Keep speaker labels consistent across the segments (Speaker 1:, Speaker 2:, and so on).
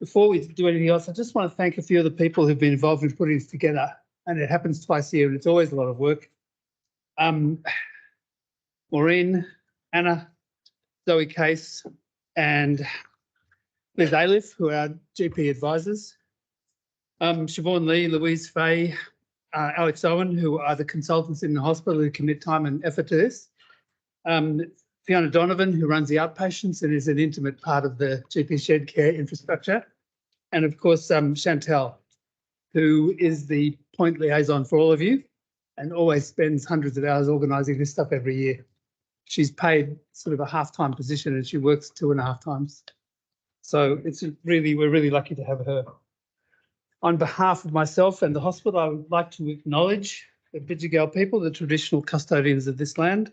Speaker 1: before we do anything else, I just want to thank a few of the people who've been involved in putting this together. And it happens twice a year, and it's always a lot of work. Maureen, Anna, Zoe Case, and Liz Aliff, who are our GP advisors. Siobhan Lee, Louise Fay, Alex Owen, who are the consultants in the hospital who commit time and effort to this. Fiona Donovan, who runs the outpatients and is an intimate part of the GP shared care infrastructure. And of course, Chantel, who is the point liaison for all of you and always spends hundreds of hours organising this stuff every year. She's paid sort of a half-time position and she works 2.5 times. So we're really lucky to have her. On behalf of myself and the hospital, I would like to acknowledge the Bidjigal people, the traditional custodians of this land.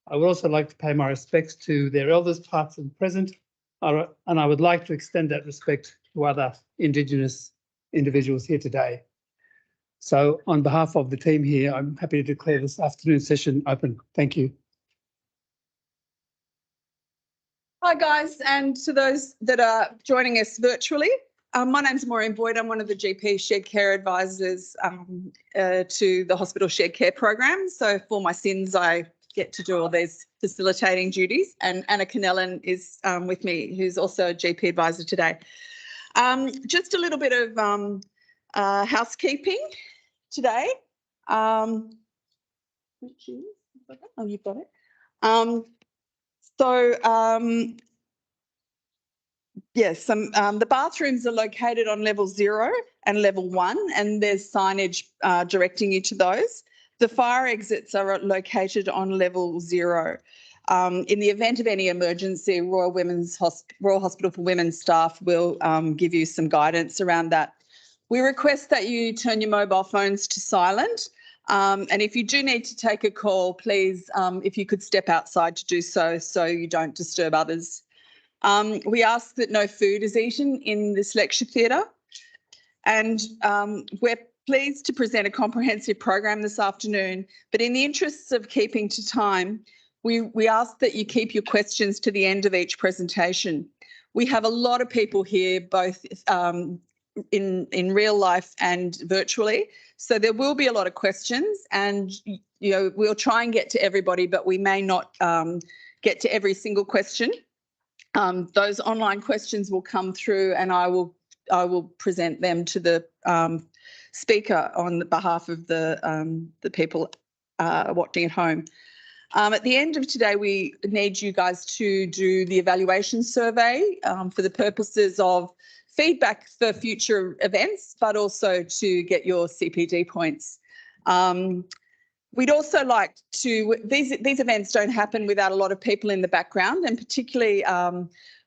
Speaker 1: I would also like to pay my respects to their elders, past and present, and I would like to extend that respect to other Indigenous individuals here today. So on behalf of the team here, I'm happy to declare this afternoon session open. Thank you.
Speaker 2: Hi guys, and to those that are joining us virtually, my name's Maureen Boyd. I'm one of the GP shared care advisors to the hospital shared care program. So for my sins, I get to do all these facilitating duties, and Anna Cannellan is with me, who's also a GP advisor today. Just a little bit of housekeeping today. Which is, oh, you've got it. Yes, the bathrooms are located on level 0 and level 1, and there's signage directing you to those. The fire exits are located on level 0. In the event of any emergency, Royal Hospital for Women's staff will give you some guidance around that. We request that you turn your mobile phones to silent. And if you do need to take a call, please, if you could step outside to do so you don't disturb others. We ask that no food is eaten in this lecture theatre. And we're pleased to present a comprehensive program this afternoon, but in the interests of keeping to time, we ask that you keep your questions to the end of each presentation. We have a lot of people here, both in real life and virtually, so there will be a lot of questions, and we'll try and get to everybody, but we may not get to every single question. Those online questions will come through, and I will present them to the speaker on behalf of the people watching at home. At the end of today, we need you guys to do the evaluation survey for the purposes of feedback for future events, but also to get your CPD points. We'd also like to, these events don't happen without a lot of people in the background, and particularly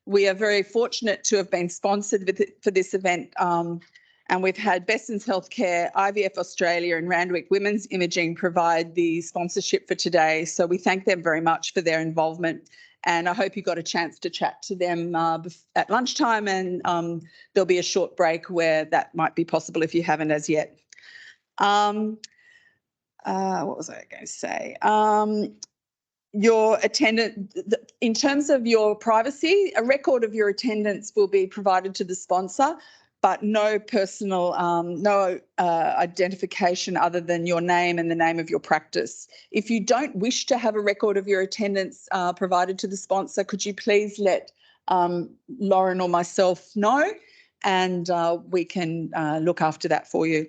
Speaker 2: we are very fortunate to have been sponsored for this event. And we've had Besson's Healthcare, IVF Australia and Randwick Women's Imaging provide the sponsorship for today. So we thank them very much for their involvement. And I hope you got a chance to chat to them at lunchtime, and there'll be a short break where that might be possible if you haven't as yet. What was I going to say? Your attendance, in terms of your privacy, a record of your attendance will be provided to the sponsor, but no personal, identification other than your name and the name of your practice. If you don't wish to have a record of your attendance provided to the sponsor, could you please let Lauren or myself know, and we can look after that for you.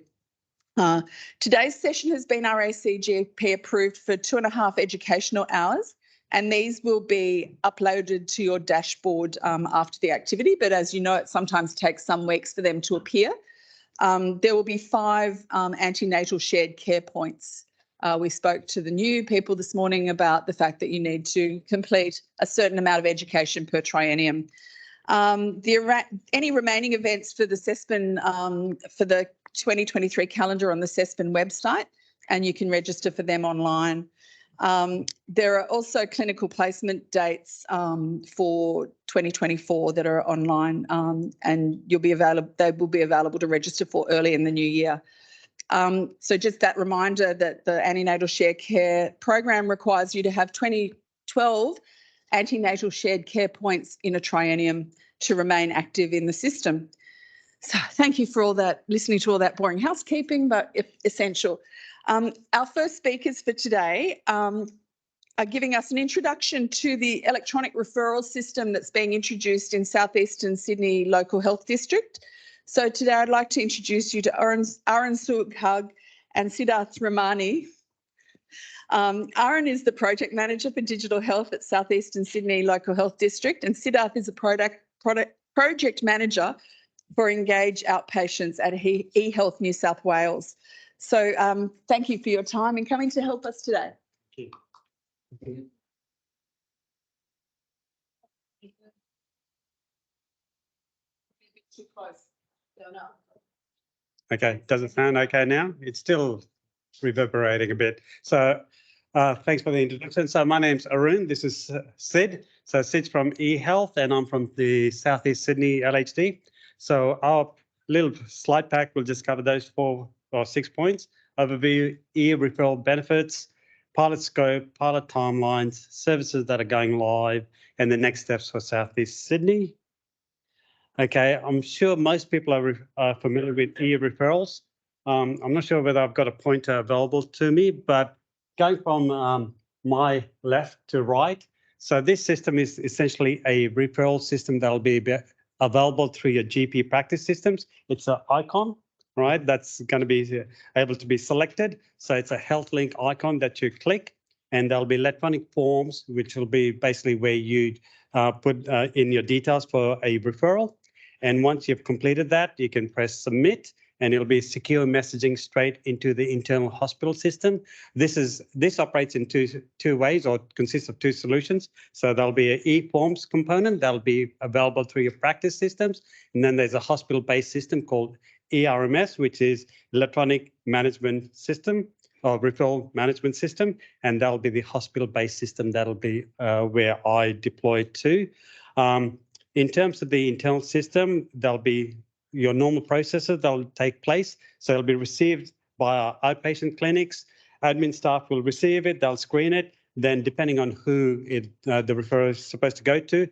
Speaker 2: Today's session has been RACGP approved for 2.5 educational hours, and these will be uploaded to your dashboard after the activity, but as you know, it sometimes takes some weeks for them to appear. There will be 5 antenatal shared care points. We spoke to the new people this morning about the fact that you need to complete a certain amount of education per triennium. Any remaining events for the CESPN for the 2023 calendar on the CESPN website, and you can register for them online. There are also clinical placement dates for 2024 that are online, and they will be available to register for early in the new year. So just that reminder that the antenatal shared care program requires you to have 12 antenatal shared care points in a triennium, to remain active in the system. So thank you for all that, listening to all that boring housekeeping, but essential. Our first speakers for today are giving us an introduction to the electronic referral system that's being introduced in Southeastern Sydney Local Health District. So today I'd like to introduce you to Aaron Sukhag and Siddharth Ramani. Aaron is the Project Manager for Digital Health at Southeastern Sydney Local Health District, and Siddharth is a Project Manager for Engage Outpatients at eHealth New South Wales. So thank you for your time and coming to help us today.
Speaker 3: Thank you.
Speaker 2: Too close.
Speaker 3: Okay, does it sound okay now? It's still reverberating a bit. So thanks for the introduction. So my name's Arun. This is Sid. So Sid's from eHealth and I'm from the Southeast Sydney LHD. So our little slide pack will just cover those 4 or 6 points. Overview, eReferral benefits, pilot scope, pilot timelines, services that are going live, and the next steps for Southeast Sydney. Okay, I'm sure most people are familiar with eReferrals. I'm not sure whether I've got a pointer available to me, but going from my left to right, so this system is essentially a referral system that will be available through your GP practice systems. It's an icon, right? That's going to be able to be selected. So it's a health link icon that you click, and there'll be electronic forms, which will be basically where you put in your details for a referral. And once you've completed that, you can press submit, and it'll be secure messaging straight into the internal hospital system. This operates in two ways, or consists of 2 solutions. So there'll be an e-forms component that'll be available through your practice systems, and then there's a hospital-based system called eRMS, which is electronic management system or referral management system, and that'll be the hospital-based system that'll be where I deploy to. In terms of the internal system, there'll be your normal processes that'll take place. So it'll be received by our outpatient clinics. Admin staff will receive it, they'll screen it. Then depending on who the referrer is supposed to go to,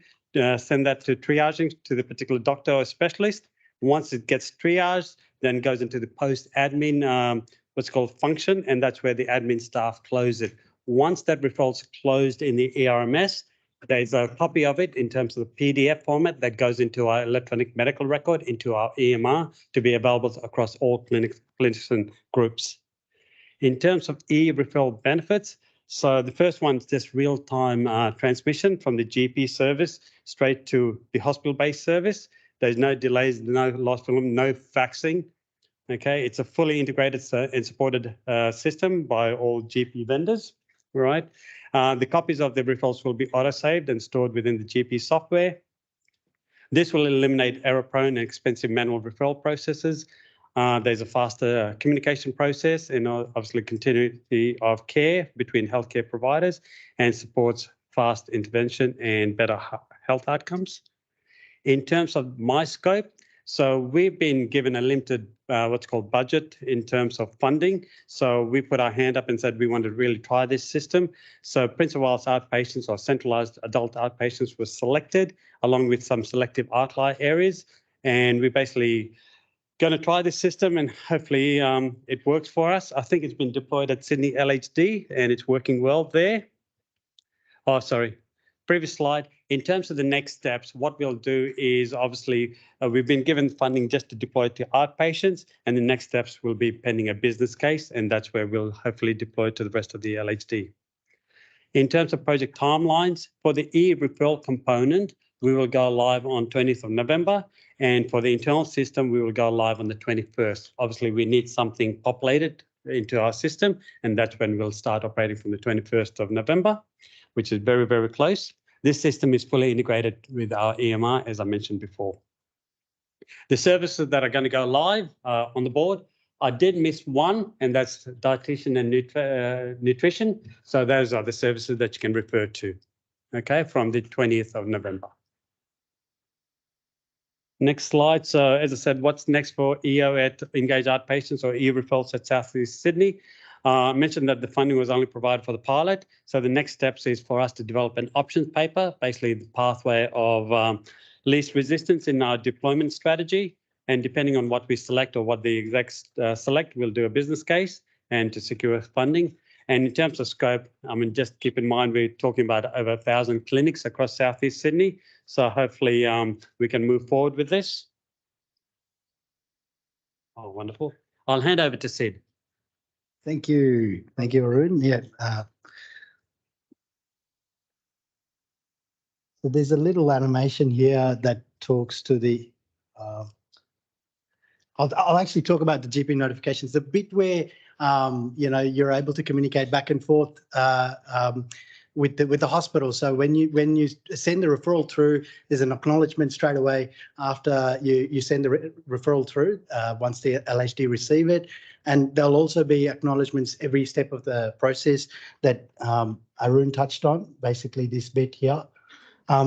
Speaker 3: send that to triaging to the particular doctor or specialist. Once it gets triaged, then goes into the post-admin, what's called function, and that's where the admin staff close it. Once that referral is closed in the eRMS, there's a copy of it in terms of the PDF format that goes into our electronic medical record, into our EMR, to be available across all clinician groups. In terms of e-referral benefits, so the first one is just real-time transmission from the GP service straight to the hospital-based service. There's no delays, no lost film, no faxing. Okay, it's a fully integrated and supported system by all GP vendors, right? The copies of the referrals will be auto-saved and stored within the GP software. This will eliminate error-prone and expensive manual referral processes. There's a faster communication process and obviously continuity of care between healthcare providers, and supports fast intervention and better health outcomes. In terms of my scope, so we've been given a limited what's called budget in terms of funding. So we put our hand up and said we wanted to really try this system. So Prince of Wales outpatients or centralised adult outpatients were selected, along with some selective outlier areas. And we're basically going to try this system, and hopefully it works for us. I think it's been deployed at Sydney LHD and it's working well there. Oh, sorry. Previous slide. In terms of the next steps, what we'll do is obviously we've been given funding just to deploy to outpatients, and the next steps will be pending a business case, and that's where we'll hopefully deploy to the rest of the LHD. In terms of project timelines, for the e-referral component, we will go live on 20th of November, and for the internal system, we will go live on the 21st. Obviously, we need something populated into our system, and that's when we'll start operating from the 21st of November, which is very, very close. This system is fully integrated with our EMR, as I mentioned before. The services that are going to go live on the board, I did miss one, and that's dietitian and nutrition. So those are the services that you can refer to, okay, from the 20th of November. Next slide. So as I said, what's next for EO at Engage Outpatients or eReferrals at South East Sydney? I mentioned that the funding was only provided for the pilot. So the next steps is for us to develop an options paper, basically the pathway of least resistance in our deployment strategy. And depending on what we select or what the execs select, we'll do a business case and to secure funding. And in terms of scope, I mean, just keep in mind, we're talking about over 1,000 clinics across Southeast Sydney. So hopefully we can move forward with this. Oh, wonderful. I'll hand over to Sid.
Speaker 4: Thank you. Thank you, Arun. Yeah. So there's a little animation here that talks to the, I'll actually talk about the GP notifications, the bit where, you're able to communicate back and forth with the hospital. So when you send the referral through, there's an acknowledgement straight away after you send the referral through, once the LHD receive it. And there'll also be acknowledgements every step of the process that Arun touched on, basically this bit here.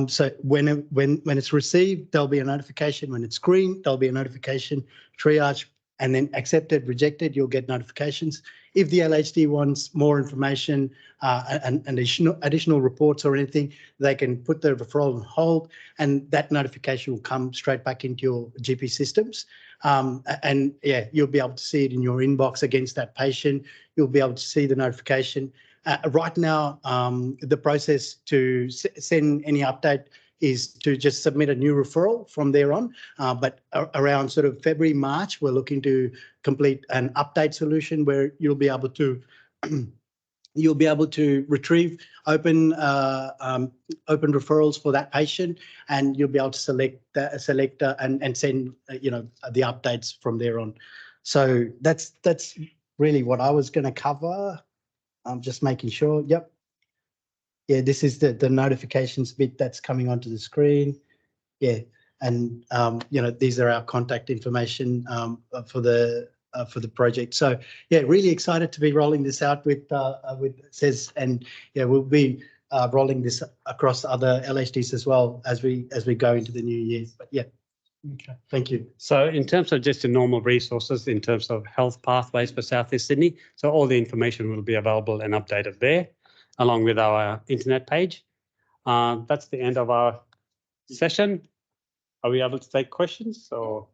Speaker 4: So when it's received, there'll be a notification. When it's screened, there'll be a notification, triage, and then accepted, rejected, you'll get notifications. If the LHD wants more information and additional reports or anything, they can put the referral on hold, and that notification will come straight back into your GP systems. And yeah, you'll be able to see it in your inbox against that patient. You'll be able to see the notification. Right now, the process to send any update is to just submit a new referral from there on. But around sort of February, March, we're looking to complete an update solution where you'll be able to retrieve open referrals for that patient, and you'll be able to select and send the updates from there on. So that's really what I was going to cover. I'm just making sure. Yep. Yeah, this is the notifications bit that's coming onto the screen. Yeah, and these are our contact information for the project. So yeah, really excited to be rolling this out with SES, and yeah, we'll be rolling this across other LHDs as well as we go into the new year. But yeah. Okay, thank you.
Speaker 3: So in terms of just the normal resources, in terms of health pathways for Southeast Sydney, so all the information will be available and updated there, along with our internet page. That's the end of our session. Are we able to take questions or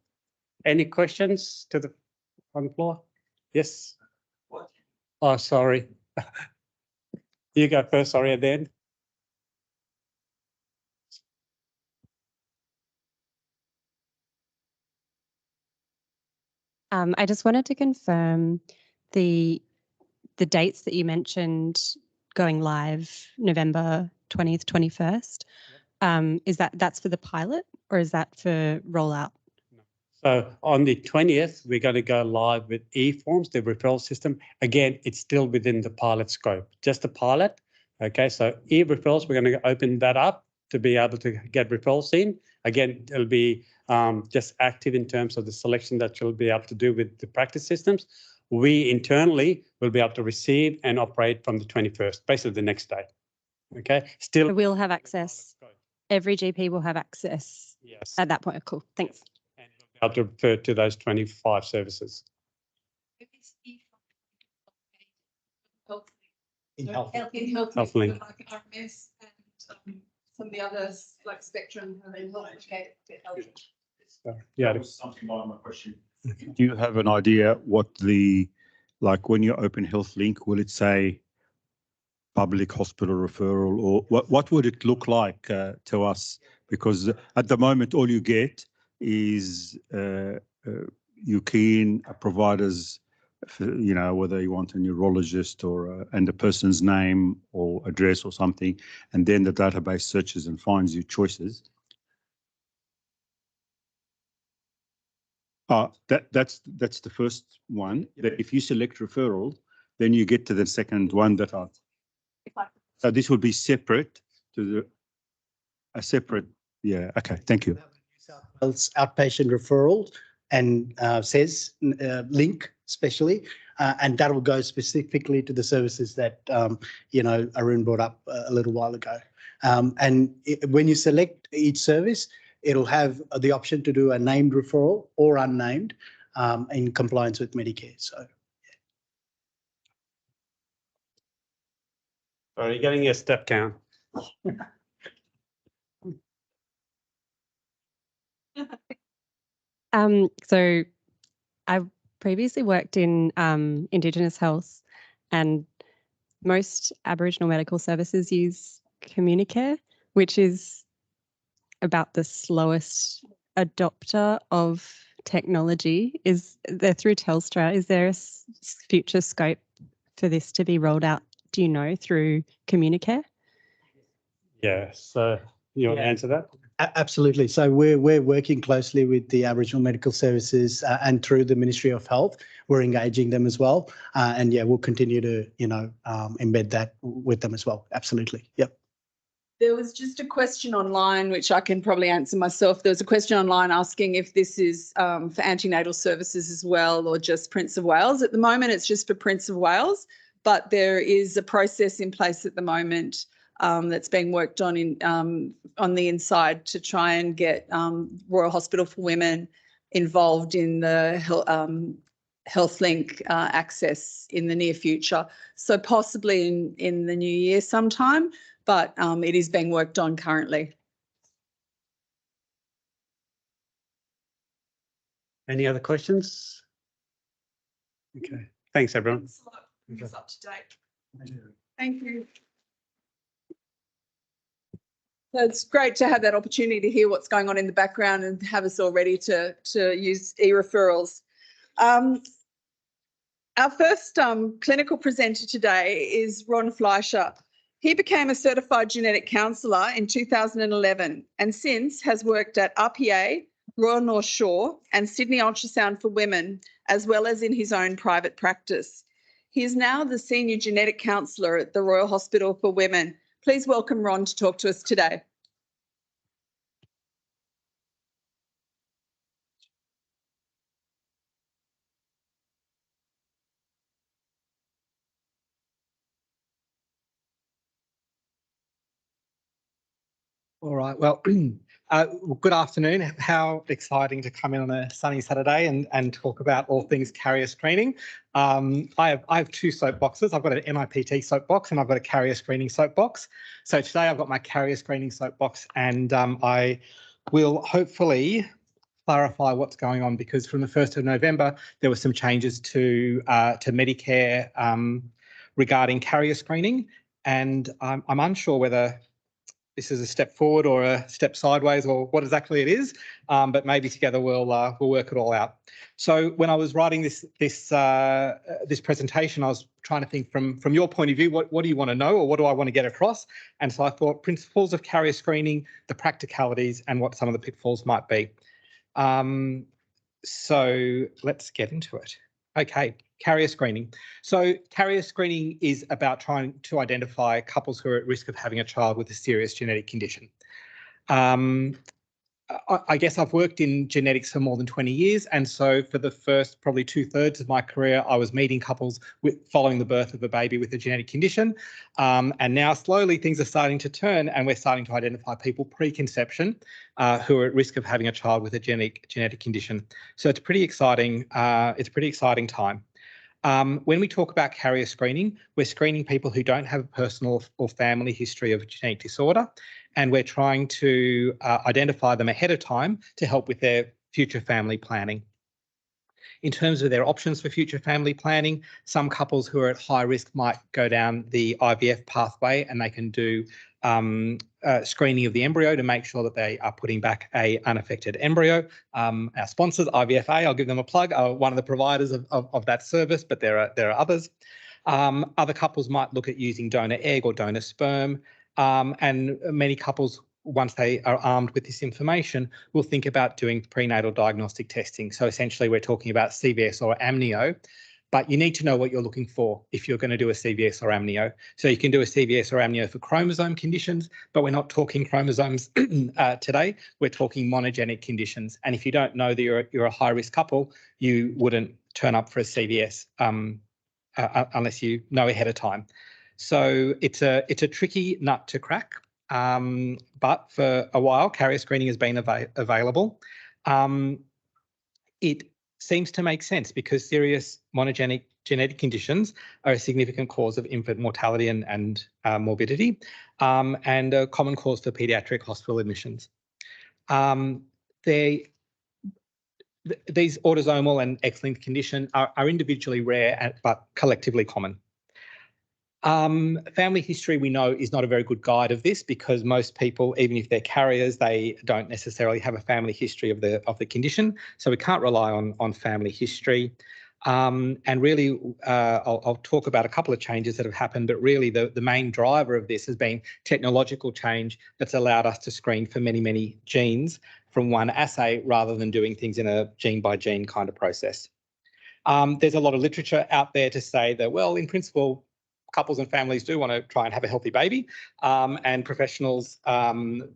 Speaker 3: any questions to the on the floor? Yes. What? Oh, sorry. You go first, sorry, at the end.
Speaker 5: I just wanted to confirm the dates that you mentioned going live November 20th, 21st. Is that's for the pilot or is that for rollout?
Speaker 3: So on the 20th, we're going to go live with eForms, the referral system. Again, it's still within the pilot scope, just a pilot. Okay, so eReferrals, we're going to open that up to be able to get referrals in. Again, it'll be just active in terms of the selection that you'll be able to do with the practice systems. We internally will be able to receive and operate from the 21st, basically the next day. Okay, still.
Speaker 5: So we'll have access. Every GP will have access.
Speaker 3: Yes.
Speaker 5: At that point. Cool. Thanks.
Speaker 3: And you'll be able to refer to those 25 services.
Speaker 4: In health.
Speaker 2: In health,
Speaker 3: Healthlink.
Speaker 2: like RMS and some of the others like Spectrum, and then
Speaker 3: Yeah.
Speaker 6: That was something behind my question. Do you have an idea what when you open HealthLink, will it say public hospital referral, or what would it look like to us? Because at the moment, all you get is you key in a provider's, whether you want a neurologist or and the person's name or address or something, and then the database searches and finds you choices. That's the first one. That if you select referral, then you get to the second one that are. So this will be separate to a separate. Yeah. Okay. Thank you.
Speaker 4: Outpatient referral and SES link especially, and that will go specifically to the services that Arun brought up a little while ago. When you select each service, it'll have the option to do a named referral or unnamed in compliance with Medicare. So.
Speaker 3: Are you getting your step count?
Speaker 5: So I've previously worked in Indigenous health, and most Aboriginal medical services use Communicare, which is about the slowest adopter of technology. Is they're through Telstra. Is there a future scope for this to be rolled out, do you know, through Communicare?
Speaker 3: Yeah, so you want to answer that?
Speaker 4: Absolutely. So we're working closely with the Aboriginal Medical Services and through the Ministry of Health. We're engaging them as well. And yeah, we'll continue to, embed that with them as well. Absolutely. Yep.
Speaker 2: There was just a question online, which I can probably answer myself. There was a question online asking if this is for antenatal services as well, or just Prince of Wales. At the moment, it's just for Prince of Wales, but there is a process in place at the moment that's being worked on the inside to try and get Royal Hospital for Women involved in the HealthLink access in the near future. So possibly in the new year sometime, but it is being worked on currently.
Speaker 3: Any other questions? Okay, thanks everyone.
Speaker 2: Thanks a lot. It's up to date. Thank you. So it's great to have that opportunity to hear what's going on in the background and have us all ready to use eReferrals. Our first clinical presenter today is Ron Fleischer. He became a certified genetic counsellor in 2011 and since has worked at RPA, Royal North Shore and Sydney Ultrasound for Women, as well as in his own private practice. He is now the senior genetic counsellor at the Royal Hospital for Women. Please welcome Ron to talk to us today.
Speaker 7: All right. Well, good afternoon. How exciting to come in on a sunny Saturday and talk about all things carrier screening. I have two soapboxes. I've got an MIPT soapbox and I've got a carrier screening soapbox. So today I've got my carrier screening soapbox and I will hopefully clarify what's going on, because from the 1st of November, there were some changes to Medicare regarding carrier screening. And I'm unsure whether this is a step forward or a step sideways or what exactly it is, but maybe together we'll work it all out. So when I was writing this presentation, I was trying to think from your point of view, what do you want to know or what do I want to get across? And so I thought principles of carrier screening, the practicalities, and what some of the pitfalls might be. So let's get into it. Okay, carrier screening. So carrier screening is about trying to identify couples who are at risk of having a child with a serious genetic condition. I guess I've worked in genetics for more than 20 years. And so for the first probably 2/3 of my career, I was meeting couples following the birth of a baby with a genetic condition. And now slowly things are starting to turn and we're starting to identify people pre-conception who are at risk of having a child with a genetic condition. So it's pretty exciting. It's a pretty exciting time. When we talk about carrier screening, we're screening people who don't have a personal or family history of genetic disorder, and we're trying to identify them ahead of time to help with their future family planning. In terms of their options for future family planning, some couples who are at high risk might go down the IVF pathway and they can do screening of the embryo to make sure that they are putting back a unaffected embryo. Our sponsors, IVFA, I'll give them a plug, are one of the providers of that service, but there are others. Other couples might look at using donor egg or donor sperm, and many couples, once they are armed with this information, will think about doing prenatal diagnostic testing. So essentially we're talking about CVS or amnio, but you need to know what you're looking for if you're going to do a CVS or amnio. So you can do a CVS or amnio for chromosome conditions, but we're not talking chromosomes today. We're talking monogenic conditions. And if you don't know that you're a high-risk couple, you wouldn't turn up for a CVS unless you know ahead of time. So it's a tricky nut to crack, but for a while, carrier screening has been available. It seems to make sense because serious monogenic genetic conditions are a significant cause of infant mortality and morbidity, and a common cause for paediatric hospital admissions. these autosomal and X-linked conditions are individually rare but collectively common. Family history, we know, is not a very good guide of this because most people, even if they're carriers, they don't necessarily have a family history of the condition. So we can't rely on family history. And really, I'll talk about a couple of changes that have happened, but really the main driver of this has been technological change that's allowed us to screen for many, many genes from one assay rather than doing things in a gene by gene kind of process. There's a lot of literature out there to say that, well, in principle, couples and families do want to try and have a healthy baby, and professionals and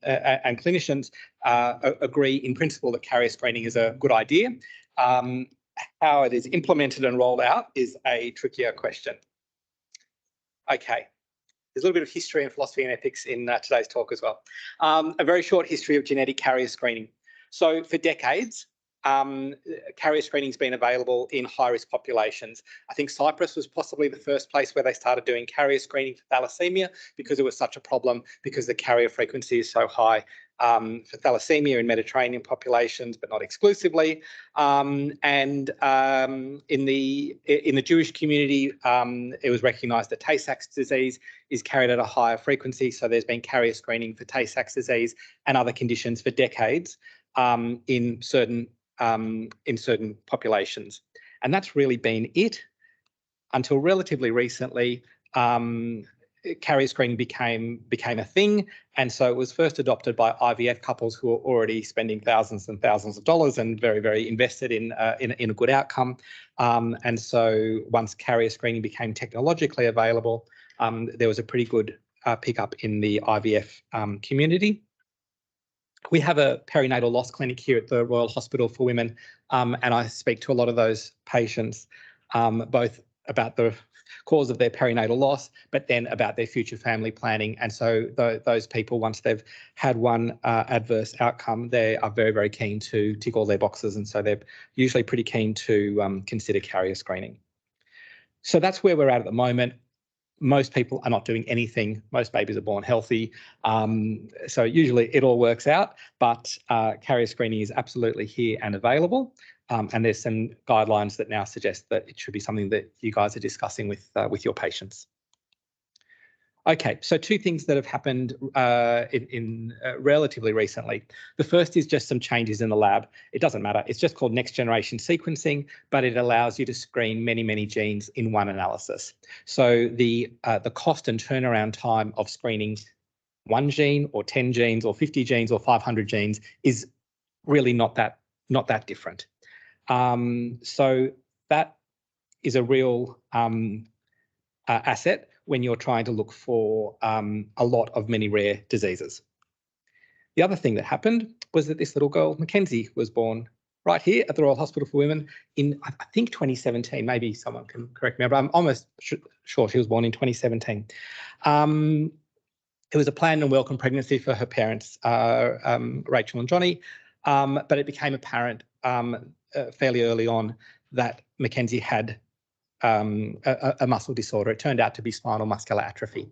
Speaker 7: clinicians agree in principle that carrier screening is a good idea. How it is implemented and rolled out is a trickier question. Okay, there's a little bit of history and philosophy and ethics in today's talk as well. A very short history of genetic carrier screening. So for decades, carrier screening has been available in high-risk populations. I think Cyprus was possibly the first place where they started doing carrier screening for thalassemia because it was such a problem because the carrier frequency is so high for thalassemia in Mediterranean populations, but not exclusively. In the Jewish community, it was recognised that Tay-Sachs disease is carried at a higher frequency, so there's been carrier screening for Tay-Sachs disease and other conditions for decades in certain populations. And that's really been it until relatively recently. Carrier screening became a thing, and so it was first adopted by IVF couples who were already spending thousands and thousands of dollars and very, very invested in a good outcome. And so once carrier screening became technologically available, there was a pretty good pickup in the IVF community. We have a perinatal loss clinic here at the Royal Hospital for Women, and I speak to a lot of those patients, both about the cause of their perinatal loss, but then about their future family planning. And so those people, once they've had one adverse outcome, they are very, very keen to tick all their boxes. And so they're usually pretty keen to consider carrier screening. So that's where we're at the moment. Most people are not doing anything. Most babies are born healthy. So usually it all works out, but carrier screening is absolutely here and available. And there's some guidelines that now suggest that it should be something that you guys are discussing with your patients. Okay, so two things that have happened in relatively recently. The first is just some changes in the lab. It doesn't matter. It's just called next generation sequencing, but it allows you to screen many, many genes in one analysis. So the cost and turnaround time of screening one gene or 10 genes or 50 genes or 500 genes is really not that different. So that is a real asset when you're trying to look for a lot of many rare diseases. The other thing that happened was that this little girl, Mackenzie, was born right here at the Royal Hospital for Women in, I think, 2017. Maybe someone can correct me, but I'm almost sure she was born in 2017. It was a planned and welcome pregnancy for her parents, Rachael and Johnny, but it became apparent fairly early on that Mackenzie had a muscle disorder. It turned out to be spinal muscular atrophy.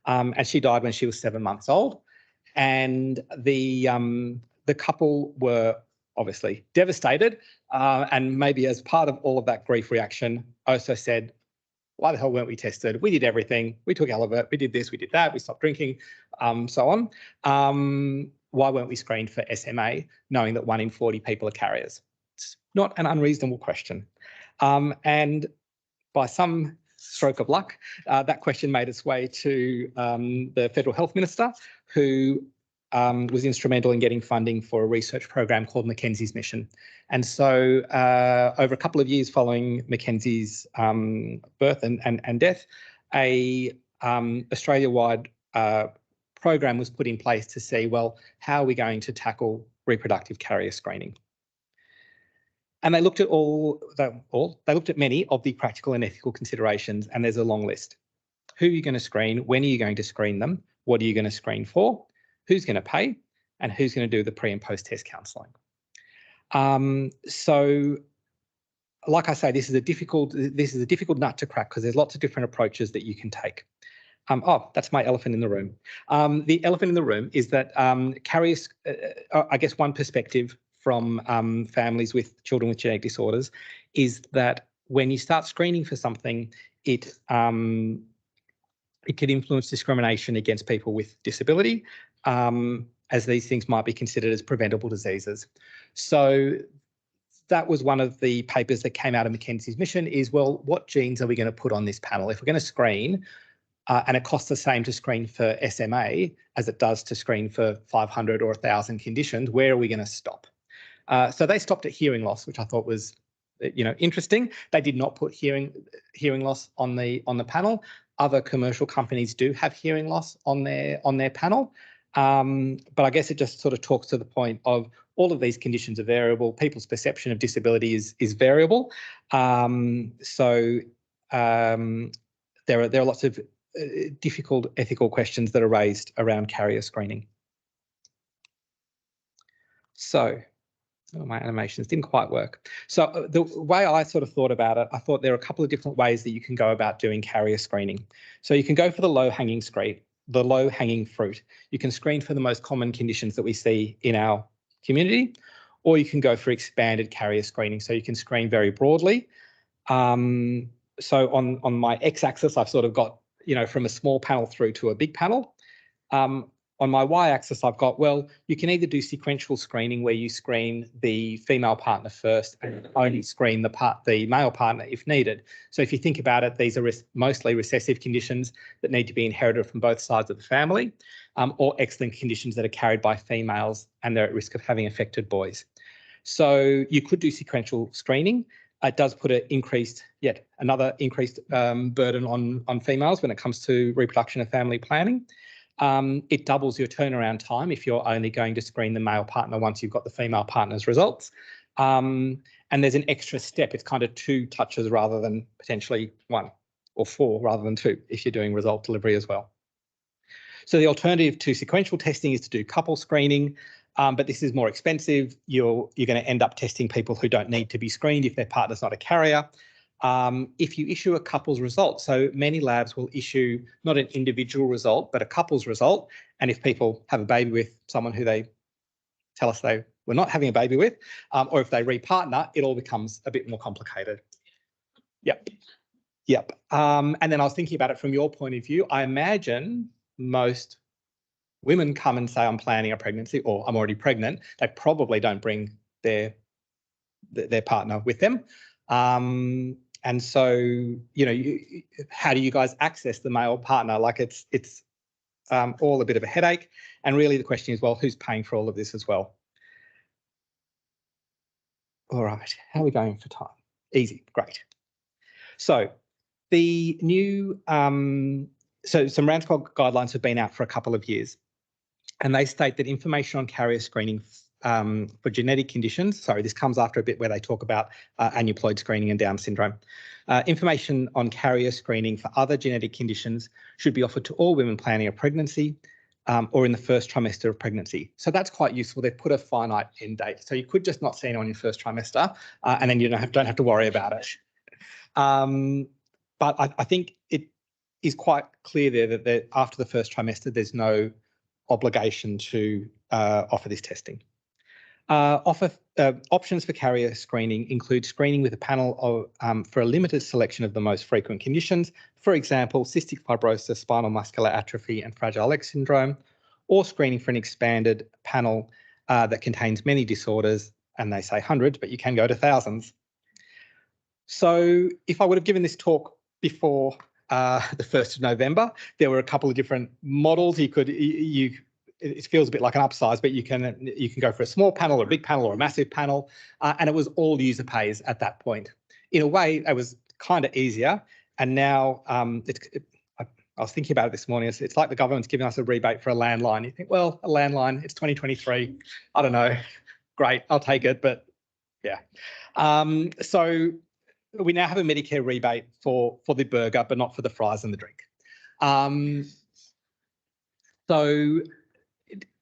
Speaker 7: And she died when she was 7 months old. And the couple were obviously devastated. And maybe as part of all of that grief reaction, also said, why the hell weren't we tested? We did everything. We took Elevert. We did this, we did that. We stopped drinking, so on. Why weren't we screened for SMA, knowing that 1 in 40 people are carriers? It's not an unreasonable question. And by some stroke of luck, that question made its way to the Federal Health Minister, who was instrumental in getting funding for a research program called Mackenzie's Mission. And so over a couple of years following Mackenzie's birth and death, a Australia-wide program was put in place to see, well, how are we going to tackle reproductive carrier screening? And they looked at they looked at many of the practical and ethical considerations, and there's a long list. Who are you going to screen? When are you going to screen them? What are you going to screen for? Who's going to pay? And who's going to do the pre and post test counselling? So, like I say, this is a difficult nut to crack because there's lots of different approaches that you can take. That's my elephant in the room. The elephant in the room is that carriers, I guess one perspective from families with children with genetic disorders is that when you start screening for something, it can influence discrimination against people with disability, as these things might be considered as preventable diseases. So that was one of the papers that came out of Mackenzie's mission is, well, what genes are we going to put on this panel? If we're going to screen, and it costs the same to screen for SMA as it does to screen for 500 or 1,000 conditions, where are we going to stop? So they stopped at hearing loss, which I thought was, interesting. They did not put hearing loss on the panel. Other commercial companies do have hearing loss on their panel, but I guess it just sort of talks to the point of all of these conditions are variable. People's perception of disability is variable. So there are lots of difficult ethical questions that are raised around carrier screening. So my animations didn't quite work. So the way I sort of thought about it, I thought there are a couple of different ways that you can go about doing carrier screening. So you can go for the low-hanging fruit. You can screen for the most common conditions that we see in our community, or you can go for expanded carrier screening. So you can screen very broadly. So on my x-axis, I've sort of got, from a small panel through to a big panel. On my y-axis, I've got, well, you can either do sequential screening where you screen the female partner first and only screen the male partner if needed. So if you think about it, these are mostly recessive conditions that need to be inherited from both sides of the family, or X-linked conditions that are carried by females and they're at risk of having affected boys. So you could do sequential screening. It does put yet another increased burden on females when it comes to reproduction and family planning. It doubles your turnaround time if you're only going to screen the male partner once you've got the female partner's results. And there's an extra step. It's kind of 2 touches rather than potentially 1, or 4 rather than 2 if you're doing result delivery as well. So the alternative to sequential testing is to do couple screening, but this is more expensive. You're going to end up testing people who don't need to be screened if their partner's not a carrier. If you issue a couple's result, so many labs will issue not an individual result, but a couple's result. And if people have a baby with someone who they tell us they were not having a baby with, or if they repartner, it all becomes a bit more complicated. Yep. And then I was thinking about it from your point of view. I imagine most women come and say, I'm planning a pregnancy or I'm already pregnant. They probably don't bring their partner with them. And so, how do you guys access the male partner? Like it's all a bit of a headache. And really the question is, well, who's paying for all of this as well? All right, how are we going for time? Easy, great. So the new, so some RANSCOG guidelines have been out for a couple of years, and they state that information on carrier screening for genetic conditions, sorry, this comes after a bit where they talk about aneuploid screening and Down syndrome. Information on carrier screening for other genetic conditions should be offered to all women planning a pregnancy or in the first trimester of pregnancy. So that's quite useful. They've put a finite end date. So you could just not see it on your first trimester and then you don't have to worry about it. But I think it is quite clear there that after the first trimester, there's no obligation to offer this testing. Options for carrier screening include screening with a panel of, for a limited selection of the most frequent conditions, for example, cystic fibrosis, spinal muscular atrophy, and Fragile X syndrome, or screening for an expanded panel that contains many disorders, and they say hundreds, but you can go to thousands. So if I would have given this talk before the 1st of November, there were a couple of different models. It feels a bit like an upsize, but you can go for a small panel or a big panel or a massive panel, and it was all user pays at that point. In a way, it was kind of easier, and now I was thinking about it this morning. It's like the government's giving us a rebate for a landline. You think, well, a landline, it's 2023. I don't know. Great, I'll take it, but yeah. So we now have a Medicare rebate for the burger, but not for the fries and the drink. So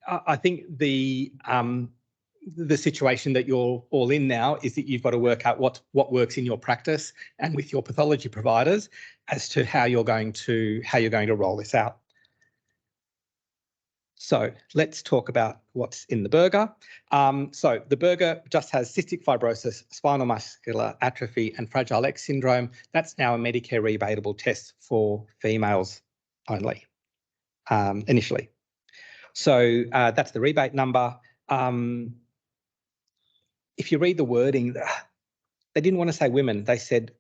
Speaker 7: I think the the situation that you're all in now is that you've got to work out what works in your practice and with your pathology providers as to how you're going to roll this out. So let's talk about what's in the burger. So the burger just has cystic fibrosis, spinal muscular atrophy, and Fragile X syndrome. That's now a Medicare rebatable test for females only, initially. So that's the rebate number. If you read the wording, they didn't want to say women. They said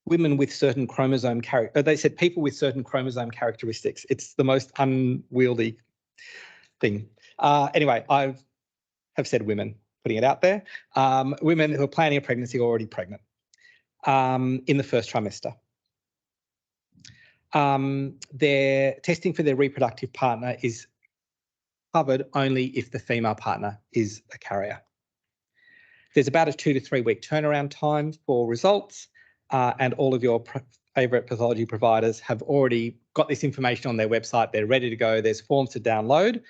Speaker 7: women with certain chromosome they said people with certain chromosome characteristics. It's the most unwieldy thing. Anyway, I have said women, putting it out there. Women who are planning a pregnancy or already pregnant in the first trimester. Their testing for their reproductive partner is covered only if the female partner is a carrier. There's about a 2 to 3 week turnaround time for results, and all of your favourite pathology providers have already got this information on their website. They're ready to go. There's forms to download.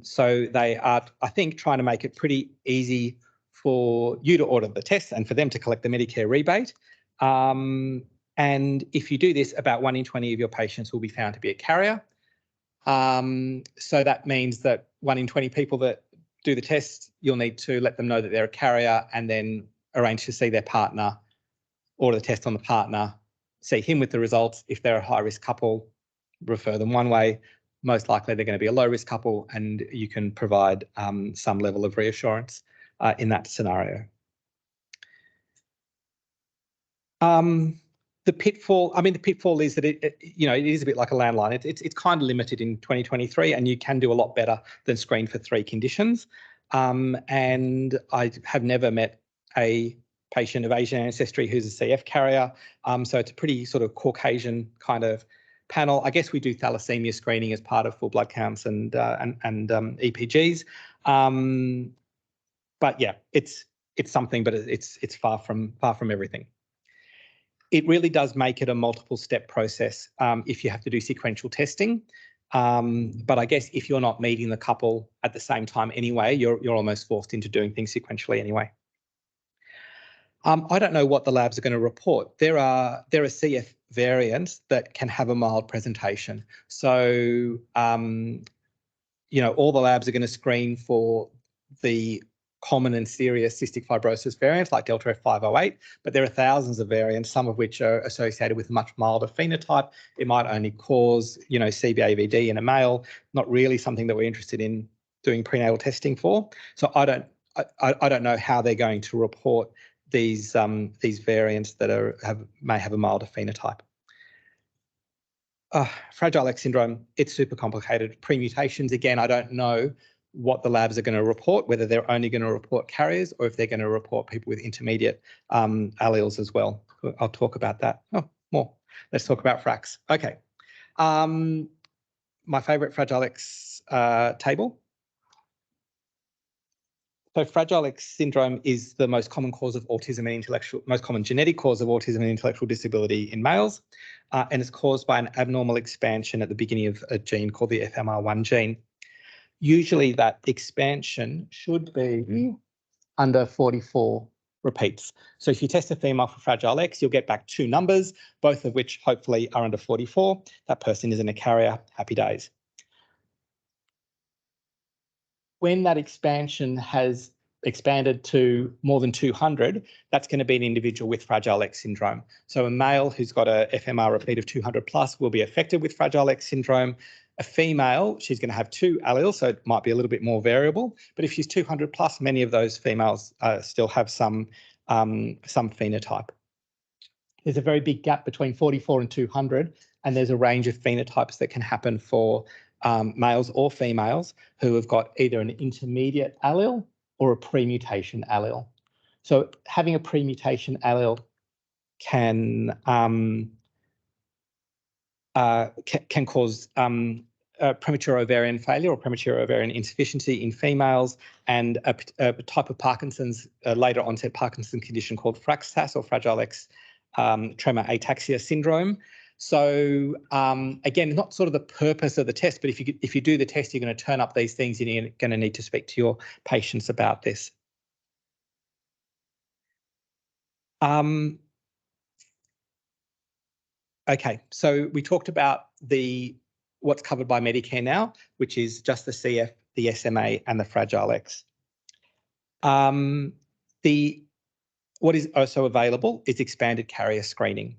Speaker 7: So they are, I think, trying to make it pretty easy for you to order the test and for them to collect the Medicare rebate. And if you do this, about 1 in 20 of your patients will be found to be a carrier. So that means that 1 in 20 people that do the test, you'll need to let them know that they're a carrier and then arrange to see their partner, order the test on the partner, see him with the results. If they're a high-risk couple, refer them one way. Most likely they're going to be a low-risk couple, and you can provide some level of reassurance in that scenario. The pitfall is that it is a bit like a landline. It's kind of limited in 2023, and you can do a lot better than screen for 3 conditions. And I have never met a patient of Asian ancestry who's a CF carrier. So it's a pretty sort of Caucasian kind of panel. I guess we do thalassemia screening as part of full blood counts and EPGs. But yeah, it's something, but it's far from everything. It really does make it a multiple step process if you have to do sequential testing. But I guess if you're not meeting the couple at the same time anyway, you're almost forced into doing things sequentially anyway. I don't know what the labs are going to report. There are CF variants that can have a mild presentation. So, all the labs are going to screen for the common and serious cystic fibrosis variants like Delta F508, but there are thousands of variants, some of which are associated with a much milder phenotype. It might only cause, CBAVD in a male, not really something that we're interested in doing prenatal testing for. So I don't know how they're going to report these variants that may have a milder phenotype. Fragile X syndrome, it's super complicated. Pre-mutations, again, I don't know what the labs are going to report, whether they're only going to report carriers or if they're going to report people with intermediate alleles as well. I'll talk about that. Oh, more. Let's talk about FRAX. Okay. My favourite Fragile X table. So Fragile X syndrome is the most common cause of autism and most common genetic cause of autism and intellectual disability in males. And it's caused by an abnormal expansion at the beginning of a gene called the FMR1 gene. Usually that expansion should be under 44 repeats. So if you test a female for Fragile X, you'll get back 2 numbers, both of which hopefully are under 44. That person isn't a carrier. Happy days. When that expansion has expanded to more than 200, that's going to be an individual with Fragile X syndrome. So a male who's got a FMR repeat of 200 plus will be affected with Fragile X syndrome. A female, she's going to have 2 alleles, so it might be a little bit more variable. But if she's 200 plus, many of those females still have some phenotype. There's a very big gap between 44 and 200, and there's a range of phenotypes that can happen for males or females who have got either an intermediate allele or a pre-mutation allele. So having a pre-mutation allele can cause premature ovarian failure or premature ovarian insufficiency in females, and a type of Parkinson's, later onset Parkinson's condition called FRAX-TAS or Fragile X tremor ataxia syndrome. So again, not sort of the purpose of the test, but if you do the test, you're going to turn up these things and you're going to need to speak to your patients about this. Okay, so we talked about what's covered by Medicare now, which is just the CF, the SMA, and the Fragile X. What is also available is expanded carrier screening.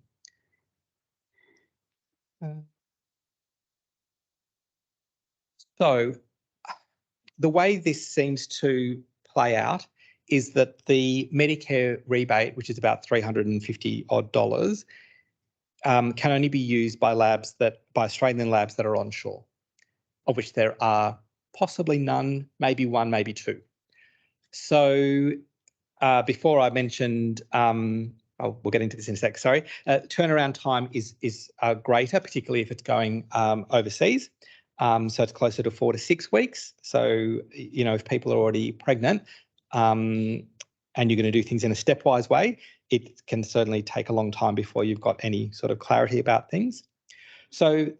Speaker 7: So the way this seems to play out is that the Medicare rebate, which is about $350 odd, can only be used by Australian labs that are onshore, of which there are possibly none, maybe one, maybe two. So before I mentioned, we'll get into this in a sec, sorry, turnaround time is greater, particularly if it's going overseas. So it's closer to 4 to 6 weeks. So, if people are already pregnant and you're going to do things in a stepwise way, it can certainly take a long time before you've got any sort of clarity about things. So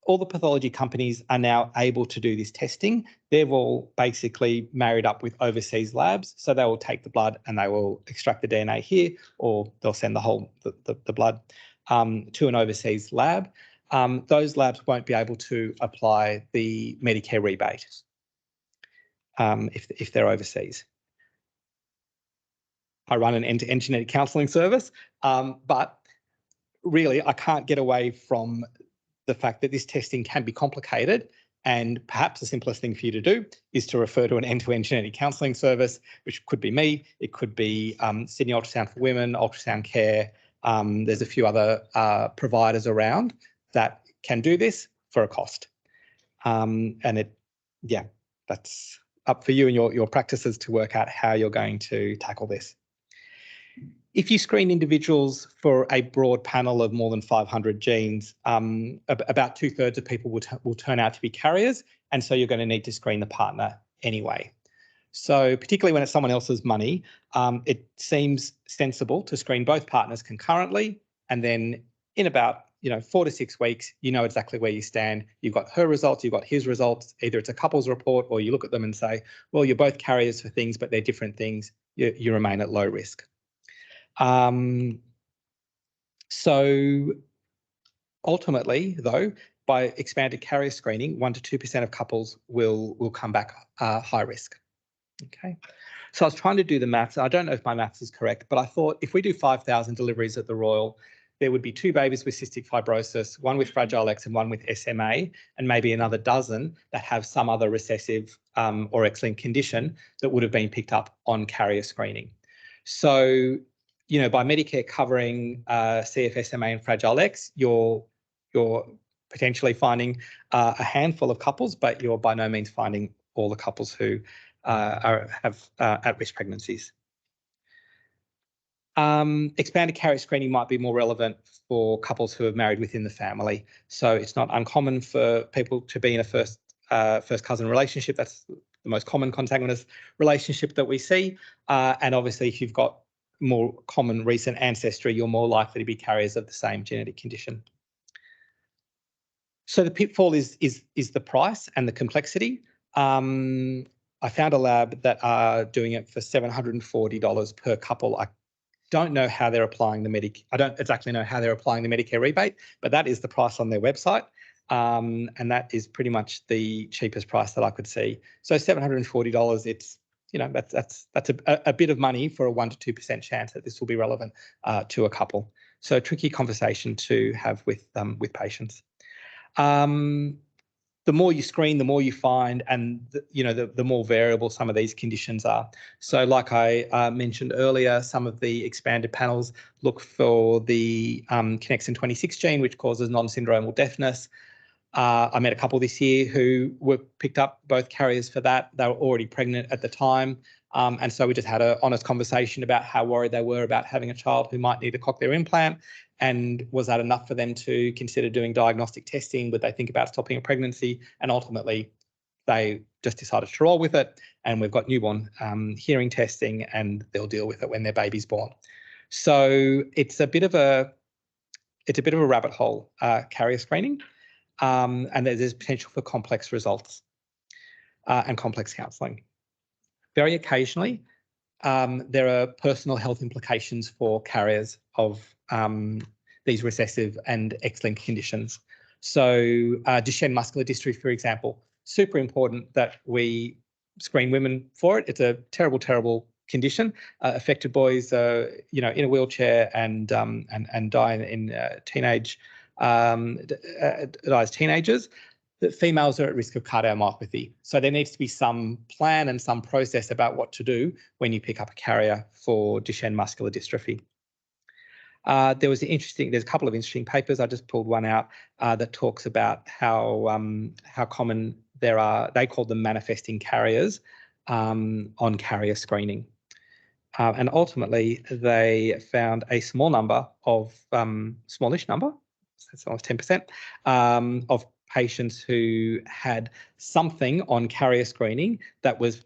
Speaker 7: all the pathology companies are now able to do this testing. They've all basically married up with overseas labs. So they will take the blood and they will extract the DNA here, or they'll send the blood to an overseas lab. Those labs won't be able to apply the Medicare rebate if they're overseas. I run an end-to-end genetic counselling service, but really I can't get away from the fact that this testing can be complicated, and perhaps the simplest thing for you to do is to refer to an end-to-end genetic counselling service, which could be me, it could be Sydney Ultrasound for Women, Ultrasound Care. There's a few other providers around that can do this for a cost. That's up for you and your practices to work out how you're going to tackle this. If you screen individuals for a broad panel of more than 500 genes, about 2/3 of people will turn out to be carriers, and so you're going to need to screen the partner anyway. So particularly when it's someone else's money, it seems sensible to screen both partners concurrently, and then in about 4 to 6 weeks, you know exactly where you stand. You've got her results, you've got his results. Either it's a couples report, or you look at them and say, well, you're both carriers for things, but they're different things. You remain at low risk. So ultimately, though, by expanded carrier screening, 1 to 2% of couples will come back high risk. Okay. So I was trying to do the maths. I don't know if my maths is correct, but I thought if we do 5,000 deliveries at the Royal, there would be 2 babies with cystic fibrosis, 1 with Fragile X and 1 with SMA, and maybe another dozen that have some other recessive or X-linked condition that would have been picked up on carrier screening. So, by Medicare covering CF, SMA and Fragile X, you're potentially finding a handful of couples, but you're by no means finding all the couples who have at-risk pregnancies. Expanded carrier screening might be more relevant for couples who have married within the family. So it's not uncommon for people to be in a first cousin relationship. That's the most common consanguineous relationship that we see. And obviously, if you've got more common recent ancestry, you're more likely to be carriers of the same genetic condition. So the pitfall is the price and the complexity. I found a lab that are doing it for $740 per couple. I don't know how they're applying I don't exactly know how they're applying the Medicare rebate, but that is the price on their website. And that is pretty much the cheapest price that I could see. So $740, it's, that's a bit of money for a 1 to 2% chance that this will be relevant to a couple. So a tricky conversation to have with patients. The more you screen, the more you find, and the more variable some of these conditions are. So like I mentioned earlier, some of the expanded panels look for the connexin 26 gene, which causes non-syndromal deafness. I met a couple this year who were picked up, both carriers for that. They were already pregnant at the time. And so we just had an honest conversation about how worried they were about having a child who might need a cochlear implant. And was that enough for them to consider doing diagnostic testing? Would they think about stopping a pregnancy? And ultimately, they just decided to roll with it. And we've got newborn hearing testing, and they'll deal with it when their baby's born. So it's a bit of a it's a bit of a rabbit hole, carrier screening, and there's potential for complex results and complex counselling. Very occasionally, there are personal health implications for carriers of these recessive and X-linked conditions. So Duchenne muscular dystrophy, for example, super important that we screen women for it. It's a terrible, terrible condition. Affected boys, in a wheelchair and die in teenage, die as teenagers. That females are at risk of cardiomyopathy. So there needs to be some plan and some process about what to do when you pick up a carrier for Duchenne muscular dystrophy. There's a couple of interesting papers. I just pulled one out that talks about how common there are, they call them manifesting carriers on carrier screening. And ultimately, they found a small number of, smallish number, that's almost 10%, of patients who had something on carrier screening that was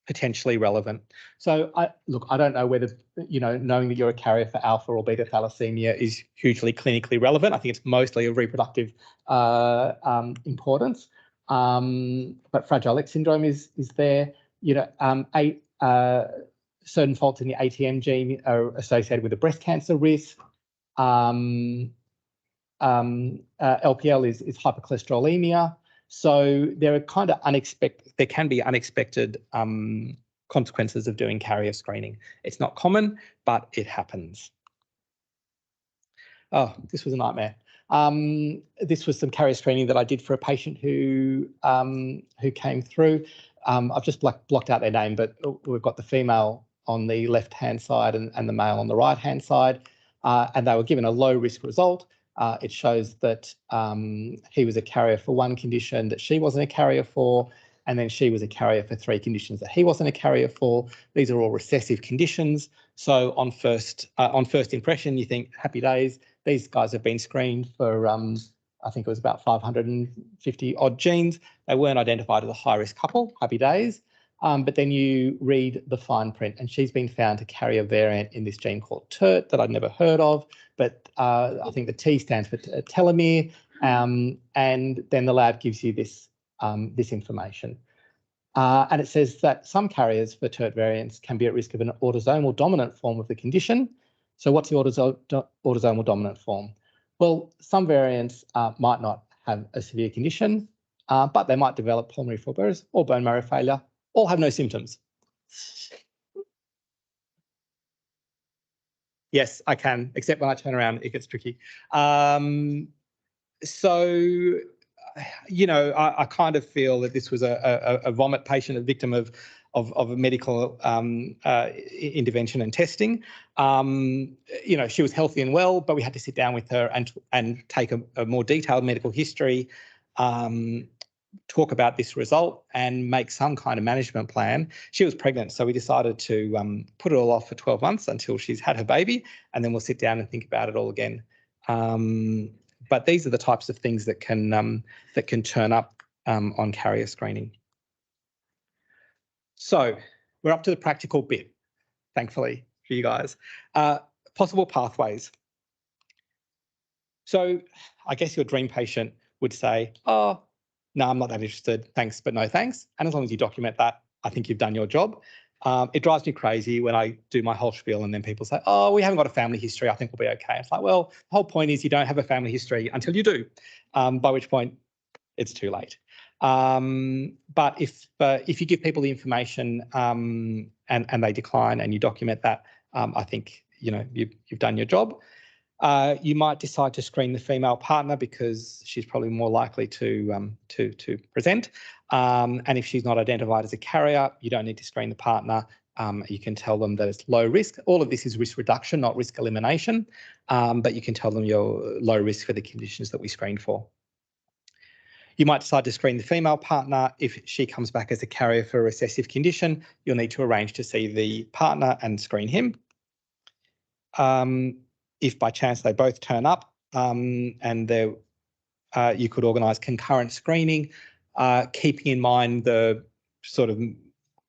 Speaker 7: potentially relevant. So I don't know whether, knowing that you're a carrier for alpha or beta thalassemia is hugely clinically relevant. I think it's mostly of reproductive importance. But Fragile X syndrome is there. Certain faults in the ATM gene are associated with a breast cancer risk. LPL is hypercholesterolemia. So there are kind of there can be unexpected consequences of doing carrier screening. It's not common, but it happens. Oh, this was a nightmare. This was some carrier screening that I did for a patient who came through. I've just blocked out their name, but we've got the female on the left-hand side and the male on the right-hand side, and they were given a low-risk result. It shows that he was a carrier for one condition that she wasn't a carrier for, and then she was a carrier for 3 conditions that he wasn't a carrier for. These are all recessive conditions. So on first impression, you think, happy days. These guys have been screened for, I think it was about 550 odd genes. They weren't identified as a high-risk couple, happy days. But then you read the fine print, and she's been found to carry a variant in this gene called TERT that I'd never heard of, but I think the T stands for telomere, and then the lab gives you this information. And it says that some carriers for TERT variants can be at risk of an autosomal dominant form of the condition. So what's the autosomal dominant form? Well, some variants might not have a severe condition, but they might develop pulmonary fibrosis or bone marrow failure, all have no symptoms. Yes, I can, except when I turn around, it gets tricky. So, I kind of feel that this was a vomit patient, a victim of a medical intervention and testing. She was healthy and well, but we had to sit down with her and take a more detailed medical history, talk about this result and make some kind of management plan. She was pregnant, so we decided to put it all off for 12 months until she's had her baby, and then we'll sit down and think about it all again. But these are the types of things that can turn up on carrier screening. So we're up to the practical bit, thankfully for you guys. Possible pathways. So I guess your dream patient would say, oh, no, I'm not that interested, thanks, but no thanks. And as long as you document that, I think you've done your job. It drives me crazy when I do my whole spiel and then people say, oh, we haven't got a family history, I think we'll be okay. It's like, well, the whole point is you don't have a family history until you do, by which point it's too late. But if you give people the information and they decline and you document that, I think you've done your job. You might decide to screen the female partner because she's probably more likely to present. And if she's not identified as a carrier, you don't need to screen the partner. You can tell them that it's low risk. All of this is risk reduction, not risk elimination. But you can tell them you're low risk for the conditions that we screen for. You might decide to screen the female partner. If she comes back as a carrier for a recessive condition, you'll need to arrange to see the partner and screen him. If by chance they both turn up and you could organise concurrent screening, keeping in mind the sort of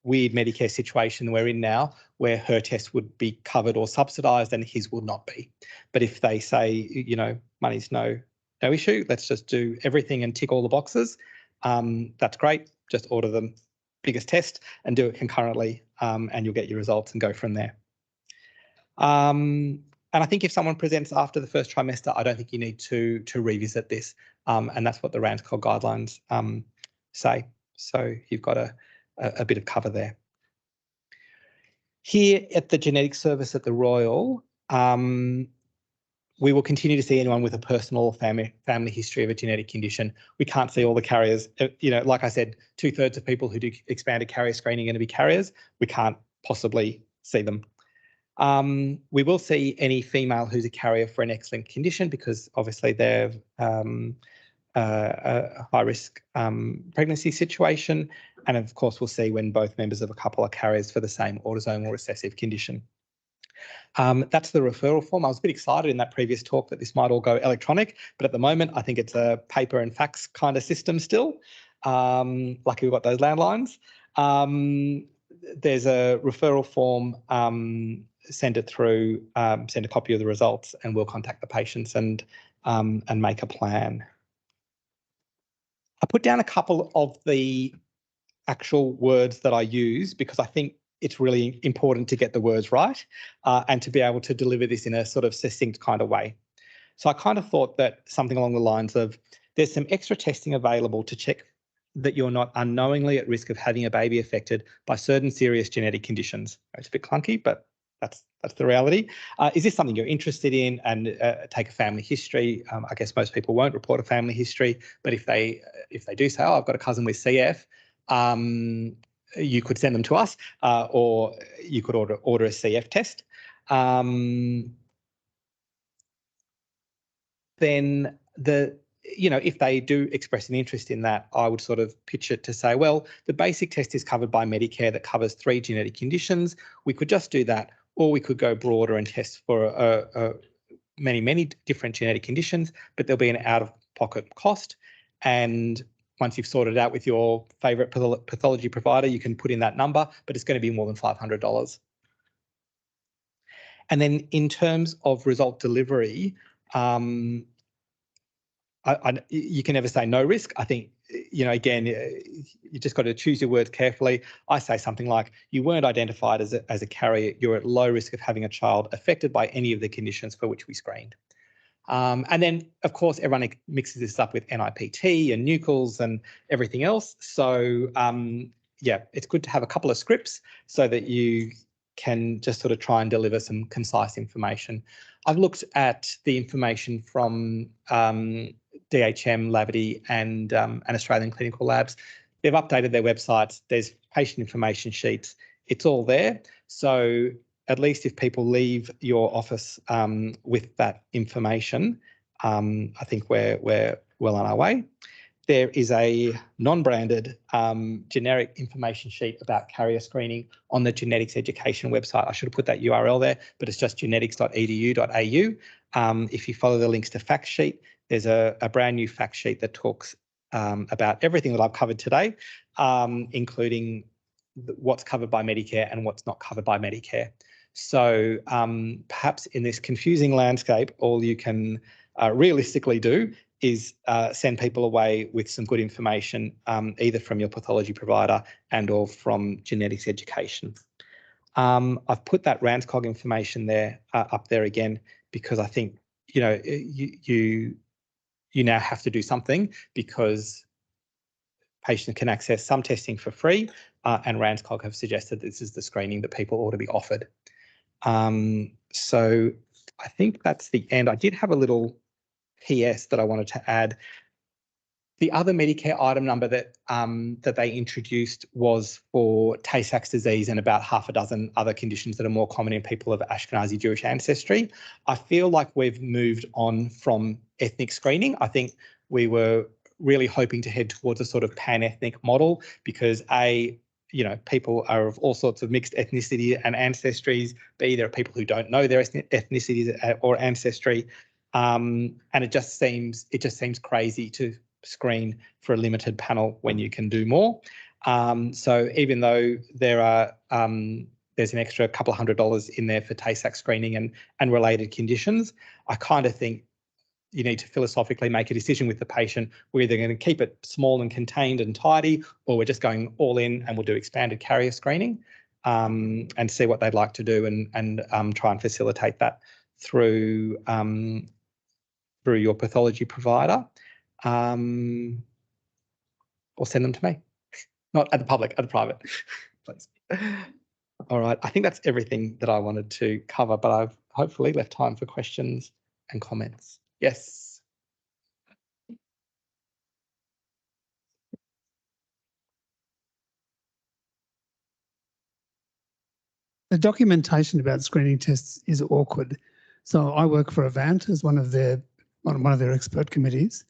Speaker 7: weird Medicare situation we're in now where her test would be covered or subsidised and his would not be. But if they say, you know, money's no issue, let's just do everything and tick all the boxes, that's great. Just order the biggest test and do it concurrently, and you'll get your results and go from there. And I think if someone presents after the first trimester, I don't think you need to revisit this, and that's what the RANSCOG guidelines say. So you've got a bit of cover there. Here at the genetic service at the Royal, we will continue to see anyone with a personal or family history of a genetic condition. We can't see all the carriers. You know, like I said, 2/3 of people who do expanded carrier screening are going to be carriers. We can't possibly see them. We will see any female who's a carrier for an X-linked condition because obviously they're a high-risk pregnancy situation. And of course, we'll see when both members of a couple are carriers for the same autosomal recessive condition. That's the referral form. I was a bit excited in that previous talk that this might all go electronic, but at the moment, I think it's a paper and fax kind of system still. Lucky we've got those landlines. There's a referral form, send it through, send a copy of the results, and we'll contact the patients and make a plan. I put down a couple of the actual words that I use because I think it's really important to get the words right and to be able to deliver this in a sort of succinct kind of way. So I kind of thought that something along the lines of there's some extra testing available to check that you're not unknowingly at risk of having a baby affected by certain serious genetic conditions. It's a bit clunky, but that's the reality. Is this something you're interested in? And take a family history. I guess most people won't report a family history, but if they do say, oh, I've got a cousin with CF, you could send them to us, or you could order a CF test. Then if they do express an interest in that, I would sort of pitch it to say, well, the basic test is covered by Medicare that covers 3 genetic conditions. We could just do that, or we could go broader and test for many different genetic conditions, but there'll be an out-of-pocket cost. And once you've sorted it out with your favourite pathology provider, you can put in that number, but it's going to be more than $500. And then in terms of result delivery, you can never say no risk. I think, again, you just got to choose your words carefully. I say something like, you weren't identified as a carrier, you're at low risk of having a child affected by any of the conditions for which we screened. And then, of course, everyone mixes this up with NIPT and nucleus and everything else. So, yeah, it's good to have a couple of scripts so that you can just sort of try and deliver some concise information. I've looked at the information from DHM, Lavity and Australian Clinical Labs. They've updated their websites. There's patient information sheets. It's all there. So at least if people leave your office with that information, I think we're well on our way. There is a non-branded generic information sheet about carrier screening on the genetics education website. I should have put that URL there, but it's just genetics.edu.au. If you follow the links to fact sheet, there's a brand new fact sheet that talks about everything that I've covered today, including what's covered by Medicare and what's not covered by Medicare. So perhaps in this confusing landscape, all you can realistically do is send people away with some good information, either from your pathology provider and or from genetics education. I've put that RANSCOG information there up there again because I think you now have to do something because patients can access some testing for free, and RANSCOG have suggested this is the screening that people ought to be offered. So I think that's the end. I did have a little PS that I wanted to add. The other Medicare item number that they introduced was for Tay-Sachs disease and about half a dozen other conditions that are more common in people of Ashkenazi Jewish ancestry. I feel like we've moved on from ethnic screening. I think we were really hoping to head towards a sort of pan-ethnic model because people are of all sorts of mixed ethnicity and ancestries. B, there are people who don't know their ethnicities or ancestry. And it just seems crazy to screen for a limited panel when you can do more. So even though there are there's an extra couple of $100 in there for Tay-Sachs screening and related conditions, I kind of think you need to philosophically make a decision with the patient. We're either going to keep it small and contained and tidy, or we're just going all in and we'll do expanded carrier screening and see what they'd like to do and try and facilitate that through your pathology provider, or send them to me. Not at the public, at the private, please. All right, I think that's everything that I wanted to cover, but I've hopefully left time for questions and comments. Yes.
Speaker 1: The documentation about screening tests is awkward. So I work for Avant as one of their expert committees.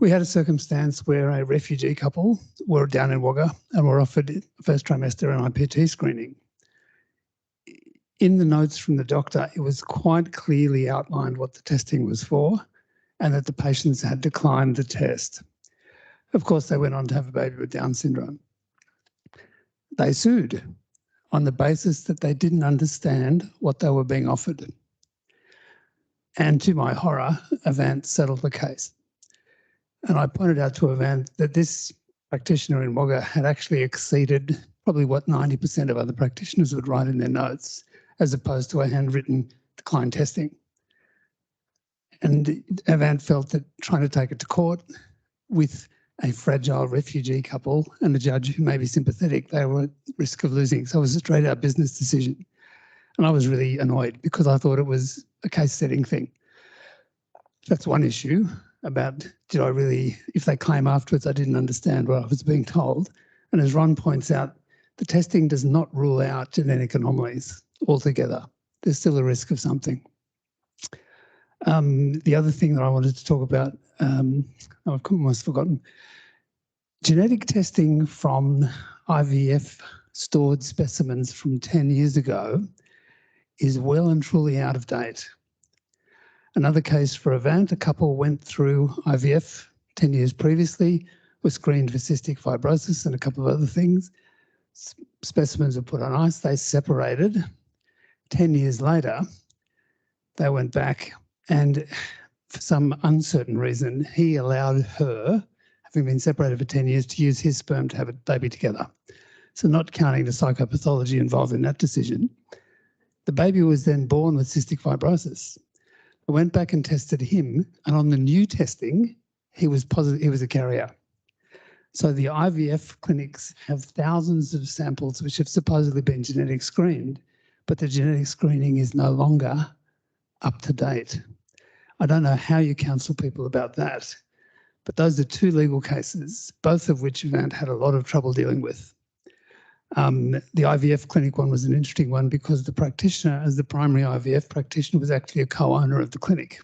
Speaker 1: We had a circumstance where a refugee couple were down in Wagga and were offered first trimester and IPT screening. In the notes from the doctor, it was quite clearly outlined what the testing was for and that the patients had declined the test. Of course, they went on to have a baby with Down syndrome. They sued on the basis that they didn't understand what they were being offered. And to my horror, Avant settled the case. And I pointed out to Avant that this practitioner in Wagga had actually exceeded probably what 90% of other practitioners would write in their notes, as opposed to a handwritten decline testing. And Avant felt that trying to take it to court with a fragile refugee couple and a judge who may be sympathetic, they were at risk of losing. So it was a straight out business decision. And I was really annoyed because I thought it was a case setting thing. That's one issue about, did I really, if they claim afterwards, I didn't understand what I was being told. And as Ron points out, the testing does not rule out genetic anomalies altogether. There's still a risk of something. The other thing that I wanted to talk about, I've almost forgotten. Genetic testing from IVF stored specimens from 10 years ago is well and truly out of date. Another case for Avant, a couple went through IVF 10 years previously, were screened for cystic fibrosis and a couple of other things. Specimens were put on ice, they separated. 10 years later, they went back and for some uncertain reason, he allowed her, having been separated for 10 years, to use his sperm to have a baby together. So not counting the psychopathology involved in that decision. The baby was then born with cystic fibrosis. I went back and tested him, and on the new testing, he was positive, he was a carrier. So the IVF clinics have thousands of samples which have supposedly been genetic screened, but the genetic screening is no longer up to date. I don't know how you counsel people about that, but those are two legal cases, both of which Avant had a lot of trouble dealing with. The IVF clinic one was an interesting one because the practitioner, as the primary IVF practitioner, was actually a co-owner of the clinic.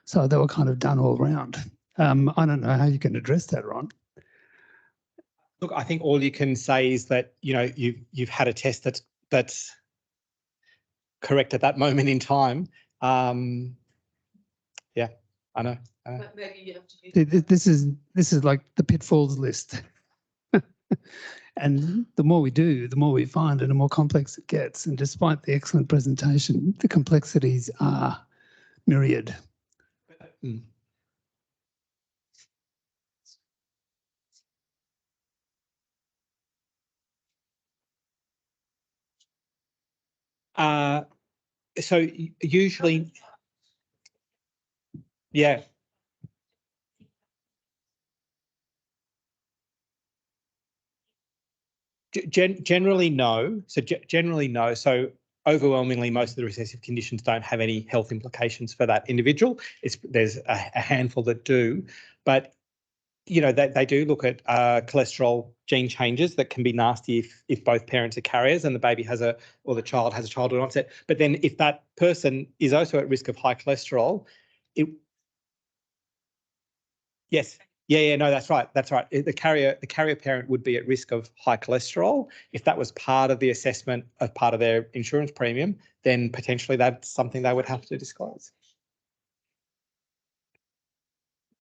Speaker 1: So they were kind of done all round. I don't know how you can address that, Ron.
Speaker 7: Look, I think all you can say is that, you know, you've had a test that's correct at that moment in time. Yeah, I know.
Speaker 2: But maybe you have to use
Speaker 1: This is like the pitfalls list. And the more we do, the more we find and the more complex it gets. And despite the excellent presentation, the complexities are myriad.
Speaker 7: So usually, yeah. Generally, no. So generally, no. So overwhelmingly, most of the recessive conditions don't have any health implications for that individual. There's a handful that do, but you know they do look at cholesterol gene changes that can be nasty if both parents are carriers and the baby or the child has a childhood onset. But then if that person is also at risk of high cholesterol, yes. Yeah, no, that's right. That's right. The carrier parent would be at risk of high cholesterol. If that was part of the assessment as part of their insurance premium, then potentially that's something they would have to disclose.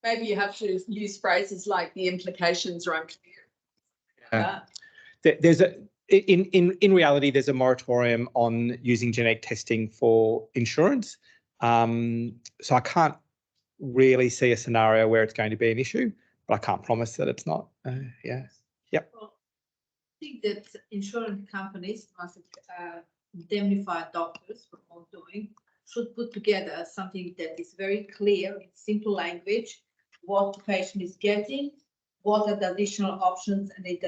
Speaker 2: maybe you have to use phrases like the implications are unclear. that.
Speaker 7: There's a in reality, there's a moratorium on using genetic testing for insurance. So I can't really see a scenario where it's going to be an issue, but I can't promise that it's not. Yeah. Yep.
Speaker 8: Well, I think that insurance companies must indemnify doctors for wrongdoing, should put together something that is very clear in simple language, what the patient is getting, what are the additional options, and it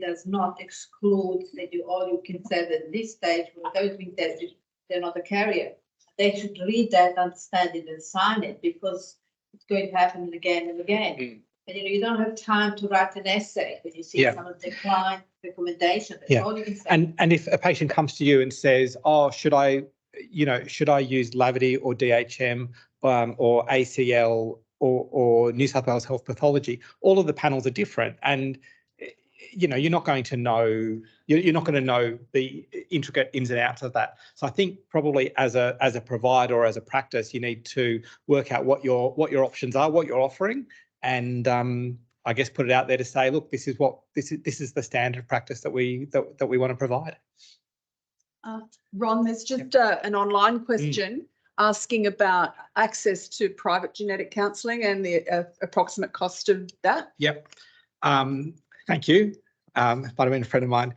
Speaker 8: does not exclude that you can say that at this stage, when those being tested, they're not a carrier. They should read that, understand it, and sign it, because it's going to happen again and again. And you don't have time to write an essay when you see some of the client recommendations. That's all you can say.
Speaker 7: And if a patient comes to you and says, "Oh, should I use Lavity or DHM or ACL or New South Wales Health Pathology?" All of the panels are different, and you're not going to know. You're not going to know the intricate ins and outs of that. So I think probably as a provider or as a practice, you need to work out what your options are, what you're offering, and I guess put it out there to say, look, this is the standard practice that we want to provide.
Speaker 2: Ron, there's just an online question asking about access to private genetic counselling and the approximate cost of that.
Speaker 7: Yep. Thank you. Might have been a friend of mine.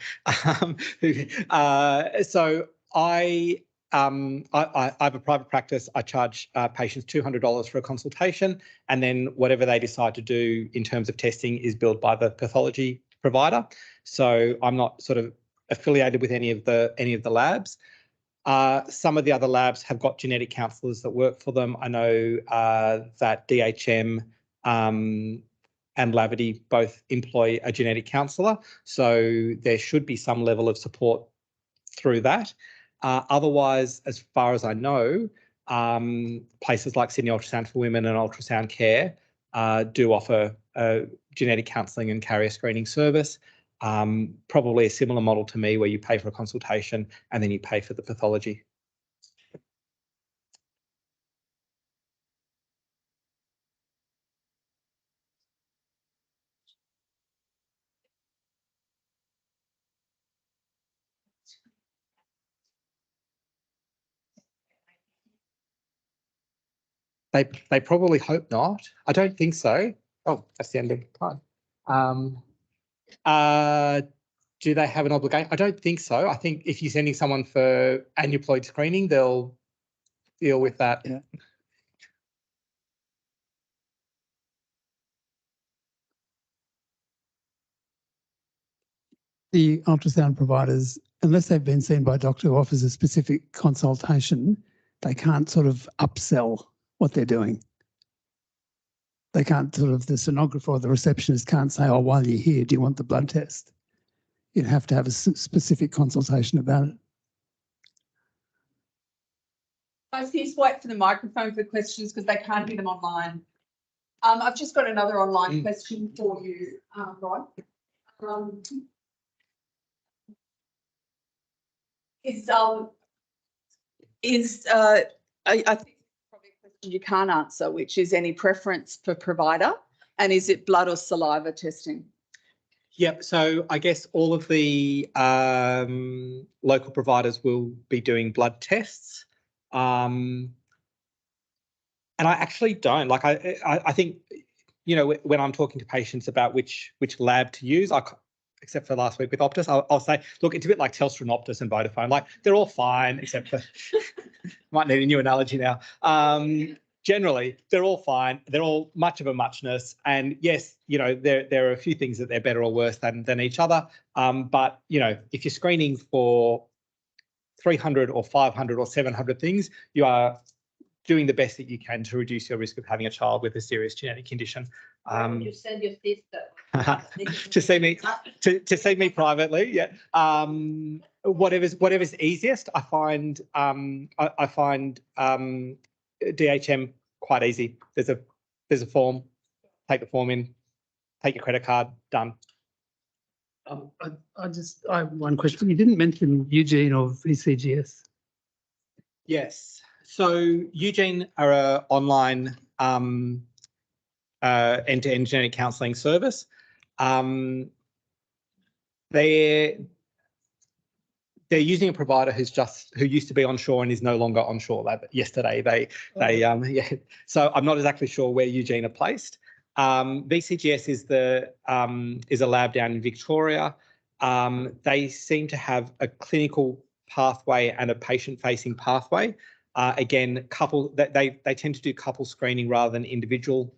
Speaker 7: So I have a private practice. I charge patients $200 for a consultation, and then whatever they decide to do in terms of testing is billed by the pathology provider. So I'm not sort of affiliated with any of the labs. Some of the other labs have got genetic counsellors that work for them. I know that DHM and Lavity both employ a genetic counsellor, so there should be some level of support through that. Otherwise, as far as I know, places like Sydney Ultrasound for Women and Ultrasound Care do offer genetic counselling and carrier screening service. Probably a similar model to me, where you pay for a consultation and then you pay for the pathology. They probably hope not. I don't think so. Oh, that's the end of time. Do they have an obligation? I don't think so. I think if you're sending someone for aneuploid screening, they'll deal with that.
Speaker 1: Yeah. The ultrasound providers, unless they've been seen by a doctor who offers a specific consultation, they can't sort of upsell what they're doing. They can't the sonographer or the receptionist can't say, "Oh, while you're here, do you want the blood test?" You'd have to have a specific consultation about it.
Speaker 2: Guys, please wait for the microphone for questions because they can't hear them online. I've just got another online question for you, Ron. I think probably a question you can't answer, which is any preference for provider, and is it blood or saliva testing?
Speaker 7: Yep. So I guess all of the local providers will be doing blood tests, and I actually don't like. I think when I'm talking to patients about which lab to use, except for last week with Optus, I'll say, look, it's a bit like Telstra and Optus and Vodafone. Like, they're all fine, except for might need a new analogy now. Generally, they're all fine. They're all much of a muchness. And yes, there are a few things that they're better or worse than each other. But, if you're screening for 300 or 500 or 700 things, you are doing the best that you can to reduce your risk of having a child with a serious genetic condition.
Speaker 8: You send your sister
Speaker 7: to see me privately, yeah. Whatever's easiest. I find DHM quite easy. There's a form. Take the form in. Take your credit card. Done.
Speaker 1: I have one question. You didn't mention Eugene or VCGS.
Speaker 7: Yes. So Eugene are an online end-to-end genetic counselling service. they're using a provider who used to be onshore and is no longer onshore. Yesterday yeah. So I'm not exactly sure where Eugene are placed. VCGS is a lab down in Victoria. They seem to have a clinical pathway and a patient-facing pathway. Again, they tend to do couple screening rather than individual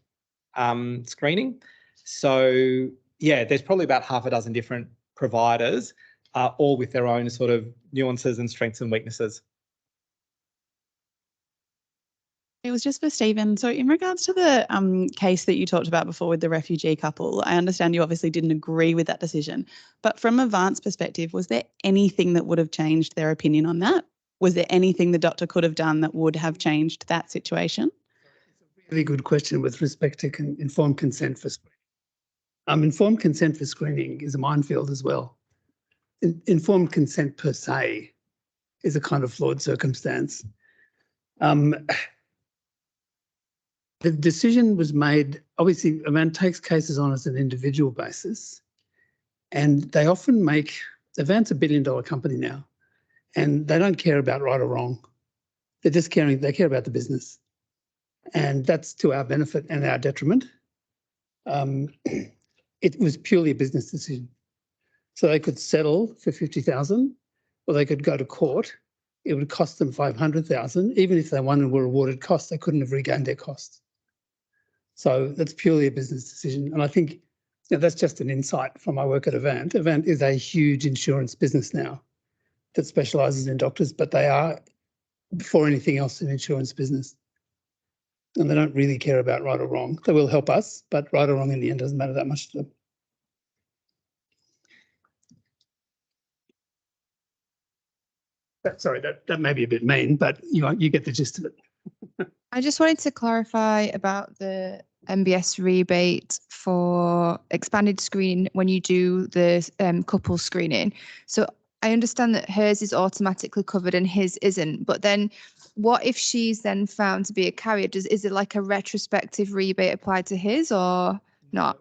Speaker 7: screening. So yeah, there's probably about half a dozen different providers, all with their own sort of nuances and strengths and weaknesses.
Speaker 9: It was just for Stephen. So in regards to the case that you talked about before with the refugee couple, I understand you obviously didn't agree with that decision, but from Avant's perspective, was there anything that would have changed their opinion on that? Was there anything the doctor could have done that would have changed that situation?
Speaker 1: It's a really good question with respect to informed consent for screening. Informed consent for screening is a minefield as well. Informed consent per se is a kind of flawed circumstance. The decision was made, obviously, Avant takes cases on as an individual basis, and they often make, Avant's $1 billion company now, and they don't care about right or wrong. They're just they care about the business. And that's to our benefit and our detriment. It was purely a business decision. So they could settle for $50,000, or they could go to court. It would cost them $500,000. Even if they won and were awarded costs, they couldn't have regained their costs. So that's purely a business decision. And I think that's just an insight from my work at Avant. Avant is a huge insurance business now that specialises in doctors, but they are, before anything else, an insurance business. And they don't really care about right or wrong. They will help us, but right or wrong in the end doesn't matter that much to them. Sorry, that may be a bit mean, but you get the gist of it.
Speaker 10: I just wanted to clarify about the MBS rebate for expanded screening when you do the couple screening. So I understand that hers is automatically covered and his isn't, but then what if she's then found to be a carrier? Is it like a retrospective rebate applied to his or not?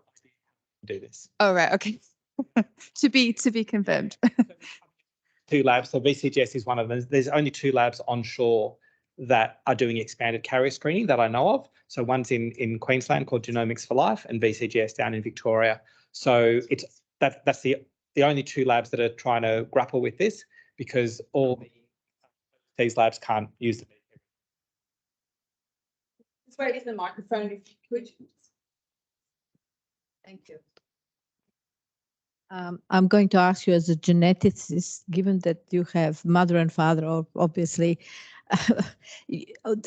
Speaker 7: Do this.
Speaker 10: Oh, right. Okay. to be confirmed.
Speaker 7: 2 labs. So VCGS is one of them. There's only 2 labs onshore that are doing expanded carrier screening that I know of. So one's in Queensland called Genomics for Life and VCGS down in Victoria. So that's the only 2 labs that are trying to grapple with this, because all these labs can't use them.
Speaker 2: Let's wait for the microphone if you could. Thank you.
Speaker 11: I'm going to ask you as a geneticist, given that you have mother and father, obviously,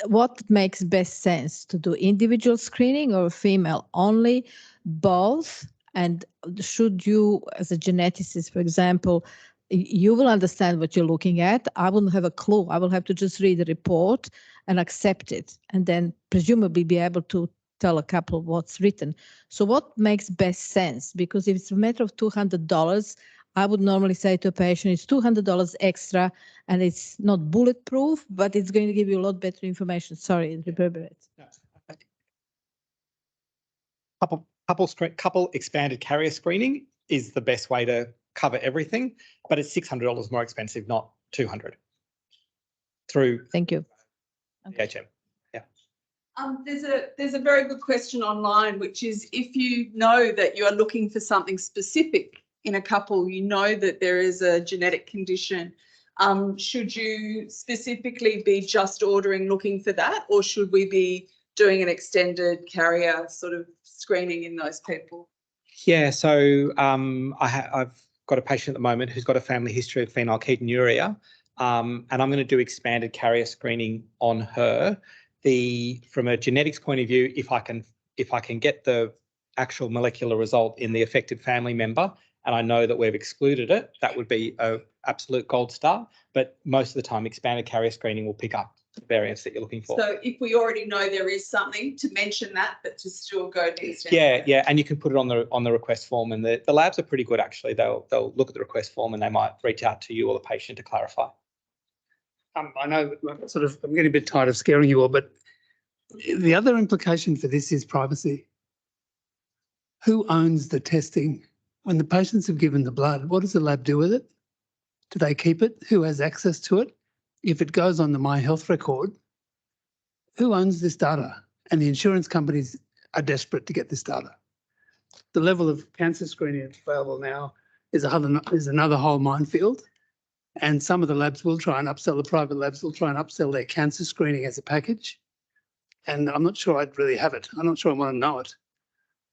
Speaker 11: what makes best sense to do, individual screening or female only, both? And should you, as a geneticist, for example, you will understand what you're looking at. I wouldn't have a clue. I will have to just read the report and accept it, and then presumably be able to tell a couple what's written. So what makes best sense? Because if it's a matter of $200, I would normally say to a patient, it's $200 extra, and it's not bulletproof, but it's going to give you a lot better information. Sorry, reverberate.
Speaker 7: Couple expanded carrier screening is the best way to cover everything, but it's $600 more expensive, not $200.
Speaker 11: Thank you.
Speaker 7: HM. Yeah.
Speaker 2: There's a very good question online, which is, if you know that you are looking for something specific in a couple, you know that there is a genetic condition, should you specifically be just looking for that, or should we be doing an extended carrier sort of screening in those people?
Speaker 7: Yeah, so I've got a patient at the moment who's got a family history of phenylketonuria, and I'm going to do expanded carrier screening on her. From a genetics point of view, if I can get the actual molecular result in the affected family member, and I know that we've excluded it, that would be an absolute gold star. But most of the time, expanded carrier screening will pick up the variants that you're looking for.
Speaker 2: So if we already know there is something, to mention that, but to still go to extended.
Speaker 7: Yeah, and you can put it on the request form, and the labs are pretty good actually. They'll look at the request form and they might reach out to you or the patient to clarify.
Speaker 1: I know I'm getting a bit tired of scaring you all, but the other implication for this is privacy. Who owns the testing when the patients have given the blood, what does the lab do with it? Do they keep it? Who has access to it? If it goes on the My Health record, who owns this data? And the insurance companies are desperate to get this data. The level of cancer screening that's available now is another whole minefield. And some of the labs will try and upsell, the private labs will try and upsell their cancer screening as a package. And I'm not sure I'd really have it. I'm not sure I want to know it,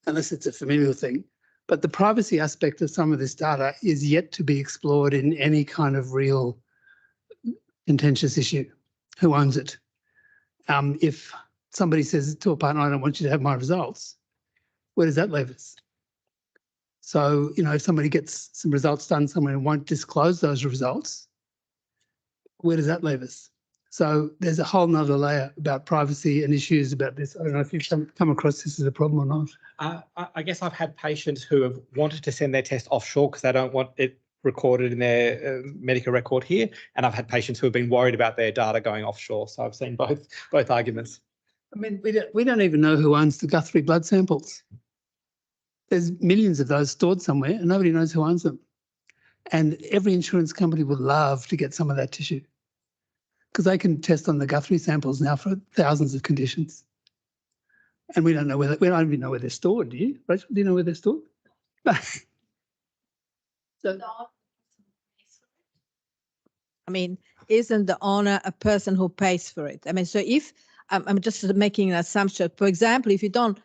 Speaker 1: unless it's a familial thing. But the privacy aspect of some of this data is yet to be explored in any kind of real contentious issue. Who owns it? If somebody says to a partner, I don't want you to have my results, where does that leave us? So, you know, if somebody gets some results done somewhere and won't disclose those results, where does that leave us? So there's a whole nother layer about privacy and issues about this. I don't know if you've come across this as a problem or not.
Speaker 7: I guess I've had patients who have wanted to send their test offshore because they don't want it recorded in their medical record here. And I've had patients who have been worried about their data going offshore. So I've seen both arguments.
Speaker 1: I mean, we don't even know who owns the Guthrie blood samples. There's millions of those stored somewhere and nobody knows who owns them. And every insurance company would love to get some of that tissue because they can test on the Guthrie samples now for thousands of conditions. And we don't even know where they're stored, do you? Rachel, do you know where they're stored? So,
Speaker 11: I mean, isn't the owner a person who pays for it? I mean, so if I'm just making an assumption, for example, if you don't,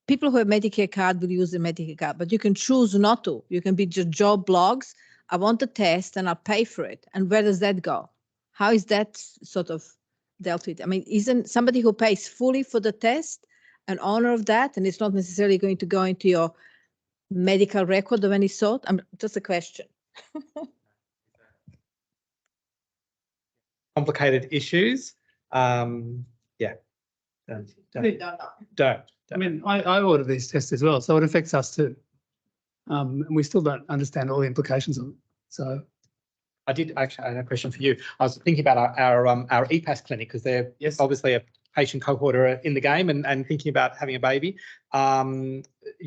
Speaker 11: people who have Medicare card will use the Medicare card, but you can choose not to. You can be just Joe Blogs. I want the test and I'll pay for it. And where does that go? How is that sort of dealt with? I mean, isn't somebody who pays fully for the test an owner of that? And it's not necessarily going to go into your medical record of any sort? Just a question.
Speaker 7: Complicated issues. Yeah. Don't.
Speaker 1: I mean, I order these tests as well, so it affects us too. And we still don't understand all the implications of it. So
Speaker 7: I did actually I had a question for you. I was thinking about our EPAS clinic because they're obviously a patient cohort in the game and thinking about having a baby. You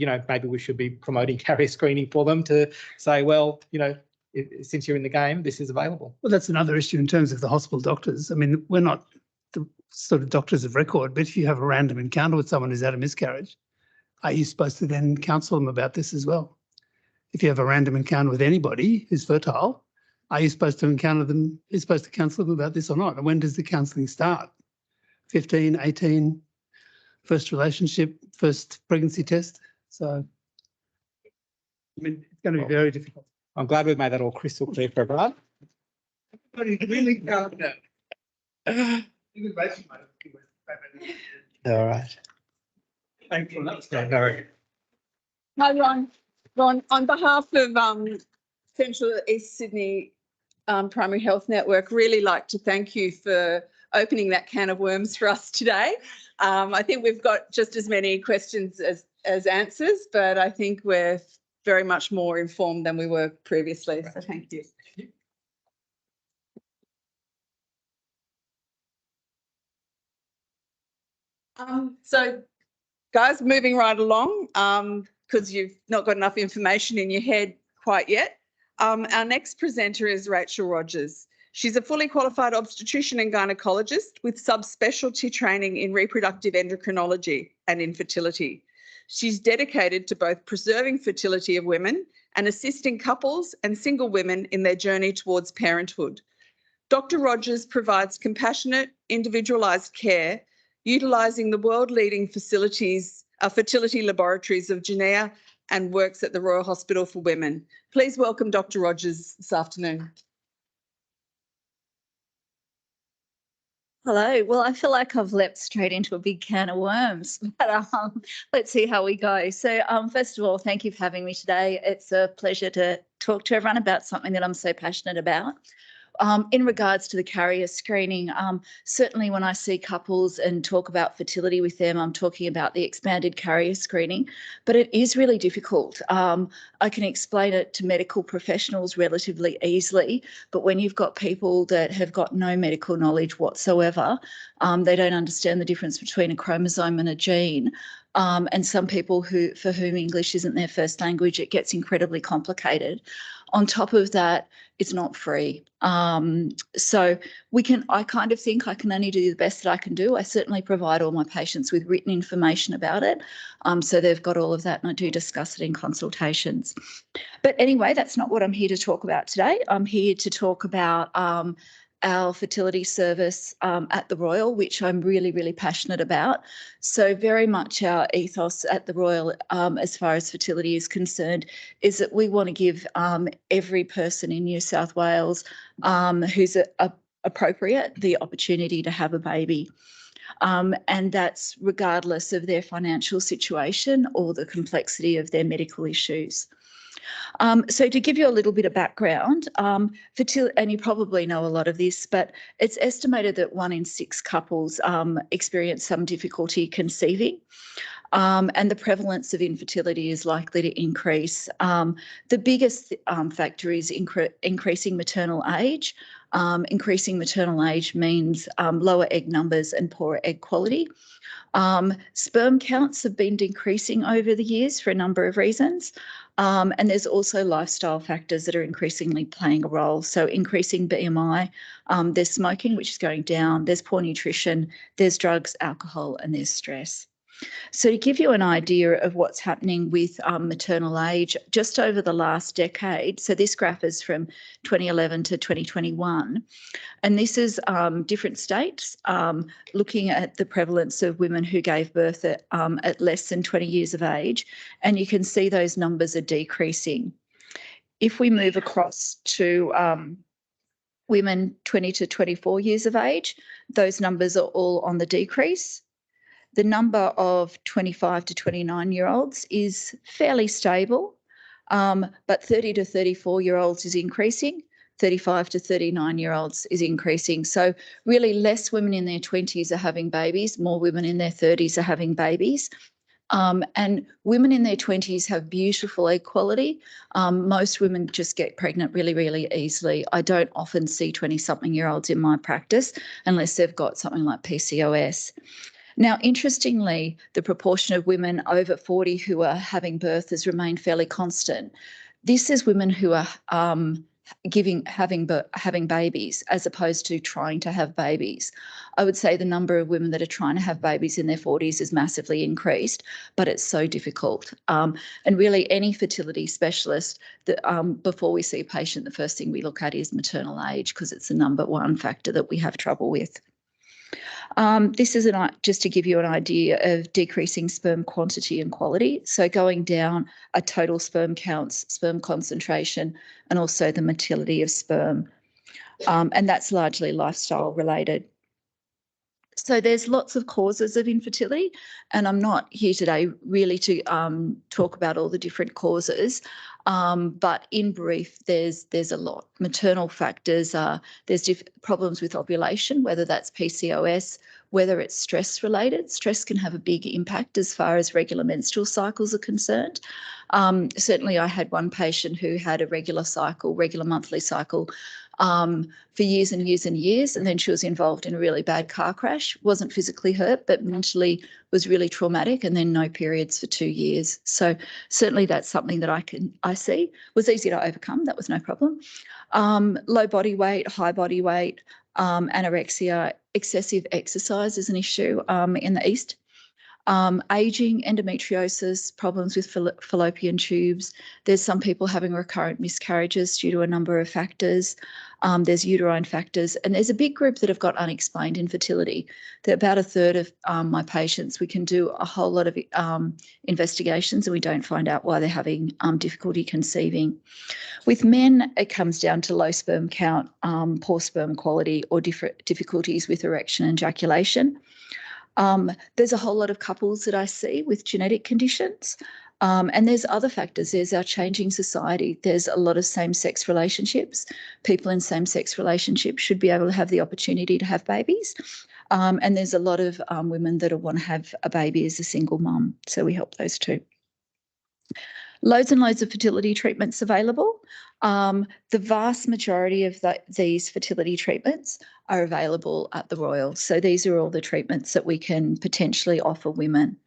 Speaker 7: know, maybe we should be promoting carrier screening for them to say, well, you know, since you're in the game, this is available.
Speaker 1: Well, that's another issue in terms of the hospital doctors. I mean, we're not the sort of doctors of record, but if you have a random encounter with someone who's had a miscarriage, are you supposed to then counsel them about this as well? If you have a random encounter with anybody who's fertile, are you supposed to counsel them about this or not? And when does the counselling start? 15, 18, first relationship, first pregnancy test? So, I mean, it's going to be very difficult.
Speaker 7: I'm glad we've made that all crystal clear for everyone.
Speaker 1: Everybody really calm down.
Speaker 7: All right.
Speaker 1: Thank you.
Speaker 2: Hi, Ron. Ron, on behalf of Central East Sydney Primary Health Network, really like to thank you for opening that can of worms for us today. I think we've got just as many questions as answers, but I think we're very much more informed than we were previously. So thank you. So guys, moving right along, because you've not got enough information in your head quite yet. Our next presenter is Rachael Rodgers. She's a fully qualified obstetrician and gynaecologist with subspecialty training in reproductive endocrinology and infertility. She's dedicated to both preserving fertility of women and assisting couples and single women in their journey towards parenthood. Dr. Rodgers provides compassionate, individualised care, utilising the world-leading fertility laboratories of Gynaecology and works at the Royal Hospital for Women. Please welcome Dr. Rodgers this afternoon.
Speaker 12: Hello. Well, I feel like I've leapt straight into a big can of worms, but let's see how we go. So first of all, thank you for having me today. It's a pleasure to talk to everyone about something that I'm so passionate about. In regards to the carrier screening, certainly when I see couples and talk about fertility with them, I'm talking about the expanded carrier screening, but it is really difficult. I can explain it to medical professionals relatively easily, but when you've got people that have got no medical knowledge whatsoever, they don't understand the difference between a chromosome and a gene. And some people for whom English isn't their first language, it gets incredibly complicated. On top of that, it's not free. So I kind of think I can only do the best that I can do. I certainly provide all my patients with written information about it. So they've got all of that, and I do discuss it in consultations. But anyway, that's not what I'm here to talk about today. I'm here to talk about our fertility service at the Royal, which I'm really, really passionate about. So very much our ethos at the Royal, as far as fertility is concerned, is that we want to give every person in New South Wales who's appropriate the opportunity to have a baby. And that's regardless of their financial situation or the complexity of their medical issues. So to give you a little bit of background, fertility, and you probably know a lot of this, but it's estimated that 1 in 6 couples experience some difficulty conceiving. And the prevalence of infertility is likely to increase. The biggest factor is increasing maternal age. Increasing maternal age means lower egg numbers and poorer egg quality. Sperm counts have been decreasing over the years for a number of reasons. And there's also lifestyle factors that are increasingly playing a role. So increasing BMI, there's smoking, which is going down, there's poor nutrition, there's drugs, alcohol, and there's stress. So to give you an idea of what's happening with maternal age, just over the last decade, so this graph is from 2011 to 2021, and this is different states looking at the prevalence of women who gave birth at less than 20 years of age, and you can see those numbers are decreasing. If we move across to women 20 to 24 years of age, those numbers are all on the decrease. The number of 25 to 29-year-olds is fairly stable, but 30 to 34-year-olds is increasing, 35 to 39-year-olds is increasing. So really less women in their 20s are having babies, more women in their 30s are having babies. And women in their 20s have beautiful egg quality. Most women just get pregnant really, really easily. I don't often see 20-something-year-olds in my practice unless they've got something like PCOS. Now, interestingly, the proportion of women over 40 who are having birth has remained fairly constant. This is women who are having babies as opposed to trying to have babies. I would say the number of women that are trying to have babies in their 40s is massively increased, but it's so difficult. And really any fertility specialist, before we see a patient, the first thing we look at is maternal age because it's the number one factor that we have trouble with. This is just to give you an idea of decreasing sperm quantity and quality. So going down are total sperm counts, sperm concentration, and also the motility of sperm. And that's largely lifestyle related. So there's lots of causes of infertility, and I'm not here today really to talk about all the different causes, but in brief, there's a lot. Maternal factors there's problems with ovulation, whether that's PCOS, whether it's stress related. Stress can have a big impact as far as regular menstrual cycles are concerned. Certainly I had one patient who had a regular monthly cycle, for years and years and years, and then she was involved in a really bad car crash, wasn't physically hurt, but mentally was really traumatic, and then no periods for 2 years. So certainly that's something that I see. Was easy to overcome, that was no problem. Low body weight, high body weight, anorexia, excessive exercise is an issue in the East. Aging, endometriosis, problems with fallopian tubes. There's some people having recurrent miscarriages due to a number of factors. There's uterine factors, and there's a big group that have got unexplained infertility. They're about a third of my patients. We can do a whole lot of investigations and we don't find out why they're having difficulty conceiving. With men, it comes down to low sperm count, poor sperm quality, or difficulties with erection and ejaculation. There's a whole lot of couples that I see with genetic conditions, and there's other factors. There's our changing society. There's a lot of same-sex relationships. People in same-sex relationships should be able to have the opportunity to have babies, and there's a lot of women that want to have a baby as a single mum, so we help those too. Loads and loads of fertility treatments available. The vast majority of these fertility treatments are available at the Royal. So these are all the treatments that we can potentially offer women.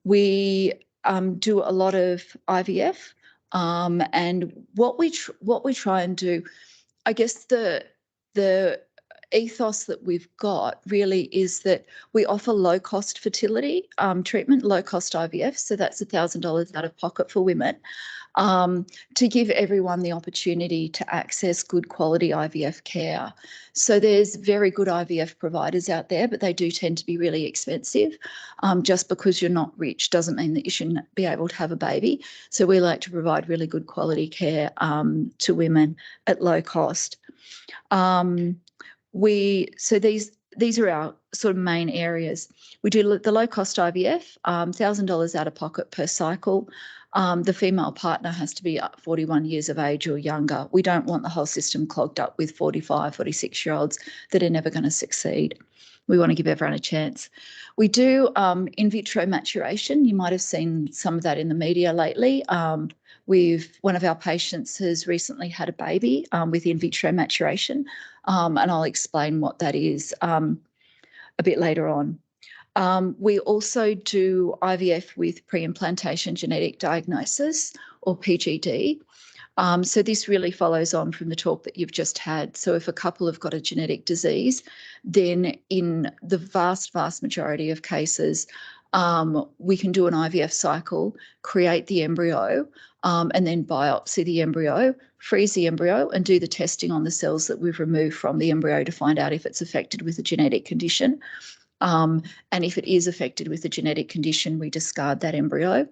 Speaker 12: We do a lot of IVF, and what we try and do, I guess the ethos that we've got really is that we offer low cost fertility treatment, low cost IVF. So that's $1,000 out of pocket for women, to give everyone the opportunity to access good quality IVF care. So there's very good IVF providers out there, but they do tend to be really expensive. Just because you're not rich doesn't mean that you shouldn't be able to have a baby. So we like to provide really good quality care to women at low cost. So these are our sort of main areas. We do the low cost IVF, $1,000 out of pocket per cycle. The female partner has to be 41 years of age or younger. We don't want the whole system clogged up with 45, 46-year-olds that are never going to succeed. We want to give everyone a chance. We do in vitro maturation. You might have seen some of that in the media lately. One of our patients has recently had a baby with in vitro maturation, and I'll explain what that is a bit later on. We also do IVF with pre-implantation genetic diagnosis, or PGD. So this really follows on from the talk that you've just had. So if a couple have got a genetic disease, then in the vast, vast majority of cases, we can do an IVF cycle, create the embryo, and then biopsy the embryo, freeze the embryo, and do the testing on the cells that we've removed from the embryo to find out if it's affected with a genetic condition. And if it is affected with a genetic condition, we discard that embryo.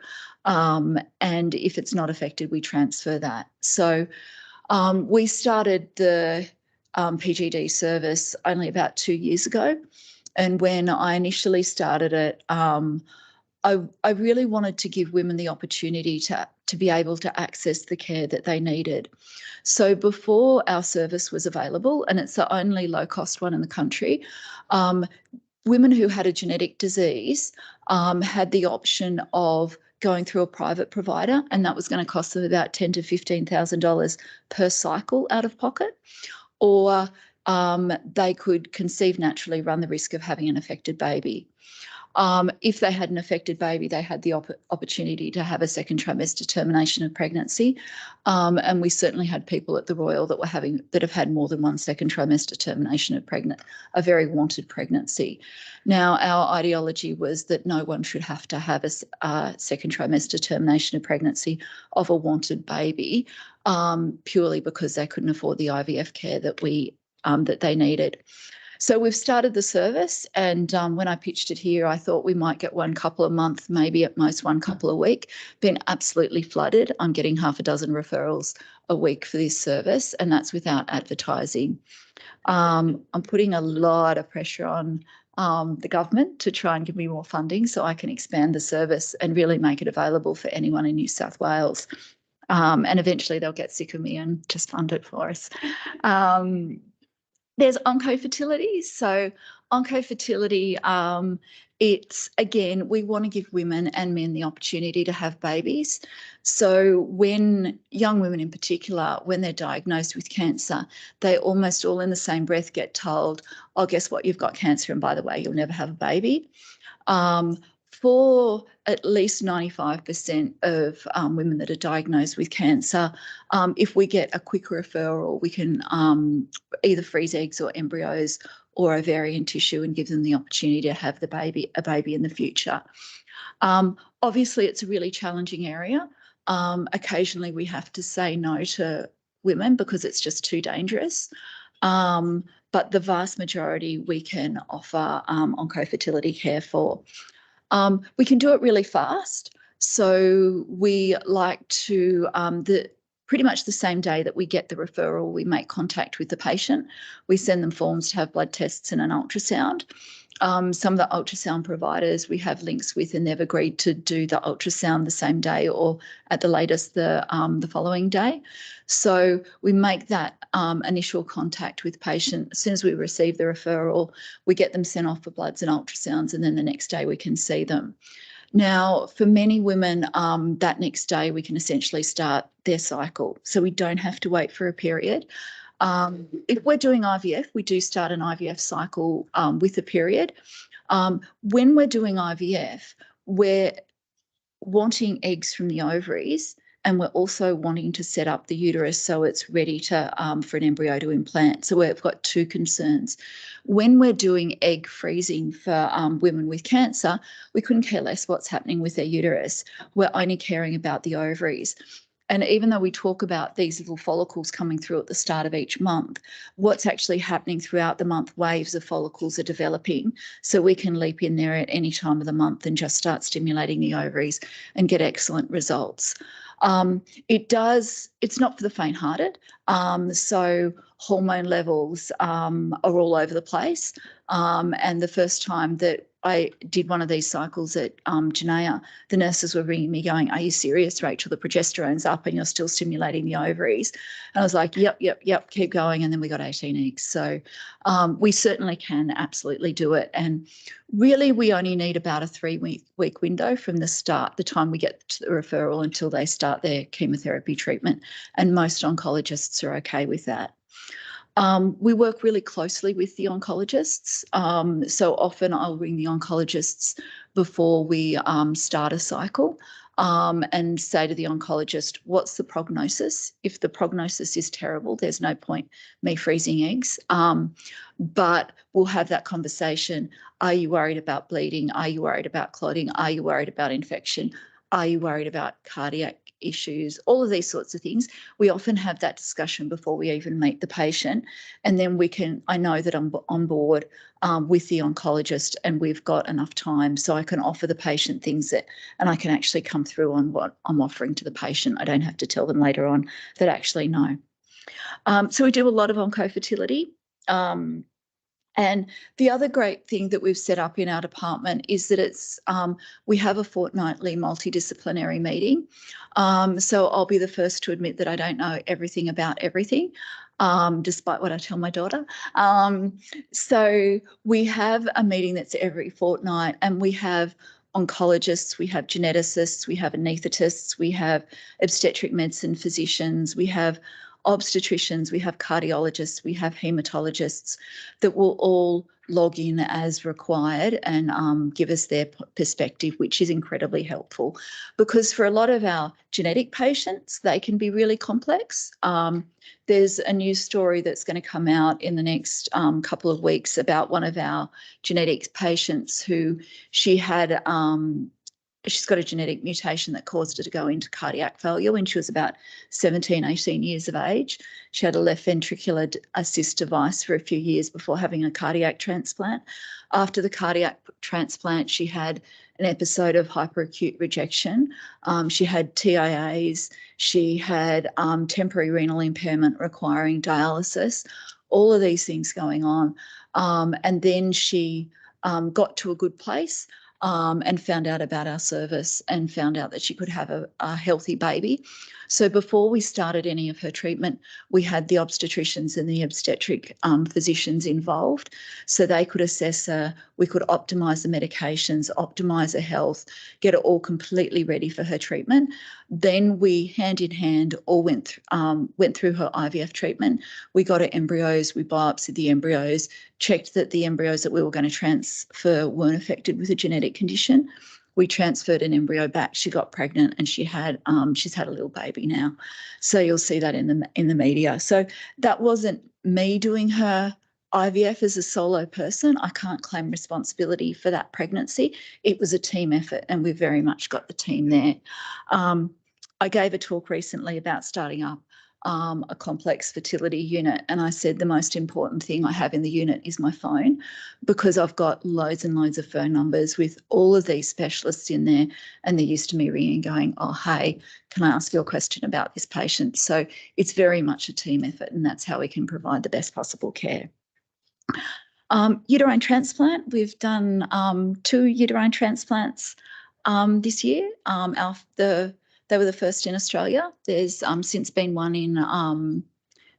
Speaker 12: And if it's not affected, we transfer that. So we started the PGD service only about 2 years ago. And when I initially started it, I really wanted to give women the opportunity to be able to access the care that they needed. So before our service was available, and it's the only low-cost one in the country, women who had a genetic disease had the option of going through a private provider, and that was going to cost them about $10,000 to $15,000 per cycle out of pocket, or they could conceive naturally, run the risk of having an affected baby. If they had an affected baby, they had the opportunity to have a second trimester termination of pregnancy. And we certainly had people at the Royal that have had more than one second trimester termination of a very wanted pregnancy. Now, our ideology was that no one should have to have a second trimester termination of pregnancy of a wanted baby, purely because they couldn't afford the IVF care that they needed. So we've started the service, and when I pitched it here, I thought we might get one couple a month, maybe at most one couple a week. Been absolutely flooded. I'm getting half a dozen referrals a week for this service, and that's without advertising. I'm putting a lot of pressure on the government to try and give me more funding so I can expand the service and really make it available for anyone in New South Wales. And eventually they'll get sick of me and just fund it for us. There's oncofertility. So oncofertility, it's, again, we want to give women and men the opportunity to have babies. So when young women in particular, when they're diagnosed with cancer, they almost all in the same breath get told, oh, guess what, you've got cancer, and by the way, you'll never have a baby. For at least 95% of women that are diagnosed with cancer, if we get a quick referral, we can either freeze eggs or embryos or ovarian tissue and give them the opportunity to have a baby in the future. Obviously, it's a really challenging area. Occasionally, we have to say no to women because it's just too dangerous. But the vast majority we can offer oncofertility care for. We can do it really fast. So we like to, pretty much the same day that we get the referral, we make contact with the patient. We send them forms to have blood tests and an ultrasound. Some of the ultrasound providers we have links with, and they've agreed to do the ultrasound the same day or at the latest the following day. So we make that initial contact with patient. As soon as we receive the referral, we get them sent off for bloods and ultrasounds, and then the next day we can see them. Now, for many women, that next day we can essentially start their cycle. So we don't have to wait for a period. If we're doing IVF, we do start an IVF cycle with a period. When we're doing IVF, we're wanting eggs from the ovaries, and we're also wanting to set up the uterus so it's ready to for an embryo to implant. So we've got two concerns. When we're doing egg freezing for women with cancer, we couldn't care less what's happening with their uterus. We're only caring about the ovaries. And even though we talk about these little follicles coming through at the start of each month, what's actually happening throughout the month, waves of follicles are developing. So we can leap in there at any time of the month and just start stimulating the ovaries and get excellent results. It's not for the faint-hearted. So hormone levels are all over the place. And the first time that I did one of these cycles at Gynaecology, the nurses were ringing me going, "Are you serious, Rachel? The progesterone's up and you're still stimulating the ovaries." And I was like, yep, keep going. And then we got 18 eggs. So we certainly can absolutely do it. And really, we only need about a 3-week window from the start, the time we get to the referral until they start their chemotherapy treatment. And most oncologists are okay with that. We work really closely with the oncologists. So often I'll ring the oncologists before we start a cycle and say to the oncologist, what's the prognosis? If the prognosis is terrible, there's no point me freezing eggs. But we'll have that conversation. Are you worried about bleeding? Are you worried about clotting? Are you worried about infection? Are you worried about cardiac issues? All of these sorts of things. We often have that discussion before we even meet the patient. And then I know that I'm on board with the oncologist and we've got enough time so I can offer the patient things and I can actually come through on what I'm offering to the patient. I don't have to tell them later on that I actually know. So we do a lot of oncofertility. And the other great thing that we've set up in our department is that we have a fortnightly multidisciplinary meeting. So I'll be the first to admit that I don't know everything about everything, despite what I tell my daughter. So we have a meeting that's every fortnight, and we have oncologists, we have geneticists, we have anaesthetists, we have obstetric medicine physicians, we have obstetricians, we have cardiologists, we have haematologists that will all log in as required and give us their perspective, which is incredibly helpful because for a lot of our genetic patients, they can be really complex. There's a news story that's going to come out in the next couple of weeks about one of our genetics patients who she's got a genetic mutation that caused her to go into cardiac failure when she was about 17, 18 years of age. She had a left ventricular assist device for a few years before having a cardiac transplant. After the cardiac transplant, she had an episode of hyperacute rejection. She had TIAs. She had temporary renal impairment requiring dialysis, all of these things going on. And then she got to a good place. And found out about our service and found out that she could have a healthy baby. So before we started any of her treatment, we had the obstetricians and the obstetric physicians involved so they could assess her. We could optimise the medications, optimise her health, get her all completely ready for her treatment. Then we, hand in hand, all went through her IVF treatment. We got her embryos, we biopsied the embryos, checked that the embryos that we were going to transfer weren't affected with a genetic condition. We transferred an embryo back. She got pregnant and she's had a little baby now. So you'll see that in the media. So that wasn't me doing her IVF as a solo person. I can't claim responsibility for that pregnancy. It was a team effort and we've very much got the team there. I gave a talk recently about starting up a complex fertility unit. And I said the most important thing I have in the unit is my phone because I've got loads and loads of phone numbers with all of these specialists in there and they're used to me ringing going, oh, hey, can I ask you a question about this patient? So it's very much a team effort and that's how we can provide the best possible care. Uterine transplant, we've done 2 uterine transplants this year. They were the first in Australia. There's since been one in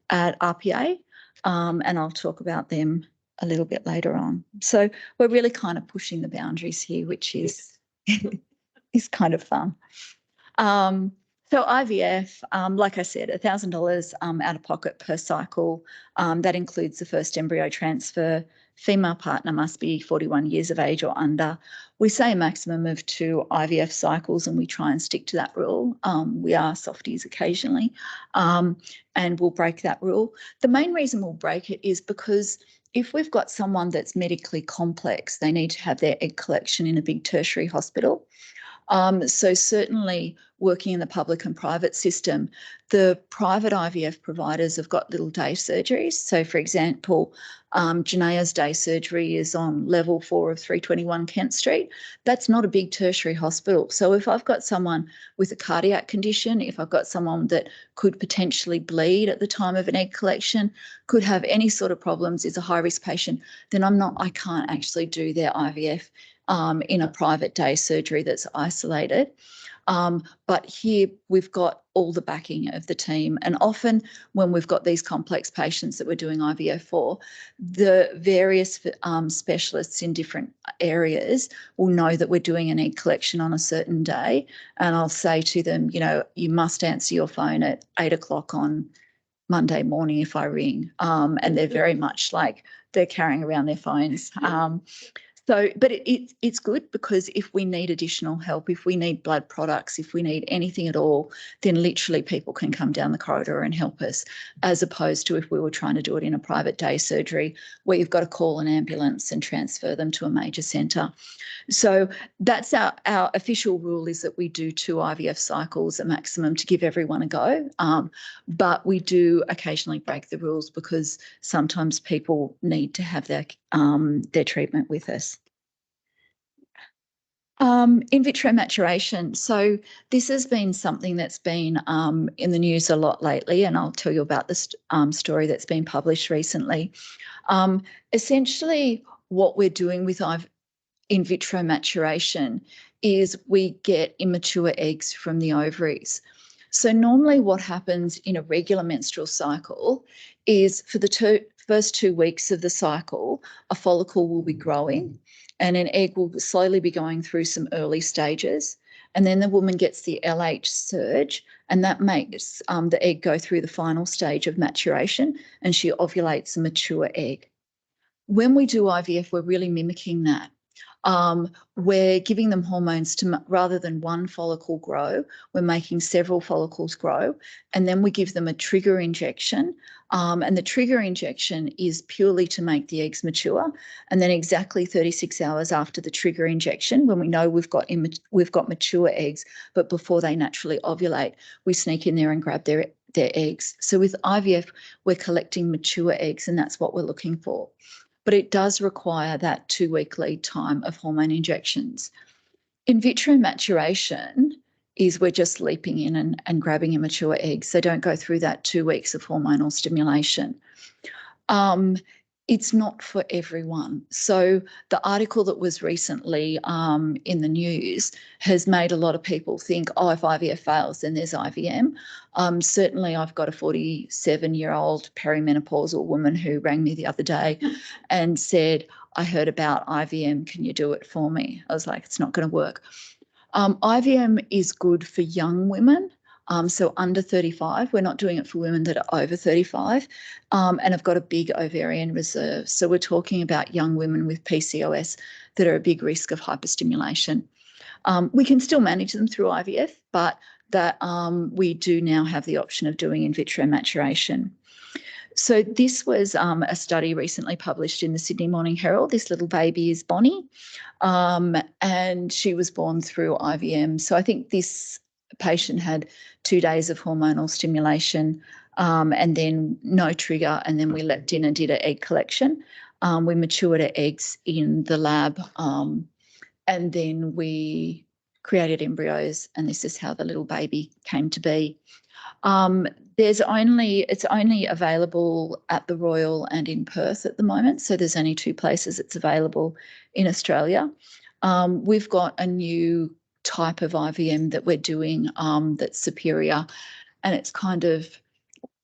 Speaker 12: at RPA, and I'll talk about them a little bit later on. So we're really kind of pushing the boundaries here, which is is kind of fun. So IVF, like I said, $1,000 out of pocket per cycle. That includes the first embryo transfer. Female partner must be 41 years of age or under. We say a maximum of 2 IVF cycles, and we try and stick to that rule. We are softies occasionally, and we'll break that rule. The main reason we'll break it is because if we've got someone that's medically complex, they need to have their egg collection in a big tertiary hospital. So certainly working in the public and private system, the private IVF providers have got little day surgeries. So for example, Janaya's day surgery is on level 4 of 321 Kent Street. That's not a big tertiary hospital. So if I've got someone with a cardiac condition, if I've got someone that could potentially bleed at the time of an egg collection, could have any sort of problems, is a high risk patient, then I can't actually do their IVF in a private day surgery that's isolated. But here we've got all the backing of the team. And often when we've got these complex patients that we're doing IVF for, the various specialists in different areas will know that we're doing an egg collection on a certain day. And I'll say to them, you know, you must answer your phone at 8 o'clock on Monday morning if I ring. And they're very much like they're carrying around their phones. So, but it's good because if we need additional help, if we need blood products, if we need anything at all, then literally people can come down the corridor and help us, as opposed to if we were trying to do it in a private day surgery where you've got to call an ambulance and transfer them to a major centre. So that's our official rule, is that we do 2 IVF cycles a maximum to give everyone a go. But we do occasionally break the rules because sometimes people need to have their treatment with us. In vitro maturation. So this has been something that's been in the news a lot lately, and I'll tell you about this story that's been published recently. Essentially, what we're doing with in vitro maturation is we get immature eggs from the ovaries. So normally what happens in a regular menstrual cycle is for the first 2 weeks of the cycle, a follicle will be growing and an egg will slowly be going through some early stages. And then the woman gets the LH surge, and that makes the egg go through the final stage of maturation, and she ovulates a mature egg. When we do IVF, we're really mimicking that. We're giving them hormones to, rather than one follicle grow, we're making several follicles grow, and then we give them a trigger injection. And the trigger injection is purely to make the eggs mature. And then exactly 36 hours after the trigger injection, when we know we've got mature eggs, but before they naturally ovulate, we sneak in there and grab their eggs. So with IVF, we're collecting mature eggs, and that's what we're looking for. But it does require that 2-week lead time of hormone injections. In vitro maturation is we're just leaping in and grabbing immature eggs. They don't go through that 2 weeks of hormonal stimulation. It's not for everyone. So the article that was recently in the news has made a lot of people think, oh, if IVF fails, then there's IVM. Certainly I've got a 47-year-old perimenopausal woman who rang me the other day and said, I heard about IVM, can you do it for me? I was like, it's not going to work. IVM is good for young women. So under 35, we're not doing it for women that are over 35 and have got a big ovarian reserve. So we're talking about young women with PCOS that are a big risk of hyperstimulation. We can still manage them through IVF, but that we do now have the option of doing in vitro maturation. So this was a study recently published in the Sydney Morning Herald. This little baby is Bonnie, and she was born through IVM. So I think this patient had 2 days of hormonal stimulation and then no trigger, and then we leapt in and did an egg collection. We matured her eggs in the lab, and then we created embryos, and this is how the little baby came to be. It's only available at the Royal and in Perth at the moment, so there's only 2 places it's available in Australia. We've got a new type of IVM that we're doing that's superior, and it's kind of,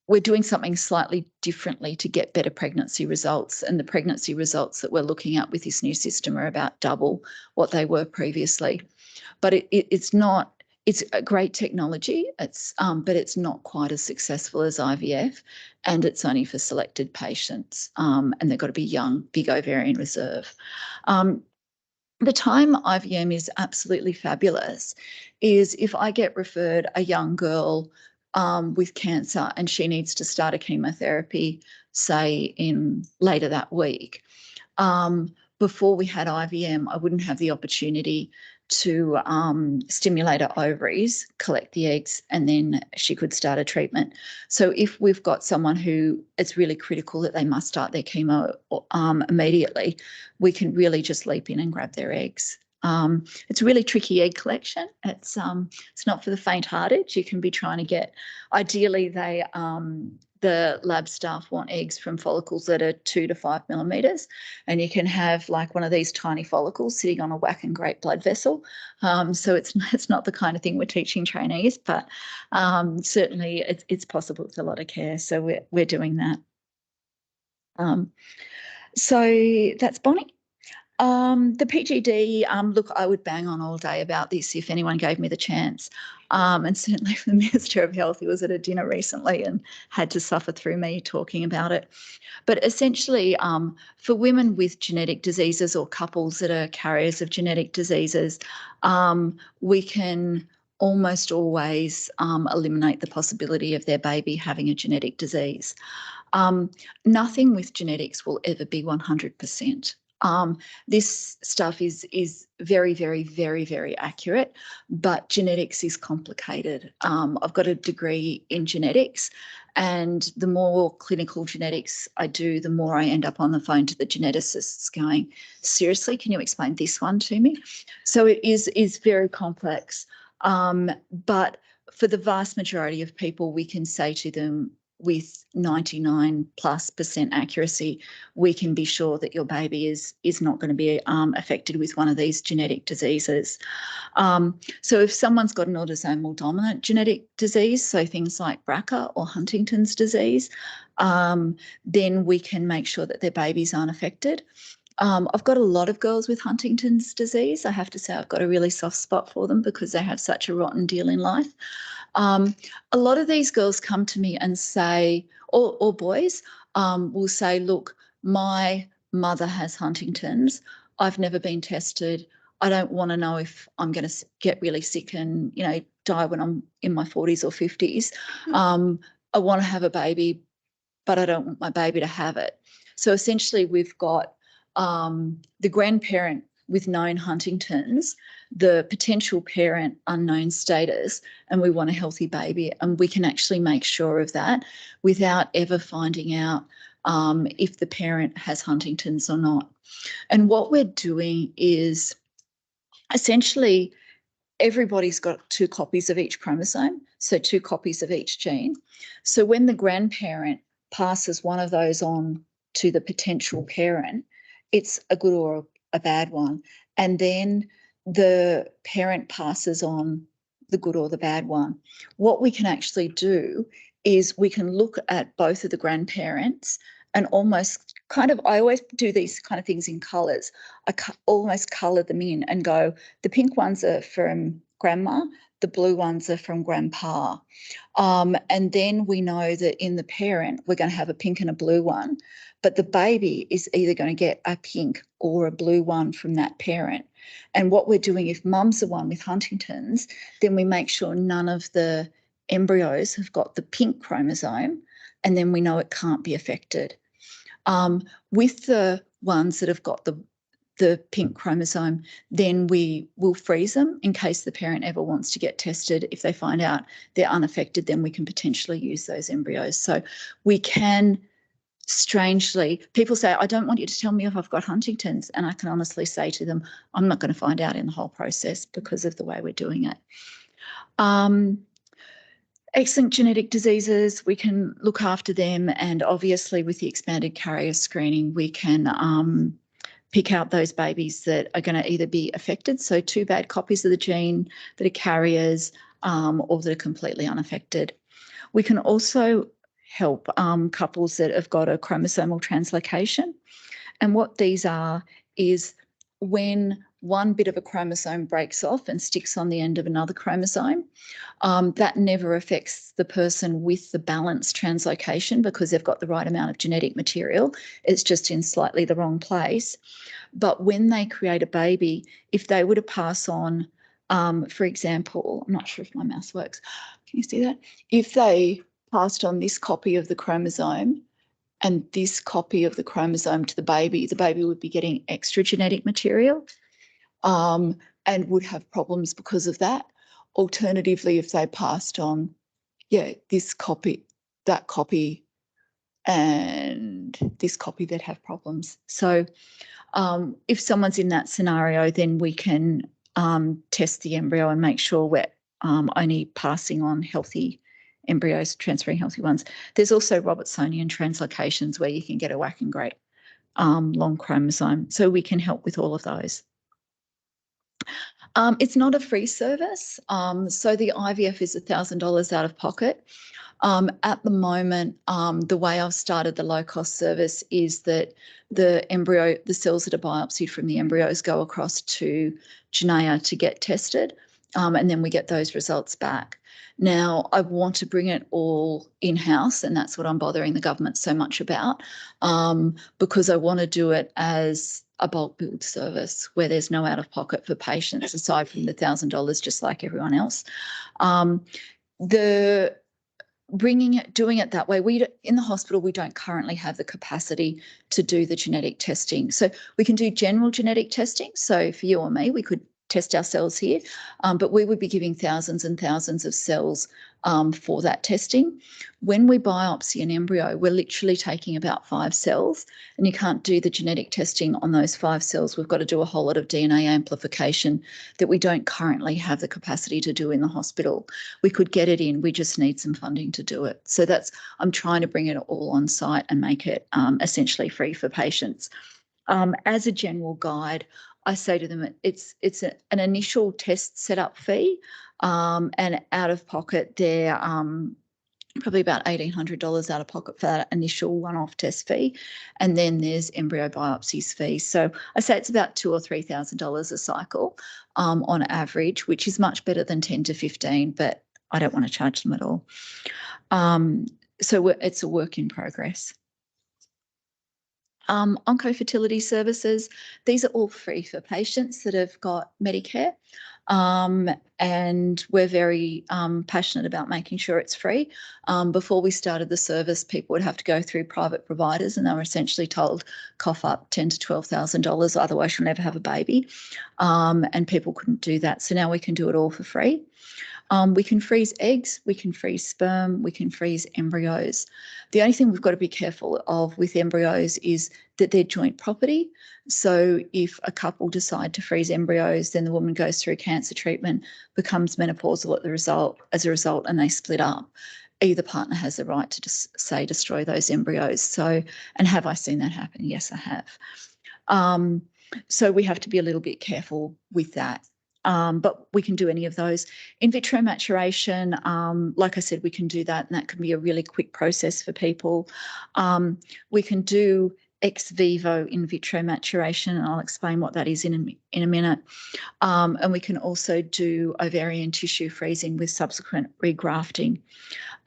Speaker 12: we're doing something slightly differently to get better pregnancy results, and the pregnancy results that we're looking at with this new system are about double what they were previously. But it's not it's a great technology. It's but it's not quite as successful as IVF, and it's only for selected patients, and they've got to be young, big ovarian reserve. The time IVM is absolutely fabulous is if I get referred a young girl with cancer and she needs to start a chemotherapy, say in later that week. Before we had IVM, I wouldn't have the opportunity to stimulate her ovaries, collect the eggs, and then she could start a treatment. So if we've got someone who it's really critical that they must start their chemo immediately, we can really just leap in and grab their eggs. It's a really tricky egg collection. It's not for the faint-hearted. You can be trying to get, ideally they the lab staff want eggs from follicles that are 2 to 5 millimetres, and you can have like one of these tiny follicles sitting on a whack and great blood vessel. So it's not the kind of thing we're teaching trainees, but certainly it's possible with a lot of care. So we're doing that. So that's Bonnie. The PGD, look, I would bang on all day about this if anyone gave me the chance. And certainly the Minister of Health, he was at a dinner recently and had to suffer through me talking about it. But essentially, for women with genetic diseases or couples that are carriers of genetic diseases, we can almost always eliminate the possibility of their baby having a genetic disease. Nothing with genetics will ever be 100%. This stuff is very, very, very, very accurate, but genetics is complicated. I've got a degree in genetics, and the more clinical genetics I do, the more I end up on the phone to the geneticists going, seriously, can you explain this one to me? So it is very complex, but for the vast majority of people, we can say to them, with 99+% accuracy, we can be sure that your baby is not going to be affected with one of these genetic diseases. So if someone's got an autosomal dominant genetic disease, so things like BRCA or Huntington's disease, then we can make sure that their babies aren't affected. I've got a lot of girls with Huntington's disease. I have to say I've got a really soft spot for them because they have such a rotten deal in life. A lot of these girls come to me and say, or boys will say, look, my mother has Huntington's. I've never been tested. I don't want to know if I'm going to get really sick and, die when I'm in my 40s or 50s. I want to have a baby, but I don't want my baby to have it. So essentially we've got the grandparent with known Huntington's, the potential parent unknown status, and we want a healthy baby, and we can actually make sure of that without ever finding out if the parent has Huntington's or not. And what we're doing is essentially everybody's got 2 copies of each chromosome, so 2 copies of each gene. So when the grandparent passes one of those on to the potential parent, it's a good or a bad one. And then the parent passes on the good or the bad one. What we can actually do is we can look at both of the grandparents and almost kind of, I always do these kind of things in colours. I almost colour them in and go, the pink ones are from grandma, the blue ones are from grandpa. And then we know that in the parent, we're going to have a pink and a blue one, but the baby is either going to get a pink or a blue one from that parent. And what we're doing, if mum's the one with Huntington's, then we make sure none of the embryos have got the pink chromosome, and then we know it can't be affected. With the ones that have got the pink chromosome, then we will freeze them in case the parent ever wants to get tested. If they find out they're unaffected, then we can potentially use those embryos. So we can, strangely, people say, I don't want you to tell me if I've got Huntington's, and I can honestly say to them, I'm not going to find out in the whole process because of the way we're doing it. X-linked genetic diseases, we can look after them, and obviously with the expanded carrier screening, we can pick out those babies that are going to either be affected, so 2 bad copies of the gene that are carriers, or that are completely unaffected. We can also help couples that have got a chromosomal translocation, and what these are is when one bit of a chromosome breaks off and sticks on the end of another chromosome. That never affects the person with the balanced translocation because they've got the right amount of genetic material. It's just in slightly the wrong place. But when they create a baby, if they were to pass on, for example, I'm not sure if my mouse works. Can you see that? If they passed on this copy of the chromosome and this copy of the chromosome to the baby would be getting extra genetic material and would have problems because of that. Alternatively, if they passed on, this copy, that copy, and this copy, that have problems. So if someone's in that scenario, then we can test the embryo and make sure we're only passing on healthy embryos, transferring healthy ones. There's also Robertsonian translocations where you can get a whack and great long chromosome. So we can help with all of those. It's not a free service. So the IVF is $1,000 out of pocket. At the moment, the way I've started the low-cost service is that the cells that are biopsied from the embryos go across to Gynaecology to get tested, and then we get those results back. Now, I want to bring it all in-house, and that's what I'm bothering the government so much about, because I want to do it as a bulk billed service where there's no out-of-pocket for patients aside from the $1,000, just like everyone else. Doing it that way, in the hospital, we don't currently have the capacity to do the genetic testing. So we can do general genetic testing. So for you or me, we could test our cells here, but we would be giving thousands and thousands of cells for that testing. When we biopsy an embryo, we're literally taking about 5 cells, and you can't do the genetic testing on those 5 cells. We've got to do a whole lot of DNA amplification that we don't currently have the capacity to do in the hospital. We could get it in, we just need some funding to do it. So I'm trying to bring it all on site and make it essentially free for patients. As a general guide, I say to them, it's an initial test setup fee, and out of pocket, they're probably about $1,800 out of pocket for that initial one-off test fee, and then there's embryo biopsies fee. So I say it's about $2,000 or $3,000 a cycle on average, which is much better than 10 to 15, but I don't want to charge them at all. So it's a work in progress. Oncofertility services, these are all free for patients that have got Medicare, and we're very passionate about making sure it's free. Before we started the service, people would have to go through private providers, and they were essentially told, cough up $10,000 to $12,000, otherwise you'll never have a baby, and people couldn't do that. So now we can do it all for free. We can freeze eggs, we can freeze sperm, we can freeze embryos. The only thing we've got to be careful of with embryos is that they're joint property. So if a couple decide to freeze embryos, then the woman goes through cancer treatment, becomes menopausal as a result, and they split up. Either partner has the right to just say destroy those embryos. So, and have I seen that happen? Yes, I have. So we have to be a little bit careful with that. But we can do any of those. In vitro maturation, like I said, we can do that, and that can be a really quick process for people. We can do ex vivo in vitro maturation, and I'll explain what that is in a minute. And we can also do ovarian tissue freezing with subsequent regrafting.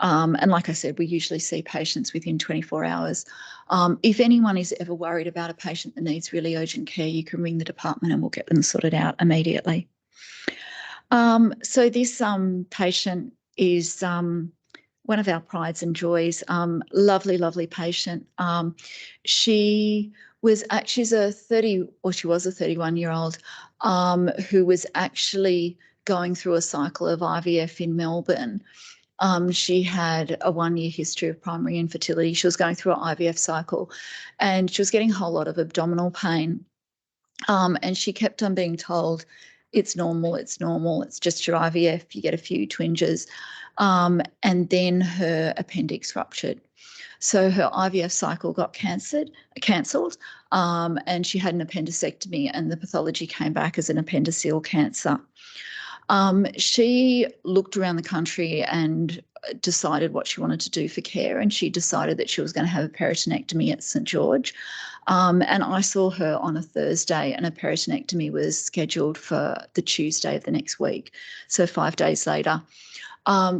Speaker 12: And like I said, we usually see patients within 24 hours. If anyone is ever worried about a patient that needs really urgent care, you can ring the department and we'll get them sorted out immediately. So this patient is one of our prides and joys. Lovely, lovely patient. She was a 31-year-old who was actually going through a cycle of IVF in Melbourne. She had a 1-year history of primary infertility. She was going through an IVF cycle, and she was getting a whole lot of abdominal pain. And she kept on being told, it's normal, it's just your IVF, you get a few twinges. And then her appendix ruptured. So her IVF cycle got cancelled, and she had an appendectomy, and the pathology came back as an appendiceal cancer. She looked around the country and decided what she wanted to do for care, and she decided that she was going to have a peritonectomy at St George. And I saw her on a Thursday, and a peritonectomy was scheduled for the Tuesday of the next week, so 5 days later.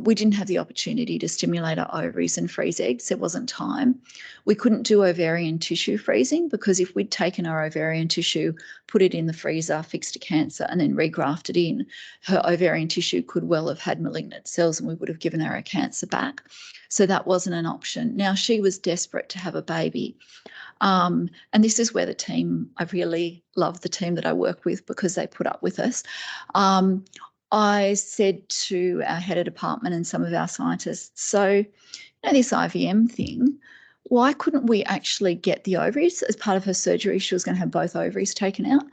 Speaker 12: We didn't have the opportunity to stimulate our ovaries and freeze eggs. There wasn't time. We couldn't do ovarian tissue freezing, because if we'd taken our ovarian tissue, put it in the freezer, fixed a cancer, and then regrafted in, her ovarian tissue could well have had malignant cells, and we would have given her a cancer back. So that wasn't an option. Now, she was desperate to have a baby. And this is where the team, I really love the team that I work with, because they put up with us. I said to our head of department and some of our scientists, so, this IVM thing, why couldn't we actually get the ovaries? As part of her surgery, she was going to have both ovaries taken out.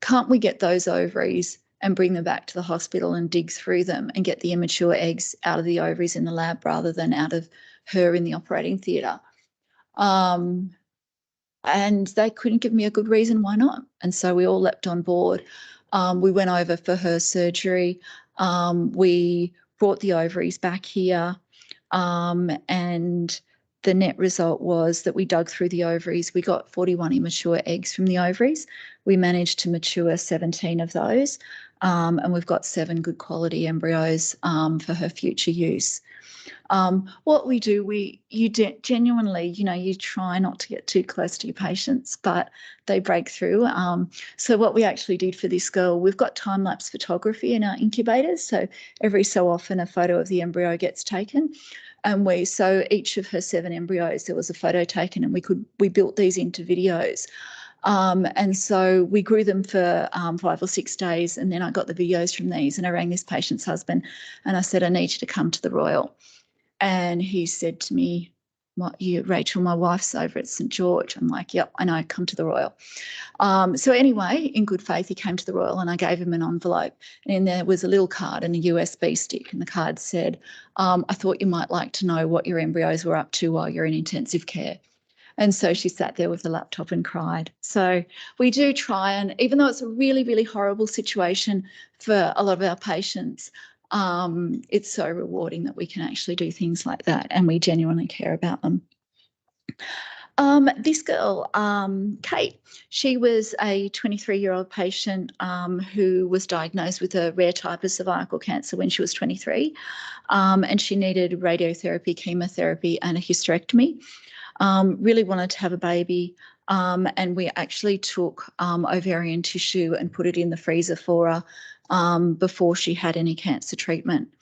Speaker 12: Can't we get those ovaries and bring them back to the hospital and dig through them and get the immature eggs out of the ovaries in the lab rather than out of her in the operating theatre? And they couldn't give me a good reason why not. And so we all leapt on board. We went over for her surgery. We brought the ovaries back here, and the net result was that we dug through the ovaries. We got 41 immature eggs from the ovaries. We managed to mature 17 of those, and we've got 7 good quality embryos for her future use. What we do, genuinely, you try not to get too close to your patients, but they break through. So what we actually did for this girl, we've got time-lapse photography in our incubators. So every so often a photo of the embryo gets taken. And so each of her 7 embryos, there was a photo taken, and we built these into videos. And so we grew them for 5 or 6 days, and then I got the videos from these, and I rang this patient's husband and I said, I need you to come to the Royal. And he said to me, Rachel, my wife's over at St George. I'm like, yep, I know, come to the Royal. So anyway, in good faith, he came to the Royal, and I gave him an envelope, and in there was a little card and a USB stick, and the card said, I thought you might like to know what your embryos were up to while you're in intensive care. And so she sat there with the laptop and cried. So we do try, and even though it's a really, really horrible situation for a lot of our patients, it's so rewarding that we can actually do things like that, and we genuinely care about them. This girl, Kate, she was a 23-year-old patient who was diagnosed with a rare type of cervical cancer when she was 23, and she needed radiotherapy, chemotherapy, and a hysterectomy. Really wanted to have a baby, and we actually took ovarian tissue and put it in the freezer for her before she had any cancer treatment.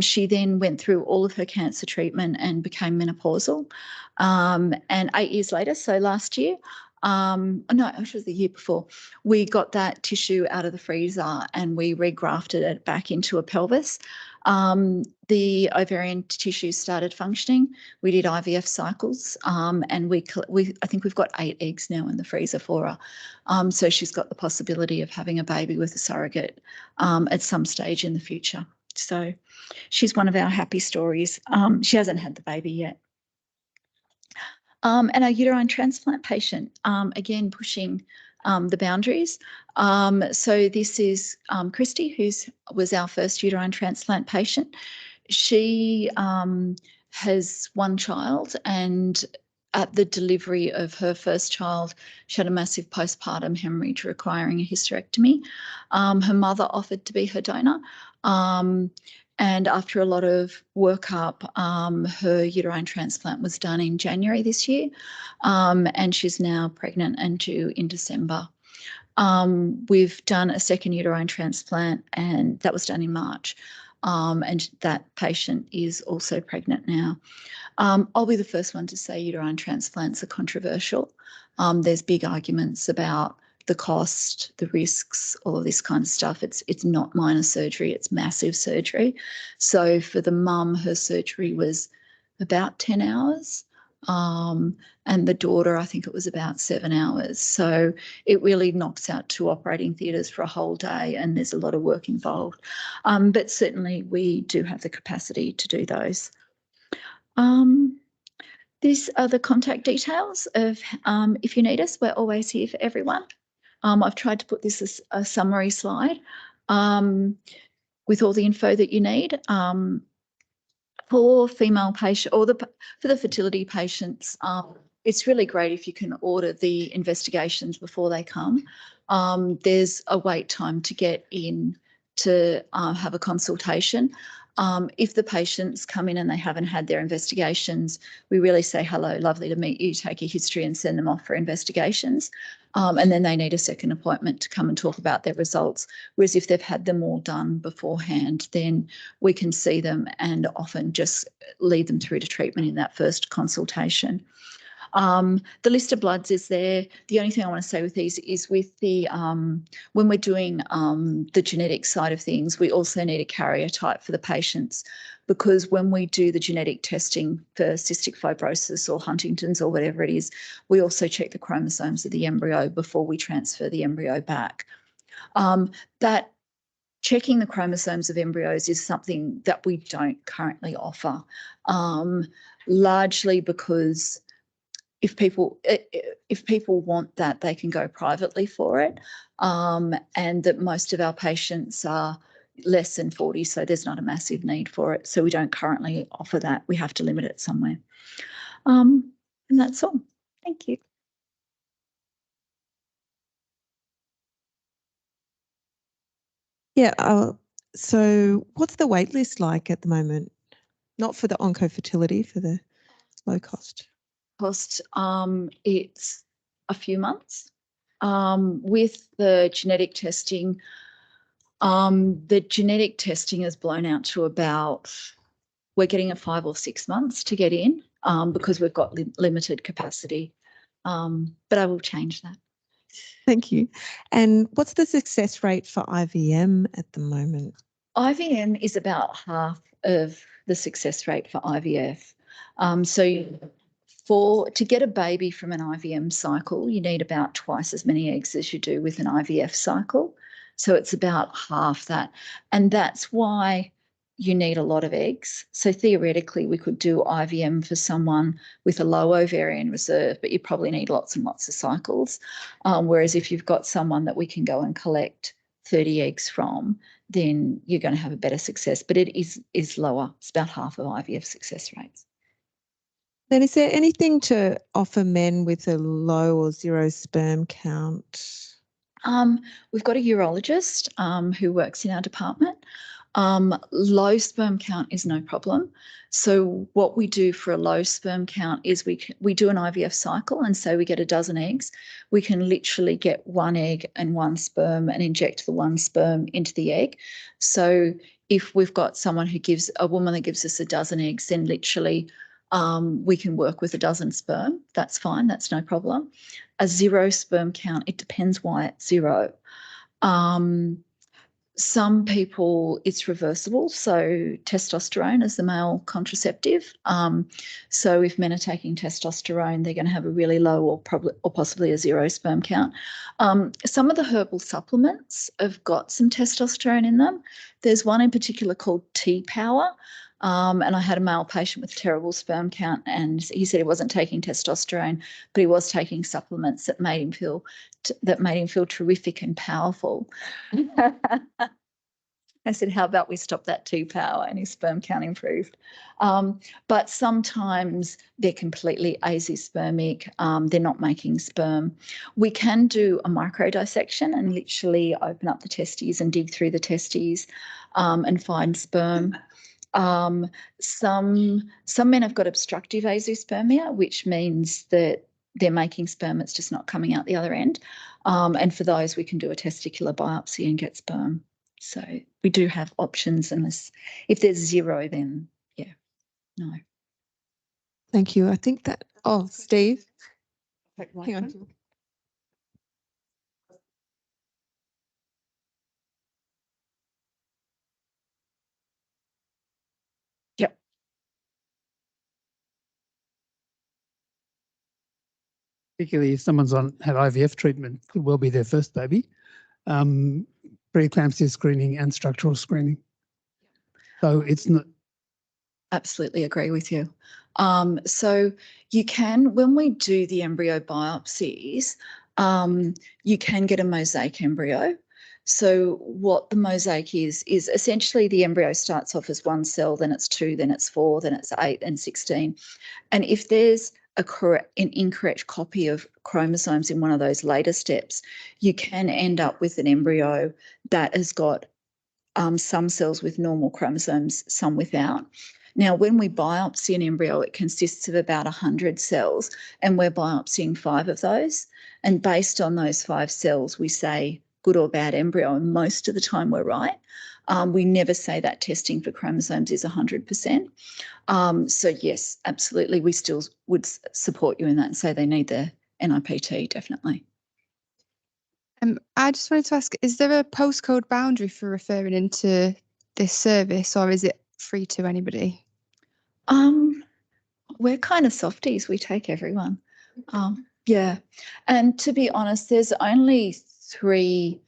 Speaker 12: She then went through all of her cancer treatment and became menopausal. And 8 years later, so last year, no, it was the year before, we got that tissue out of the freezer and we regrafted it back into a pelvis. The ovarian tissue started functioning. We did IVF cycles, and I think we've got 8 eggs now in the freezer for her. So she's got the possibility of having a baby with a surrogate at some stage in the future. So she's one of our happy stories. She hasn't had the baby yet. And our uterine transplant patient, again, pushing the boundaries. So this is Christy, who was our first uterine transplant patient. She has 1 child, and at the delivery of her first child, she had a massive postpartum hemorrhage requiring a hysterectomy. Her mother offered to be her donor. And after a lot of workup, her uterine transplant was done in January this year, and she's now pregnant and due in December. We've done a second uterine transplant, and that was done in March, and that patient is also pregnant now. I'll be the first one to say uterine transplants are controversial. There's big arguments about the cost, the risks, all of this kind of stuff. It's not minor surgery, it's massive surgery. So for the mum, her surgery was about 10 hours. And the daughter, I think it was about 7 hours. So it really knocks out 2 operating theatres for a whole day, and there's a lot of work involved. But certainly we do have the capacity to do those. These are the contact details of if you need us, we're always here for everyone. I've tried to put this as a summary slide with all the info that you need. for female patient or for the fertility patients, it's really great if you can order the investigations before they come. There's a wait time to get in to have a consultation. If the patients come in and they haven't had their investigations, we really say, hello, lovely to meet you, take a history and send them off for investigations. And then they need a second appointment to come and talk about their results. Whereas if they've had them all done beforehand, then we can see them and often just lead them through to treatment in that first consultation. The list of bloods is there. The only thing I want to say with these is with the when we're doing the genetic side of things, we also need a carrier type for the patients, because when we do the genetic testing for cystic fibrosis or Huntington's or whatever it is, we also check the chromosomes of the embryo before we transfer the embryo back. That checking the chromosomes of embryos is something that we don't currently offer, largely because if people want that, they can go privately for it, and that most of our patients are less than 40, so there's not a massive need for it. So we don't currently offer that. We have to limit it somewhere. And that's all. Thank you.
Speaker 13: Yeah. So what's the wait list like at the moment? Not for the onco-fertility, for the low cost.
Speaker 12: Cost, it's a few months. With the genetic testing has blown out to about, we're getting at 5 or 6 months to get in, because we've got limited capacity. But I will change that.
Speaker 13: Thank you. And what's the success rate for IVM at the moment?
Speaker 12: IVM is about half of the success rate for IVF. To get a baby from an IVM cycle, you need about twice as many eggs as you do with an IVF cycle. So it's about half that. And that's why you need a lot of eggs. So theoretically, we could do IVM for someone with a low ovarian reserve, but you probably need lots and lots of cycles. Whereas if you've got someone that we can go and collect 30 eggs from, then you're going to have a better success. But it is lower. It's about half of IVF success rates.
Speaker 13: Then is there anything to offer men with a low or zero sperm count?
Speaker 12: We've got a urologist who works in our department. Low sperm count is no problem. So what we do for a low sperm count is we do an IVF cycle, and so we get a dozen eggs. We can literally get 1 egg and 1 sperm and inject the 1 sperm into the egg. So if we've got a woman that gives us a dozen eggs, then literally we can work with a dozen sperm. That's fine. That's no problem. A 0 sperm count, it depends why it's 0. Some people, it's reversible. So testosterone is the male contraceptive. So if men are taking testosterone, they're going to have a really low or possibly a 0 sperm count. Some of the herbal supplements have got some testosterone in them. There's one in particular called T-Power. And I had a male patient with terrible sperm count, and he said he wasn't taking testosterone, but he was taking supplements that made him feel terrific and powerful. I said, how about we stop that T-Power? And his sperm count improved. But sometimes they're completely aspermic. They're not making sperm. We can do a microdissection and literally open up the testes and dig through the testes and find sperm. Some men have got obstructive azoospermia, which means that they're making sperm, it's just not coming out the other end. And for those, we can do a testicular biopsy and get sperm. So we do have options, unless if there's 0, then yeah, no.
Speaker 13: Thank you. I think that, Steve. Hang on.
Speaker 12: Yep.
Speaker 1: Particularly if someone's had IVF treatment, could well be their first baby. Preeclampsia screening and structural screening. So it's not.
Speaker 12: Absolutely agree with you. So you can, when we do the embryo biopsies, you can get a mosaic embryo. So what the mosaic is essentially the embryo starts off as one cell, then it's 2, then it's 4, then it's 8 and 16. And if there's an incorrect copy of chromosomes in one of those later steps, you can end up with an embryo that has got some cells with normal chromosomes, some without. Now, when we biopsy an embryo, it consists of about 100 cells, and we're biopsying 5 of those. And based on those 5 cells, we say good or bad embryo, and most of the time we're right. We never say that testing for chromosomes is 100%. So yes, absolutely, we still would support you in that and say they need the NIPT, definitely.
Speaker 10: I just wanted to ask, is there a postcode boundary for referring into this service, or is it free to anybody?
Speaker 12: We're kind of softies. We take everyone. Yeah. And to be honest, there's only 3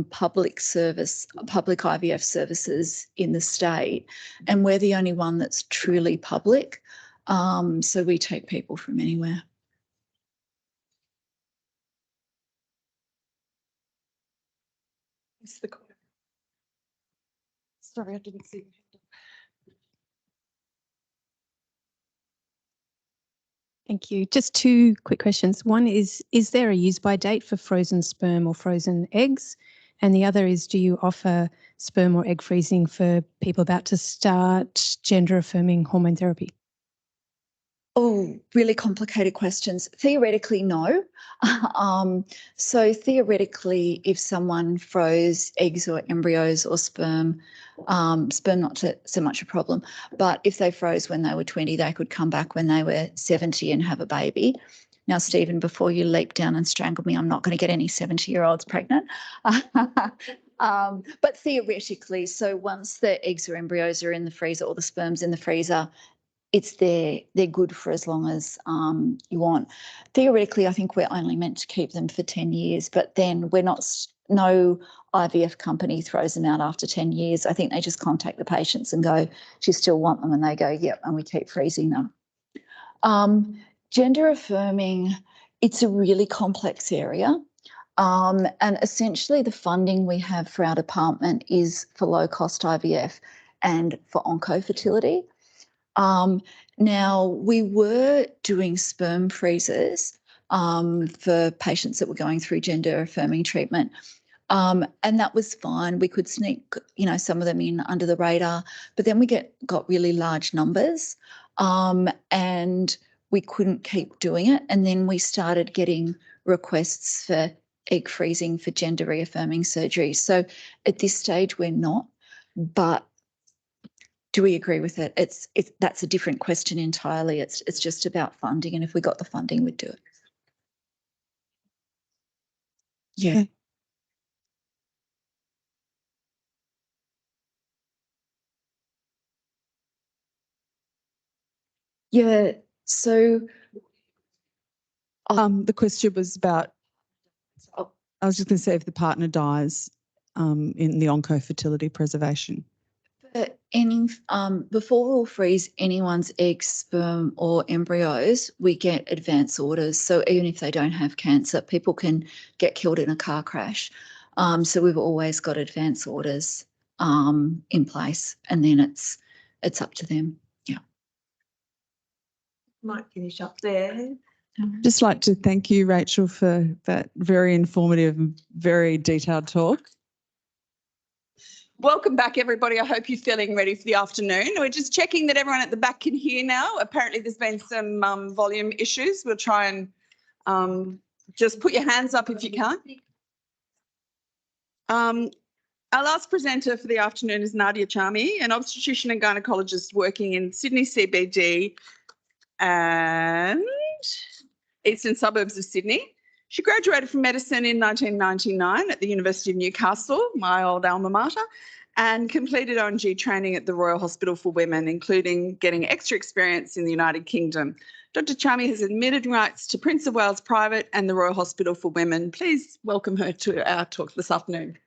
Speaker 12: public IVF services in the state, and we're the only one that's truly public. So we take people from anywhere.
Speaker 13: Sorry, I didn't see.
Speaker 5: Thank you. Just 2 quick questions. One is there a use-by date for frozen sperm or frozen eggs? And the other is, do you offer sperm or egg freezing for people about to start gender-affirming hormone therapy?
Speaker 12: Oh, really complicated questions. Theoretically, no. So theoretically, if someone froze eggs or embryos or sperm not so much a problem, but if they froze when they were 20, they could come back when they were 70 and have a baby. Now, Stephen, before you leap down and strangle me, I'm not going to get any 70-year-olds pregnant. But theoretically, so once the eggs or embryos are in the freezer or the sperm's in the freezer, it's there, they're good for as long as you want. Theoretically, I think we're only meant to keep them for 10 years, but then no IVF company throws them out after 10 years. I think they just contact the patients and go, do you still want them? And they go, yep, and we keep freezing them. Gender affirming, it's a really complex area. And essentially the funding we have for our department is for low-cost IVF and for onco-fertility. Now, we were doing sperm freezers for patients that were going through gender affirming treatment. And that was fine. We could sneak, some of them in under the radar, but then we got really large numbers and we couldn't keep doing it. And then we started getting requests for egg freezing for gender reaffirming surgery. So at this stage, we're not, but do we agree with it? That's a different question entirely. It's just about funding, and if we got the funding, we'd do it. Yeah.
Speaker 13: Okay.
Speaker 12: Yeah. So
Speaker 13: The question was about, I was just going to say, if the partner dies in the onco-fertility preservation.
Speaker 12: Before we'll freeze anyone's eggs, sperm or embryos, we get advance orders. So even if they don't have cancer, people can get killed in a car crash. So we've always got advance orders in place, and then it's up to them. Yeah.
Speaker 14: Might finish up there.
Speaker 13: Just like to thank you, Rachel, for that very informative and very detailed talk.
Speaker 2: Welcome back, everybody. I hope you're feeling ready for the afternoon. We're just checking that everyone at the back can hear now. Apparently there's been some volume issues. We'll try and just put your hands up if you can. Our last presenter for the afternoon is Nadya Chami, an obstetrician and gynaecologist working in Sydney CBD and eastern suburbs of Sydney. She graduated from medicine in 1999 at the University of Newcastle, my old alma mater, and completed ONG training at the Royal Hospital for Women, including getting extra experience in the United Kingdom. Dr Chami has admitted rights to Prince of Wales Private and the Royal Hospital for Women. Please welcome her to our talk this afternoon.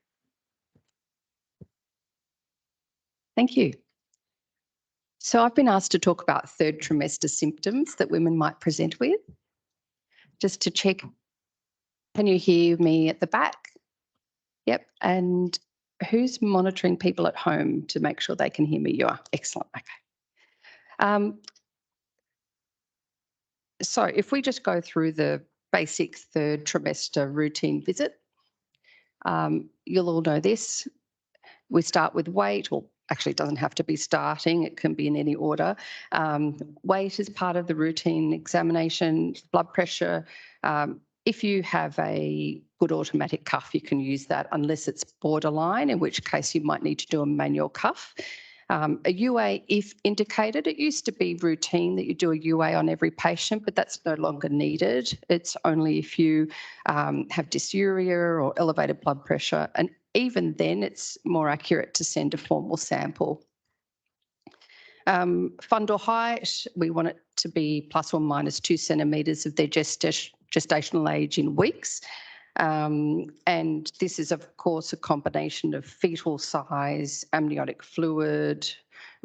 Speaker 15: Thank you. So I've been asked to talk about 3rd trimester symptoms that women might present with. Just to check, can you hear me at the back? Yep. And who's monitoring people at home to make sure they can hear me? You are. Excellent. Okay. So if we just go through the basic third trimester routine visit, you'll all know this. We start with weight, or actually it doesn't have to be starting, it can be in any order. Weight is part of the routine examination, blood pressure. If you have a good automatic cuff, you can use that unless it's borderline, in which case you might need to do a manual cuff. A UA, if indicated, it used to be routine that you do a UA on every patient, but that's no longer needed. It's only if you have dysuria or elevated blood pressure. And even then, it's more accurate to send a formal sample. Fundal height, we want it to be plus or minus 2 centimetres of their gestational age in weeks. And this is, of course, a combination of fetal size, amniotic fluid,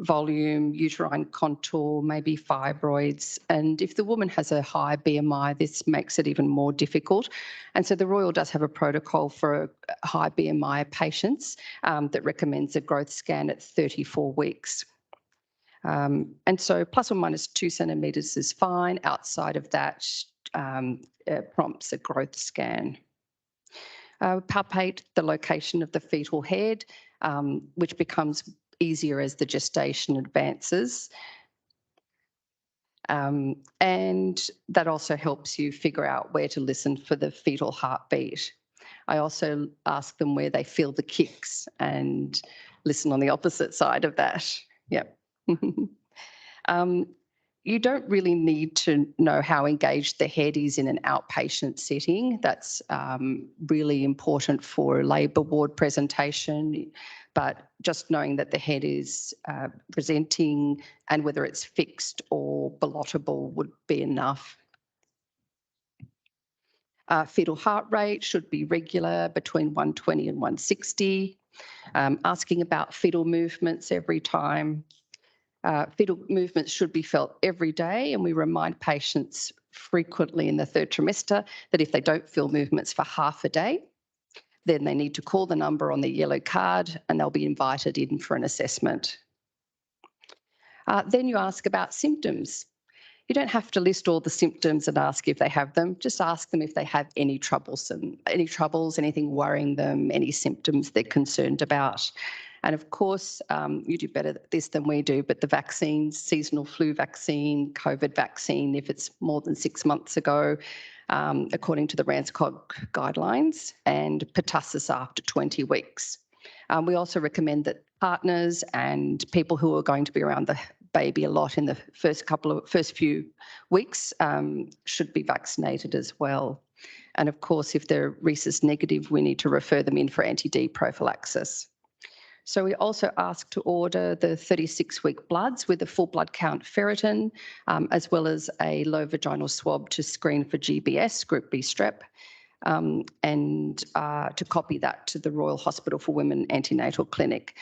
Speaker 15: volume, uterine contour, maybe fibroids. And if the woman has a high BMI, this makes it even more difficult. And so the Royal does have a protocol for high BMI patients that recommends a growth scan at 34 weeks. And so plus or minus 2 centimetres is fine. Outside of that, prompts a growth scan. Palpate the location of the fetal head, which becomes easier as the gestation advances. And that also helps you figure out where to listen for the fetal heartbeat. I also ask them where they feel the kicks and listen on the opposite side of that. Yep. You don't really need to know how engaged the head is in an outpatient setting. That's really important for labour ward presentation, but just knowing that the head is presenting and whether it's fixed or ballottable would be enough. Fetal heart rate should be regular, between 120 and 160. Asking about fetal movements every time. Fetal movements should be felt every day, and we remind patients frequently in the third trimester that if they don't feel movements for half a day, then they need to call the number on the yellow card and they'll be invited in for an assessment. Then you ask about symptoms. You don't have to list all the symptoms and ask if they have them. Just ask them if they have any troubles, anything worrying them, any symptoms they're concerned about. And of course, you do better at this than we do, but the vaccines, seasonal flu vaccine, COVID vaccine, if it's more than 6 months ago, according to the RANSCOG guidelines, and pertussis after 20 weeks. We also recommend that partners and people who are going to be around the baby a lot in the first few weeks should be vaccinated as well. And of course, if they're rhesus negative, we need to refer them in for anti-D prophylaxis. So we also ask to order the 36-week bloods with a full blood count ferritin, as well as a low vaginal swab to screen for GBS, Group B strep, and to copy that to the Royal Hospital for Women Antenatal Clinic.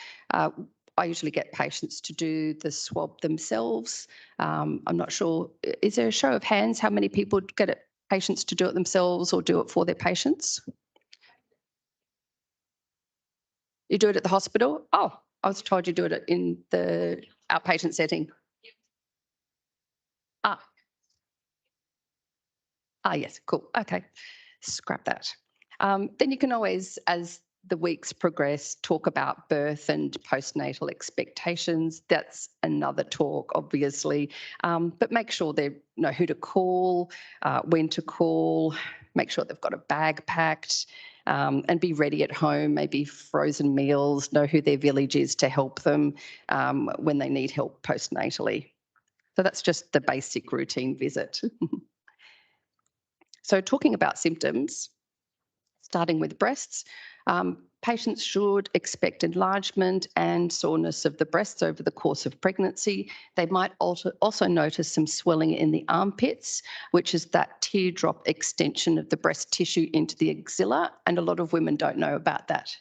Speaker 15: I usually get patients to do the swab themselves. I'm not sure, is there a show of hands how many people get patients to do it themselves or do it for their patients? You do it at the hospital? Oh, I was told you do it in the outpatient setting. Yes, cool. Okay, scrap that. Then you can always, as the weeks progress, talk about birth and postnatal expectations. That's another talk, obviously, but make sure they know who to call, when to call, make sure they've got a bag packed, and be ready at home, maybe frozen meals, know who their village is to help them when they need help postnatally. So that's just the basic routine visit. So talking about symptoms, starting with breasts, patients should expect enlargement and soreness of the breasts over the course of pregnancy. They might also notice some swelling in the armpits, which is that teardrop extension of the breast tissue into the axilla, and a lot of women don't know about that.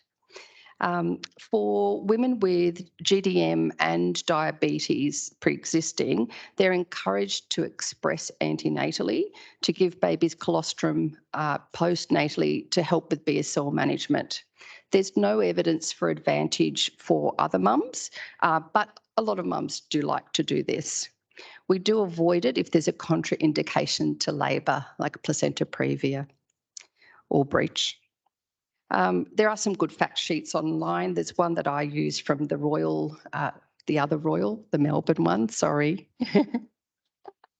Speaker 15: For women with GDM and diabetes pre-existing, they're encouraged to express antenatally to give babies colostrum postnatally to help with BSL management. There's no evidence for advantage for other mums, but a lot of mums do like to do this. We do avoid it if there's a contraindication to labour, like placenta previa or breech. There are some good fact sheets online. There's one that I use from the Royal, the Melbourne one, sorry,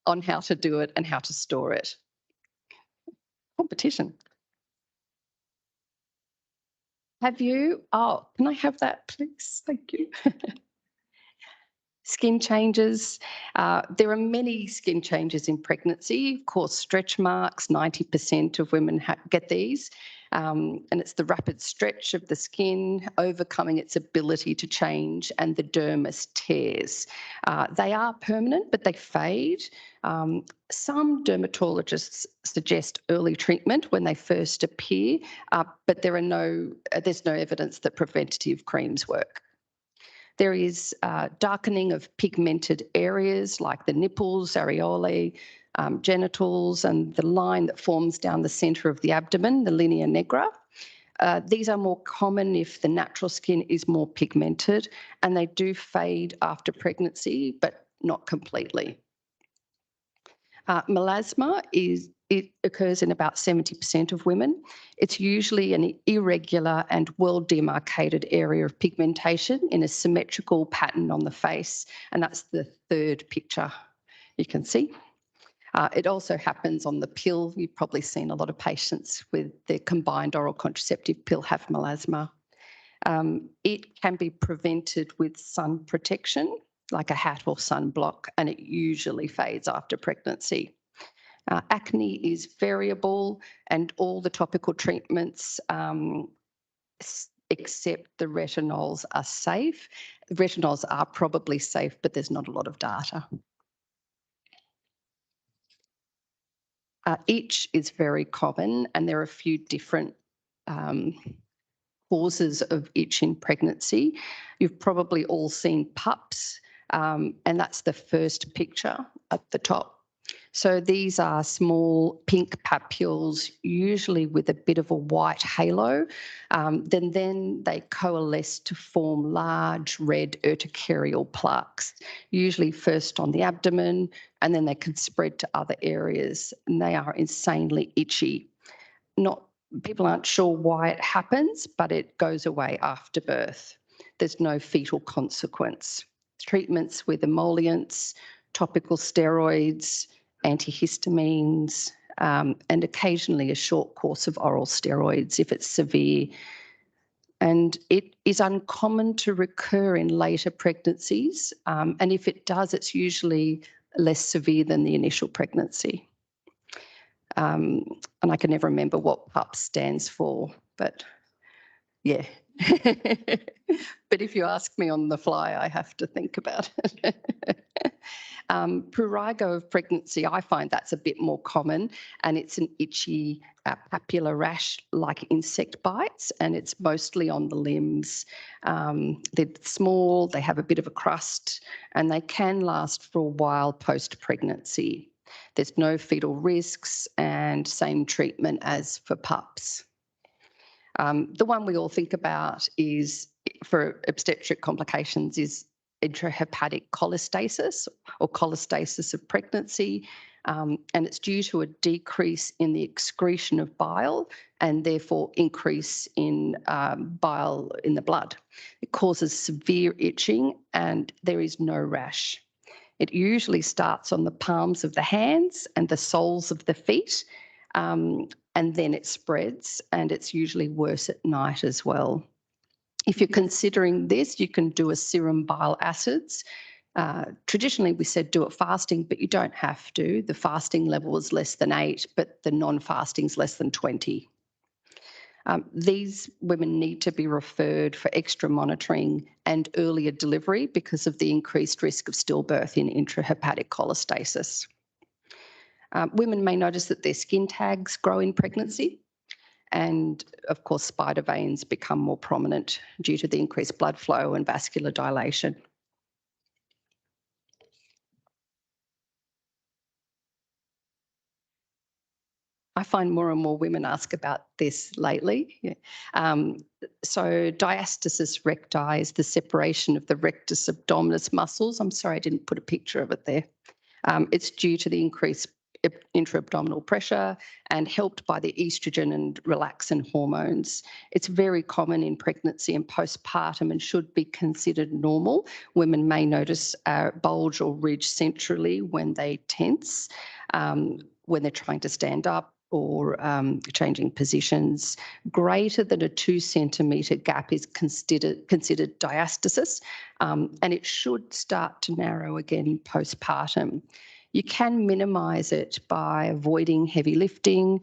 Speaker 15: on how to do it and how to store it. Competition. Have you, oh, can I have that, please? Thank you. Skin changes. There are many skin changes in pregnancy. Of course, stretch marks, 90% of women get these. And it's the rapid stretch of the skin, overcoming its ability to change, and the dermis tears. They are permanent, but they fade. Some dermatologists suggest early treatment when they first appear, but there's no evidence that preventative creams work. There is darkening of pigmented areas like the nipples, areolae, genitals, and the line that forms down the centre of the abdomen, the linea nigra. These are more common if the natural skin is more pigmented, and they do fade after pregnancy, but not completely. Melasma occurs in about 70% of women. It's usually an irregular and well-demarcated area of pigmentation in a symmetrical pattern on the face, and that's the third picture you can see. It also happens on the pill. You've probably seen a lot of patients with the combined oral contraceptive pill have melasma. It can be prevented with sun protection, like a hat or sunblock, and it usually fades after pregnancy. Acne is variable, and all the topical treatments except the retinols are safe. The retinols are probably safe, but there's not a lot of data. Itch is very common, and there are a few different causes of itch in pregnancy. You've probably all seen PUPS, and that's the first picture at the top. So these are small pink papules, usually with a bit of a white halo. Then they coalesce to form large red urticarial plaques, usually first on the abdomen, and then they can spread to other areas, and they are insanely itchy. People aren't sure why it happens, but it goes away after birth. There's no fetal consequence. Treatments with emollients, topical steroids, antihistamines, and occasionally a short course of oral steroids if it's severe. And it is uncommon to recur in later pregnancies. And if it does, it's usually less severe than the initial pregnancy. And I can never remember what PUP stands for, but yeah. But if you ask me on the fly, I have to think about it. Prurigo of pregnancy, I find that's a bit more common, and it's an itchy papular rash like insect bites, and it's mostly on the limbs. They're small, they have a bit of a crust, and they can last for a while post-pregnancy. There's no fetal risks, and same treatment as for PUPs. The one we all think about is for obstetric complications is intrahepatic cholestasis or cholestasis of pregnancy, and it's due to a decrease in the excretion of bile and therefore increase in bile in the blood. It causes severe itching and there is no rash. It usually starts on the palms of the hands and the soles of the feet, and then it spreads, and it's usually worse at night as well. If you're considering this, you can do a serum bile acids. Traditionally, we said do it fasting, but you don't have to. The fasting level is less than 8, but the non-fasting is less than 20. These women need to be referred for extra monitoring and earlier delivery because of the increased risk of stillbirth in intrahepatic cholestasis. Women may notice that their skin tags grow in pregnancy, And of course, spider veins become more prominent due to the increased blood flow and vascular dilation. I find more and more women ask about this lately. Yeah. So diastasis recti is the separation of the rectus abdominis muscles. I'm sorry, I didn't put a picture of it there. It's due to the increased intra-abdominal pressure and helped by the estrogen and relaxin hormones. It's very common in pregnancy and postpartum and should be considered normal. Women may notice a bulge or ridge centrally when they tense, when they're trying to stand up or changing positions. Greater than a 2 centimetre gap is considered diastasis, and it should start to narrow again postpartum. You can minimise it by avoiding heavy lifting,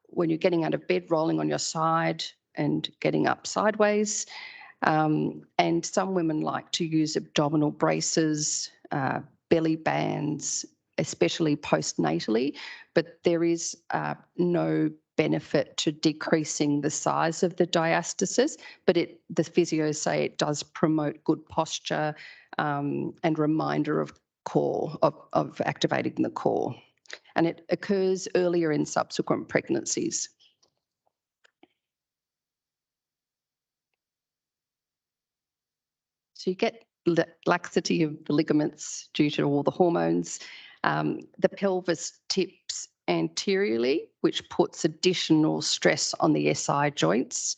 Speaker 15: when you're getting out of bed, rolling on your side and getting up sideways. And some women like to use abdominal braces, belly bands, especially postnatally, but there is no benefit to decreasing the size of the diastasis, but the physios say it does promote good posture and reminder of core, of activating the core. And it occurs earlier in subsequent pregnancies. So you get laxity of the ligaments due to all the hormones. The pelvis tips anteriorly, which puts additional stress on the SI joints.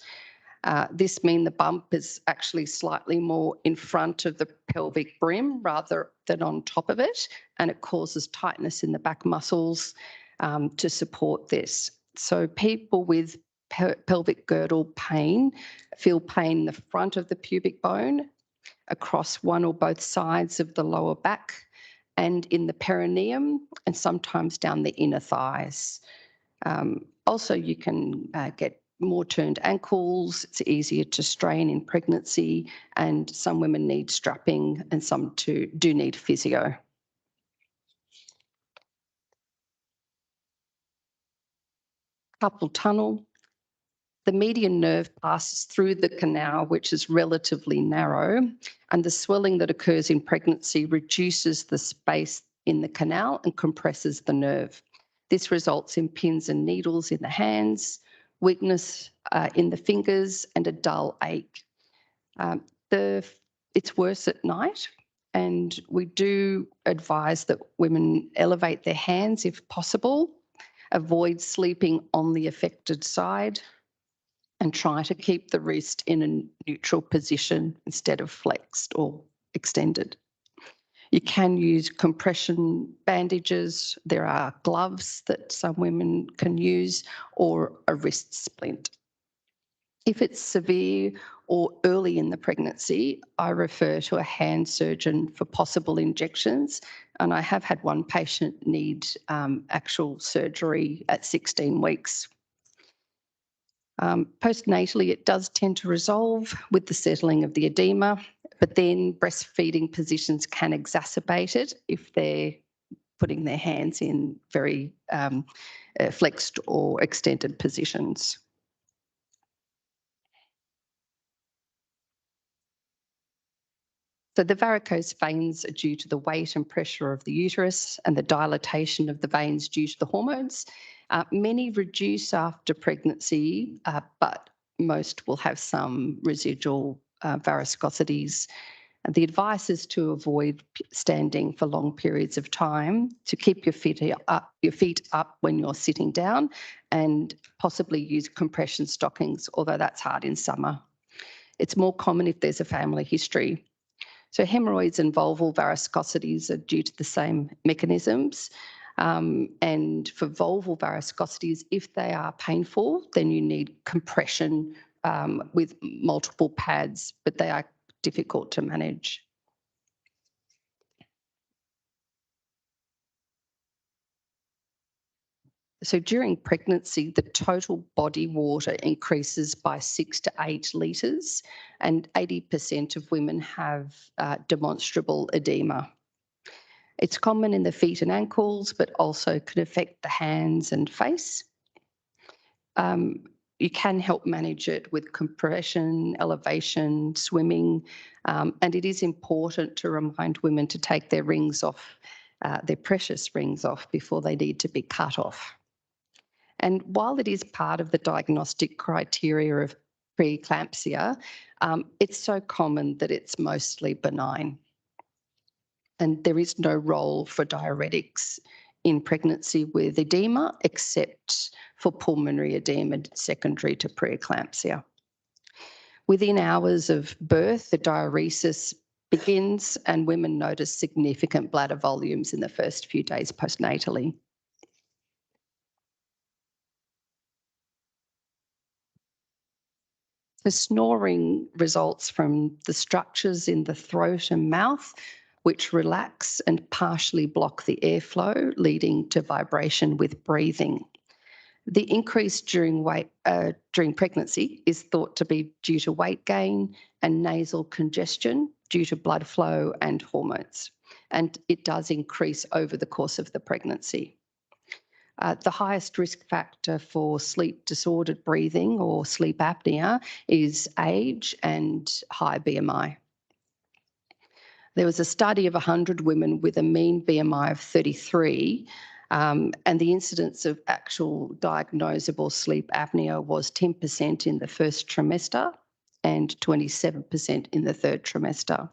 Speaker 15: This means the bump is actually slightly more in front of the pelvic brim rather than on top of it, and it causes tightness in the back muscles to support this. So people with pelvic girdle pain feel pain in the front of the pubic bone, across one or both sides of the lower back, and in the perineum, and sometimes down the inner thighs. Also, you can get more turned ankles. It's easier to strain in pregnancy, and some women need strapping and some do need physio. Carpal tunnel. The median nerve passes through the canal, which is relatively narrow, and the swelling that occurs in pregnancy reduces the space in the canal and compresses the nerve. This results in pins and needles in the hands, weakness in the fingers, and a dull ache. It's worse at night, and we do advise that women elevate their hands if possible, avoid sleeping on the affected side, and try to keep the wrist in a neutral position instead of flexed or extended. You can use compression bandages. There are gloves that some women can use, or a wrist splint. If it's severe or early in the pregnancy, I refer to a hand surgeon for possible injections. And I have had one patient need actual surgery at 16 weeks. Postnatally, it does tend to resolve with the settling of the edema, but then breastfeeding positions can exacerbate it if they're putting their hands in very flexed or extended positions. So the varicose veins are due to the weight and pressure of the uterus and the dilatation of the veins due to the hormones. Many reduce after pregnancy, but most will have some residual varicosities. The advice is to avoid standing for long periods of time, to keep your feet up when you're sitting down, and possibly use compression stockings, although that's hard in summer. It's more common if there's a family history. So hemorrhoids and vulval varicosities are due to the same mechanisms. And for vulval varicosities, if they are painful, then you need compression with multiple pads, but they are difficult to manage. So during pregnancy, the total body water increases by 6 to 8 litres, and 80% of women have demonstrable edema. It's common in the feet and ankles, but also could affect the hands and face. you can help manage it with compression, elevation, swimming, and it is important to remind women to take their rings off, their precious rings off before they need to be cut off. And while it is part of the diagnostic criteria of preeclampsia, it's so common that it's mostly benign. And there is no role for diuretics in pregnancy with edema, except for pulmonary edema secondary to preeclampsia. Within hours of birth, the diuresis begins and women notice significant bladder volumes in the first few days postnatally. The snoring results from the structures in the throat and mouth, which relax and partially block the airflow, leading to vibration with breathing. The increase during pregnancy is thought to be due to weight gain and nasal congestion due to blood flow and hormones, and it does increase over the course of the pregnancy. The highest risk factor for sleep disordered breathing or sleep apnea is age and high BMI. There was a study of 100 women with a mean BMI of 33, and the incidence of actual diagnosable sleep apnea was 10% in the first trimester and 27% in the third trimester.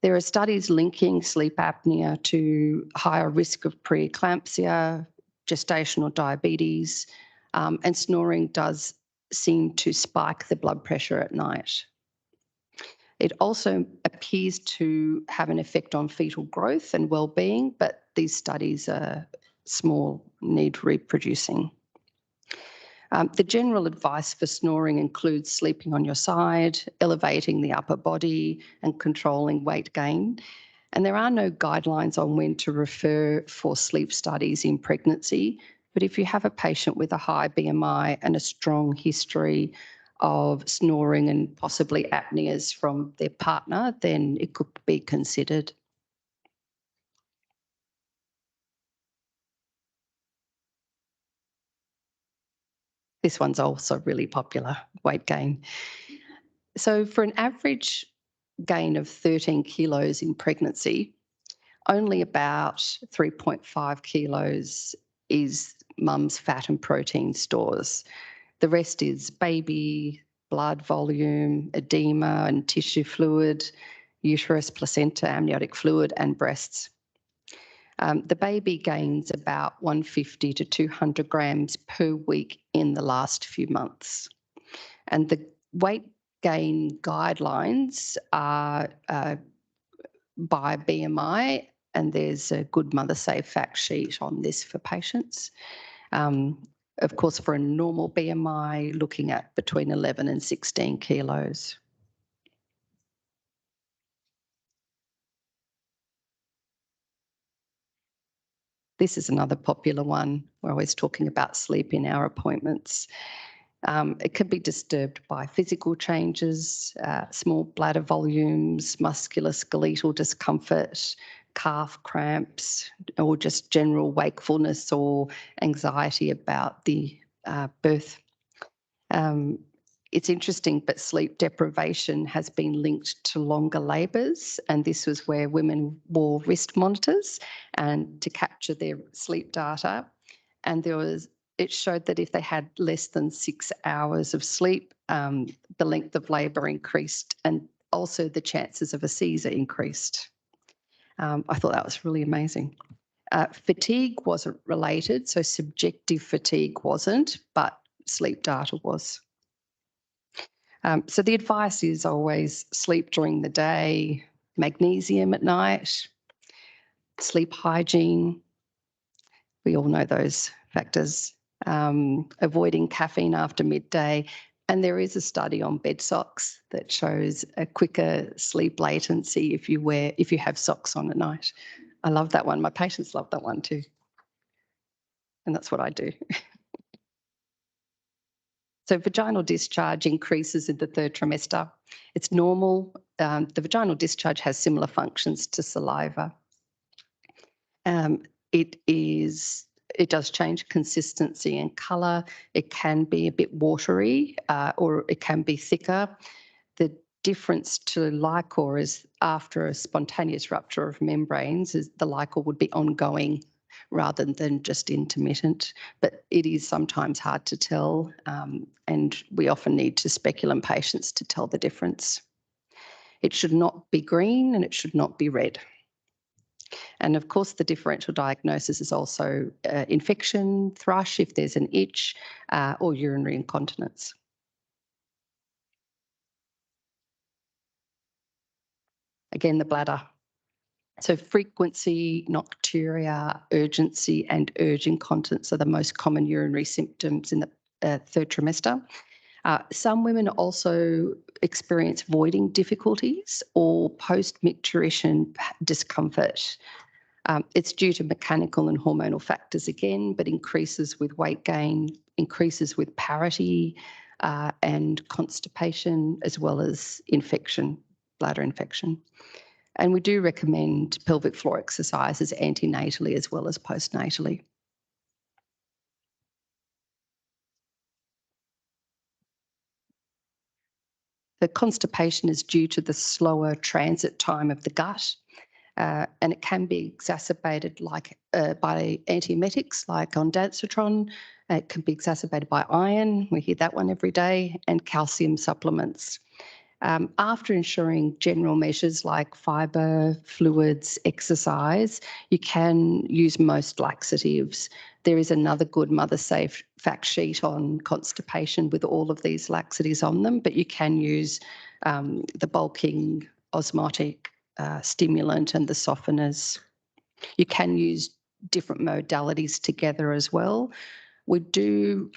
Speaker 15: There are studies linking sleep apnea to higher risk of preeclampsia, gestational diabetes, and snoring does seem to spike the blood pressure at night. It also appears to have an effect on fetal growth and well-being, but these studies are small, need reproducing. The general advice for snoring includes sleeping on your side, elevating the upper body, and controlling weight gain. And there are no guidelines on when to refer for sleep studies in pregnancy, but if you have a patient with a high BMI and a strong history of snoring and possibly apneas from their partner, then it could be considered. This one's also really popular, weight gain. So for an average gain of 13 kilos in pregnancy, only about 3.5 kilos is mum's fat and protein stores. The rest is baby, blood volume, edema and tissue fluid, uterus, placenta, amniotic fluid, and breasts. The baby gains about 150 to 200 grams per week in the last few months. And the weight gain guidelines are by BMI, and there's a Good Mother Safe fact sheet on this for patients. Of course, for a normal BMI, looking at between 11 and 16 kilos. This is another popular one. We're always talking about sleep in our appointments. It can be disturbed by physical changes, small bladder volumes, musculoskeletal discomfort, calf cramps, or just general wakefulness or anxiety about the birth. It's interesting, but sleep deprivation has been linked to longer labours, and this was where women wore wrist monitors and to capture their sleep data. And it showed that if they had less than 6 hours of sleep, the length of labour increased, and also the chances of a Caesar increased. I thought that was really amazing. Fatigue wasn't related, so subjective fatigue wasn't, but sleep data was. So the advice is always sleep during the day, magnesium at night, sleep hygiene. We all know those factors. Avoiding caffeine after midday. And there is a study on bed socks that shows a quicker sleep latency if you have socks on at night. I love that one. My patients love that one too. And that's what I do. So vaginal discharge increases in the third trimester. It's normal. The vaginal discharge has similar functions to saliva. It is it does change consistency and colour. It can be a bit watery or it can be thicker. The difference to liquor is after a spontaneous rupture of membranes, is the liquor would be ongoing rather than just intermittent. But it is sometimes hard to tell, and we often need to speculum patients to tell the difference. It should not be green and it should not be red. And of course, the differential diagnosis is also infection, thrush if there's an itch, or urinary incontinence. Again, the bladder. So frequency, nocturia, urgency, and urge incontinence are the most common urinary symptoms in the third trimester. Some women also experience voiding difficulties or post-micturition discomfort. It's due to mechanical and hormonal factors again, but increases with weight gain, increases with parity and constipation, as well as infection, bladder infection. And we do recommend pelvic floor exercises antenatally as well as postnatally. The constipation is due to the slower transit time of the gut, and it can be exacerbated by antiemetics like ondansetron. It can be exacerbated by iron, we hear that one every day, and calcium supplements. After ensuring general measures like fibre, fluids, exercise, you can use most laxatives. There is another good Mother Safe fact sheet on constipation with all of these laxatives on them, but you can use the bulking, osmotic, stimulant and the softeners. You can use different modalities together as well. We do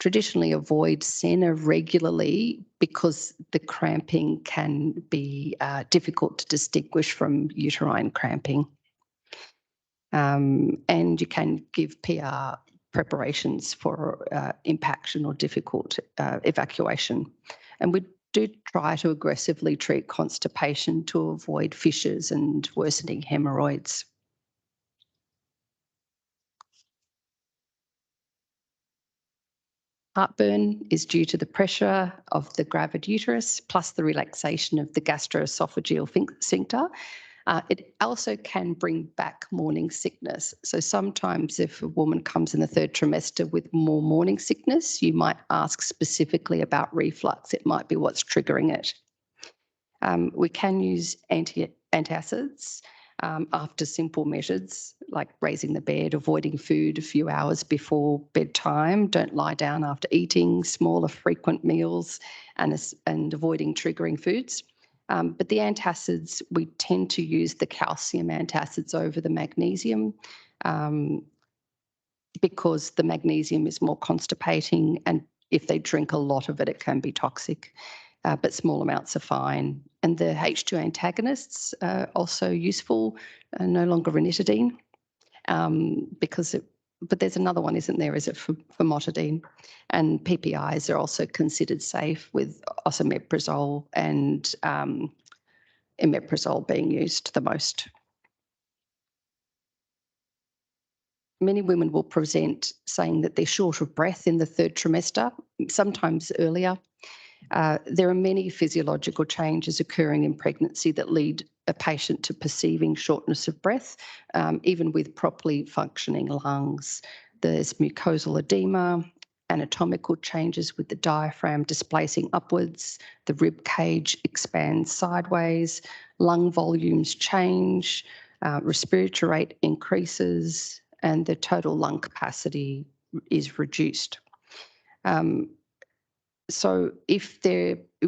Speaker 15: traditionally avoid Senna regularly because the cramping can be difficult to distinguish from uterine cramping. And you can give PR preparations for impaction or difficult evacuation. And we do try to aggressively treat constipation to avoid fissures and worsening hemorrhoids. Heartburn is due to the pressure of the gravid uterus plus the relaxation of the gastroesophageal sphincter. It also can bring back morning sickness. So sometimes if a woman comes in the third trimester with more morning sickness, you might ask specifically about reflux. It might be what's triggering it. We can use antacids after simple measures like raising the bed, avoiding food a few hours before bedtime, don't lie down after eating, smaller frequent meals, and avoiding triggering foods. But the antacids, we tend to use the calcium antacids over the magnesium because the magnesium is more constipating, and if they drink a lot of it, it can be toxic. But small amounts are fine. And the H2 antagonists are also useful, no longer ranitidine, but there's another one, isn't there? Is it famotidine? And PPIs are also considered safe with osomeprazole and omeprazole being used the most. Many women will present saying that they're short of breath in the third trimester, sometimes earlier. There are many physiological changes occurring in pregnancy that lead a patient to perceiving shortness of breath, even with properly functioning lungs. There's mucosal edema, anatomical changes with the diaphragm displacing upwards, the rib cage expands sideways, lung volumes change, respiratory rate increases, and the total lung capacity is reduced. So we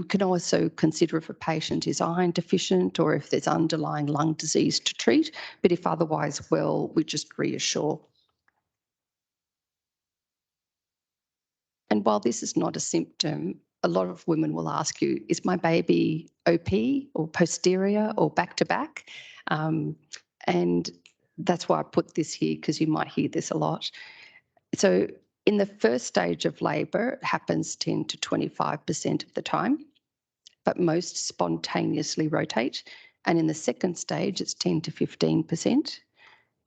Speaker 15: can also consider if a patient is iron deficient or if there's underlying lung disease to treat, but if otherwise well, we just reassure. And while this is not a symptom, a lot of women will ask you, is my baby OP or posterior or back to back? And that's why I put this here, because you might hear this a lot. So in the first stage of labour, it happens 10 to 25% of the time, but most spontaneously rotate. And in the second stage, it's 10 to 15%.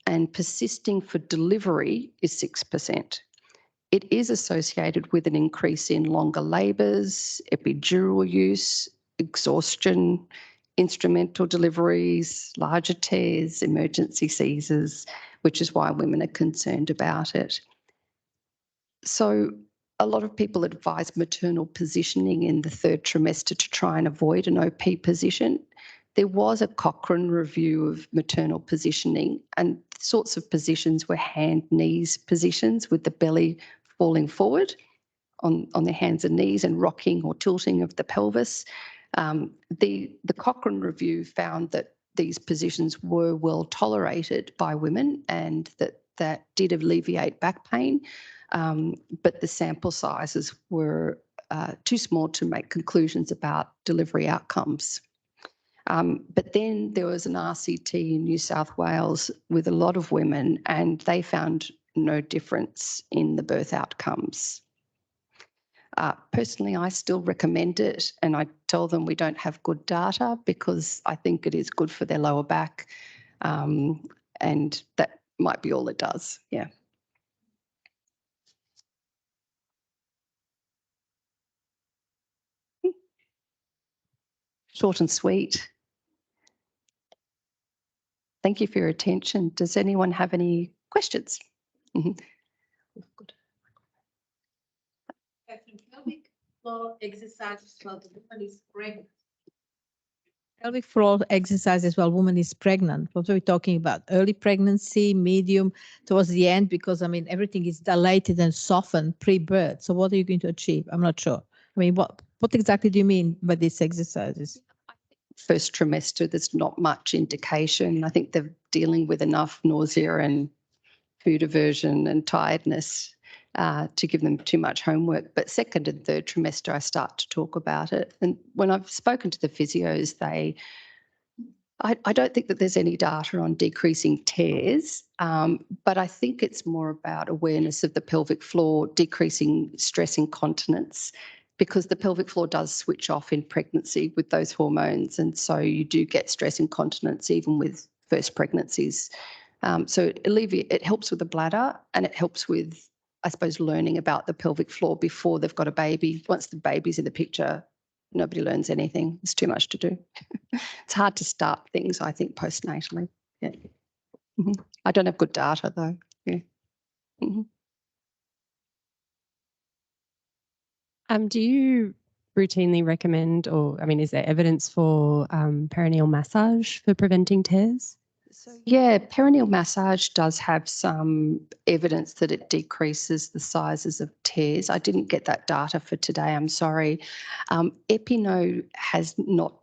Speaker 15: and persisting for delivery is 6%. It is associated with an increase in longer labours, epidural use, exhaustion, instrumental deliveries, larger tears, emergency Caesars, which is why women are concerned about it. So a lot of people advise maternal positioning in the 3rd trimester to try and avoid an OP position. There was a Cochrane review of maternal positioning, and the sorts of positions were hand-knees positions with the belly falling forward on their hands and knees and rocking or tilting of the pelvis. The Cochrane review found that these positions were well tolerated by women and that did alleviate back pain, but the sample sizes were too small to make conclusions about delivery outcomes. But then there was an RCT in New South Wales with a lot of women, and they found no difference in the birth outcomes. Personally, I still recommend it, and I tell them we don't have good data because I think it is good for their lower back, and that might be all it does. Yeah. Short and sweet. Thank you for your attention. Does anyone have any questions?
Speaker 8: Pelvic floor exercises while the woman is pregnant.
Speaker 11: Pelvic floor exercises while woman is pregnant. What are we talking about? Early pregnancy, medium, towards the end? Because I mean, everything is dilated and softened pre-birth. So what are you going to achieve? I'm not sure. I mean, what exactly do you mean by these exercises?
Speaker 15: First trimester, there's not much indication. I think they're dealing with enough nausea and food aversion and tiredness to give them too much homework. But 2nd and 3rd trimester, I start to talk about it. And when I've spoken to the physios, I don't think that there's any data on decreasing tears, but I think it's more about awareness of the pelvic floor, decreasing stress incontinence, because the pelvic floor does switch off in pregnancy with those hormones. And so you do get stress incontinence even with first pregnancies. So it helps with the bladder, and it helps with, I suppose, learning about the pelvic floor before they've got a baby. Once the baby's in the picture, nobody learns anything. There's too much to do. It's hard to start things, I think, postnatally. Yeah. I don't have good data, though. Yeah.
Speaker 5: Do you routinely recommend, or I mean, is there evidence for perineal massage for preventing tears?
Speaker 15: So yeah, perineal massage does have some evidence that it decreases the sizes of tears. I didn't get that data for today, I'm sorry. Epino has not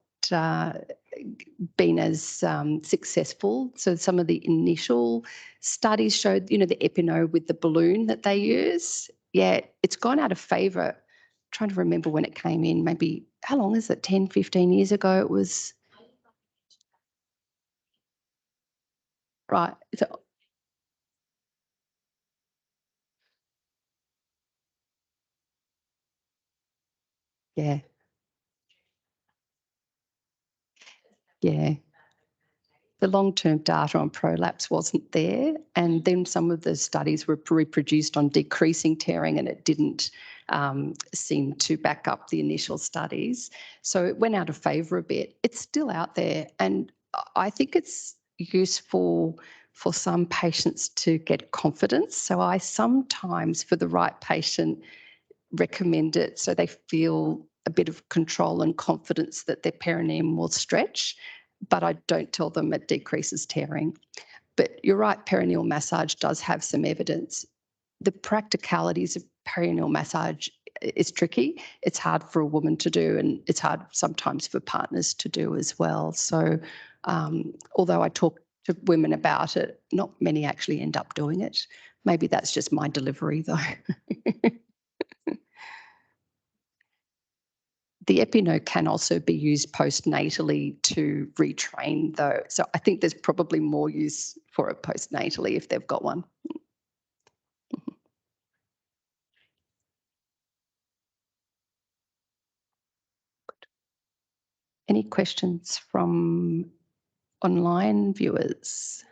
Speaker 15: been as successful. So some of the initial studies showed, the Epino with the balloon that they use. Yeah, it's gone out of favour. Trying to remember when it came in, maybe, how long is it, 10, 15 years ago it was? Right. So, yeah. Yeah. The long-term data on prolapse wasn't there, and then some of the studies were reproduced on decreasing tearing, and it didn't seem to back up the initial studies. So it went out of favour a bit. It's still out there, and I think it's useful for some patients to get confidence. So I sometimes, for the right patient, recommend it so they feel a bit of control and confidence that their perineum will stretch, but I don't tell them it decreases tearing. But you're right, perineal massage does have some evidence. The practicalities of perineal massage is tricky. It's hard for a woman to do, and it's hard sometimes for partners to do as well. So although I talk to women about it, not many actually end up doing it. Maybe that's just my delivery though. The Epino can also be used postnatally to retrain though. So I think there's probably more use for it postnatally if they've got one. Any questions from online viewers?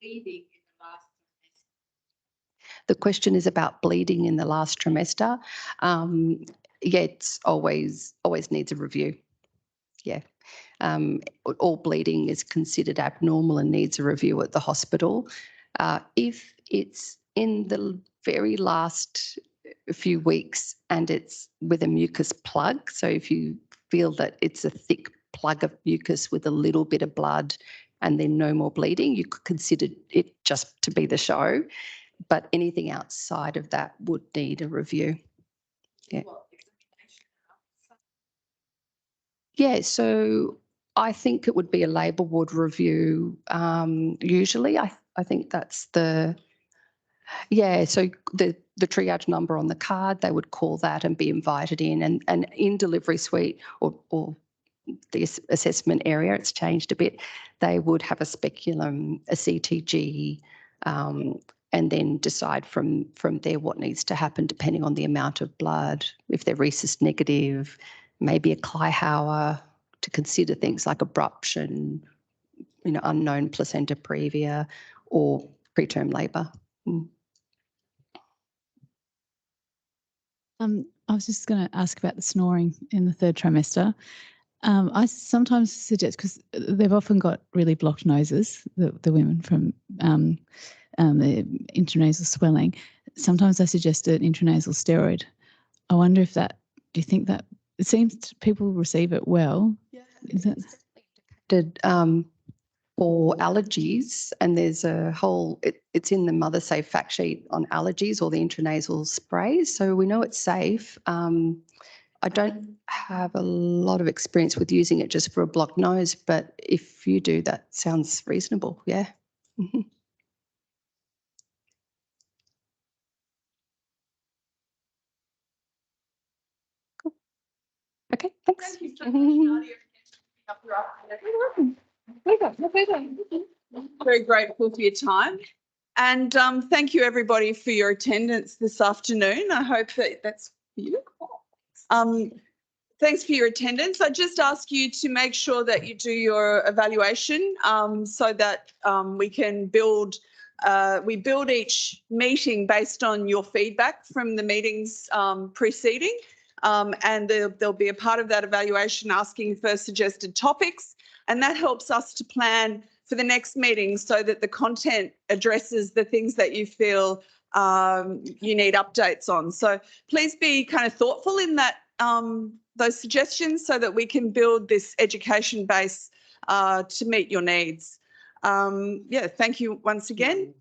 Speaker 8: bleeding in the last trimester?
Speaker 15: The question is about bleeding in the last trimester. Yeah, it's always needs a review. Yeah. All bleeding is considered abnormal and needs a review at the hospital. If it's in the very last few weeks and it's with a mucus plug, so if you feel that it's a thick plug of mucus with a little bit of blood and then no more bleeding, you could consider it just to be the show. But anything outside of that would need a review. Yeah. Yeah, so I think it would be a labour ward review. Usually, I think that's the, yeah, so the triage number on the card, they would call that and be invited in. And in delivery suite or the assessment area, it's changed a bit, they would have a speculum, a CTG, and then decide from there what needs to happen depending on the amount of blood. If they're rhesus negative, maybe a Kleihauer, to consider things like abruption, unknown placenta previa, or preterm labour.
Speaker 9: I was just going to ask about the snoring in the third trimester. I sometimes suggest, because they've often got really blocked noses, the women from the intranasal swelling. Sometimes I suggest an intranasal steroid. I wonder if that, do you think that, it seems people receive it well.
Speaker 15: Yeah,
Speaker 9: is that
Speaker 15: for allergies, and there's a whole, it's in the Mother Safe fact sheet on allergies or the intranasal sprays, so we know it's safe. I don't have a lot of experience with using it just for a blocked nose, but if you do, that sounds reasonable, yeah. Cool. Okay, thanks.
Speaker 2: Thank you so much, Nadia. Very grateful for your time. And thank you, everybody, for your attendance this afternoon. I hope that that's you. Thanks for your attendance. I just ask you to make sure that you do your evaluation so that we can build, we build each meeting based on your feedback from the meetings preceding. And there'll be a part of that evaluation asking for suggested topics, and that helps us to plan for the next meeting so that the content addresses the things that you feel you need updates on. So please be kind of thoughtful in that those suggestions so that we can build this education base to meet your needs. Yeah, thank you once again.